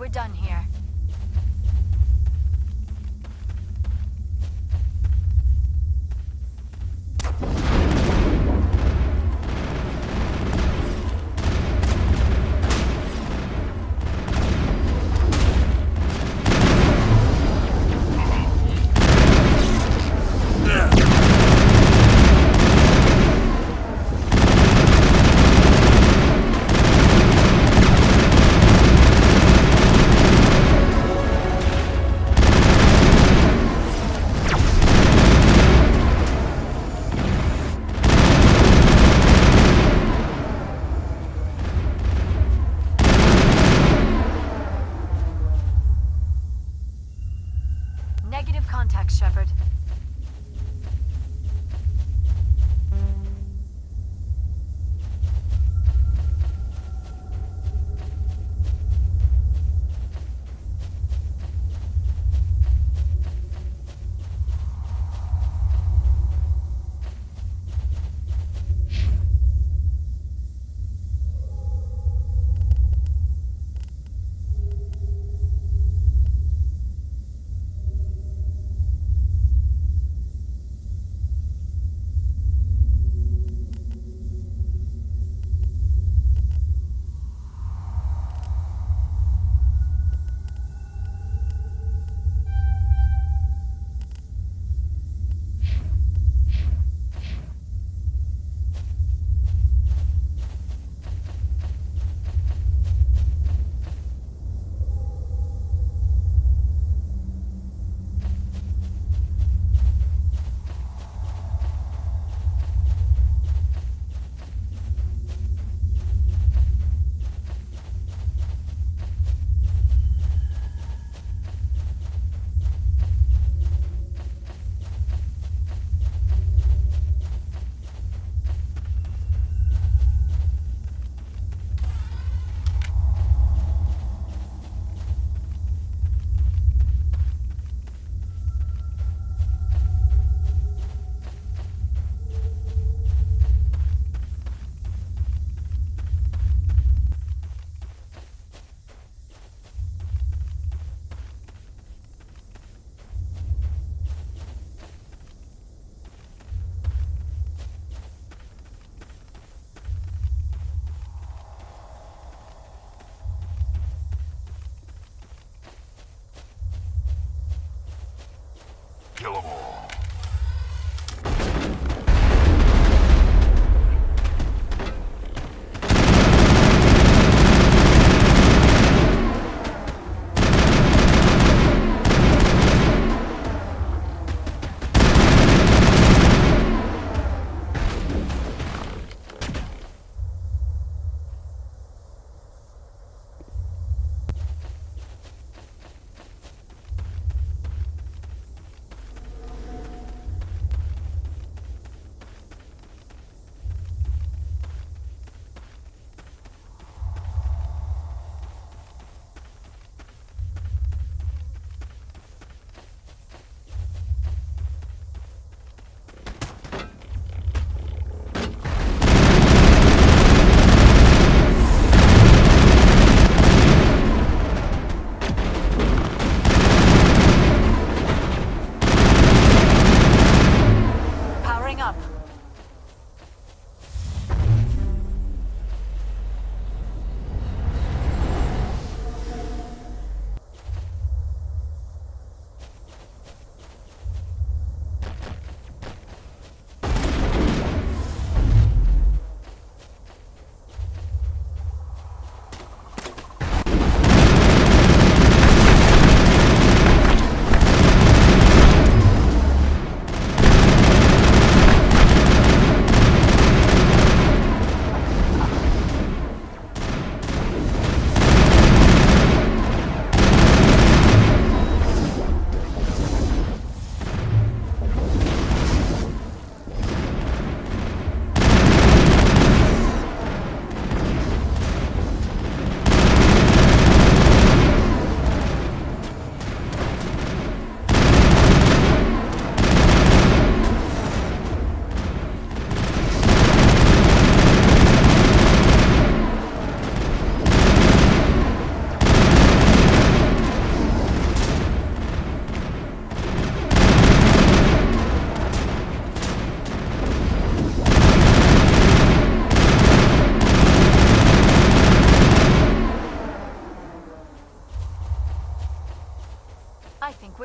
we're done here. Negative contact, Shepard.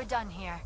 done here.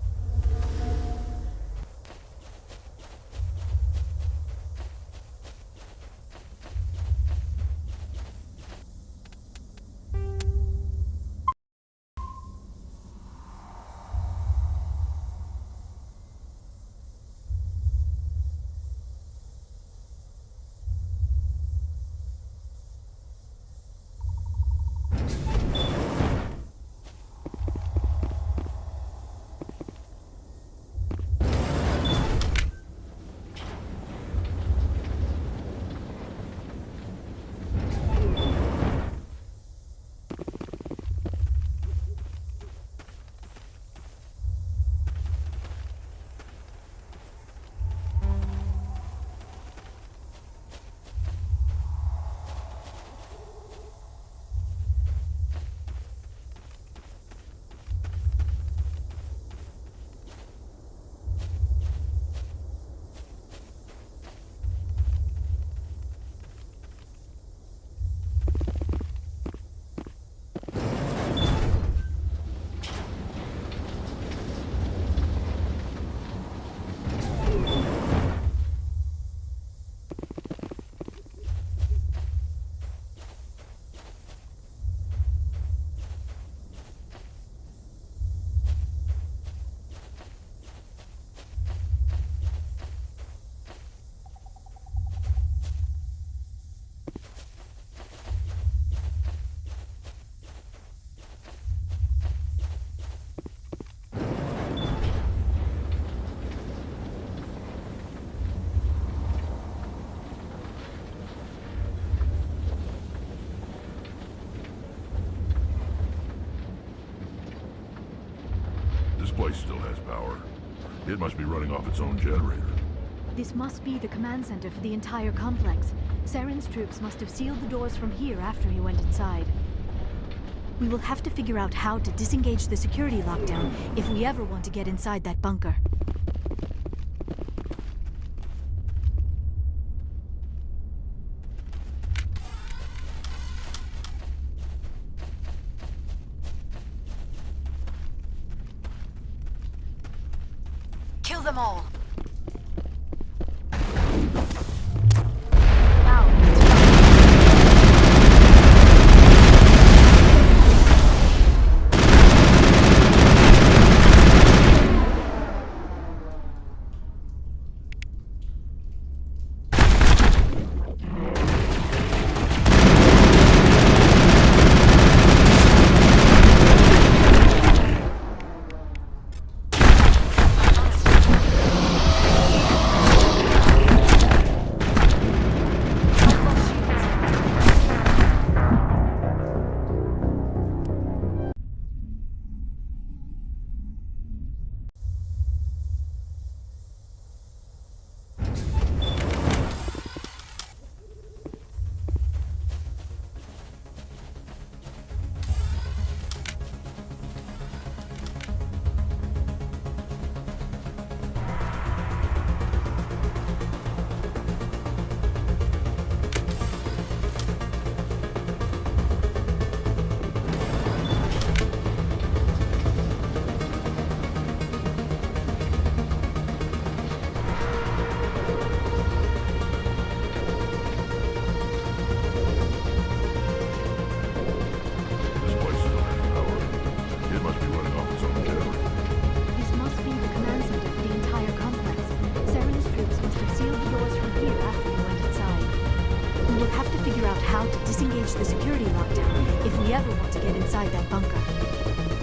This place still has power. It must be running off its own generator. This must be the command center for the entire complex. Saren's troops must have sealed the doors from here after he went inside. We will have to figure out how to disengage the security lockdown if we ever want to get inside that bunker. Kill them all! How to disengage the security lockdown if we ever want to get inside that bunker.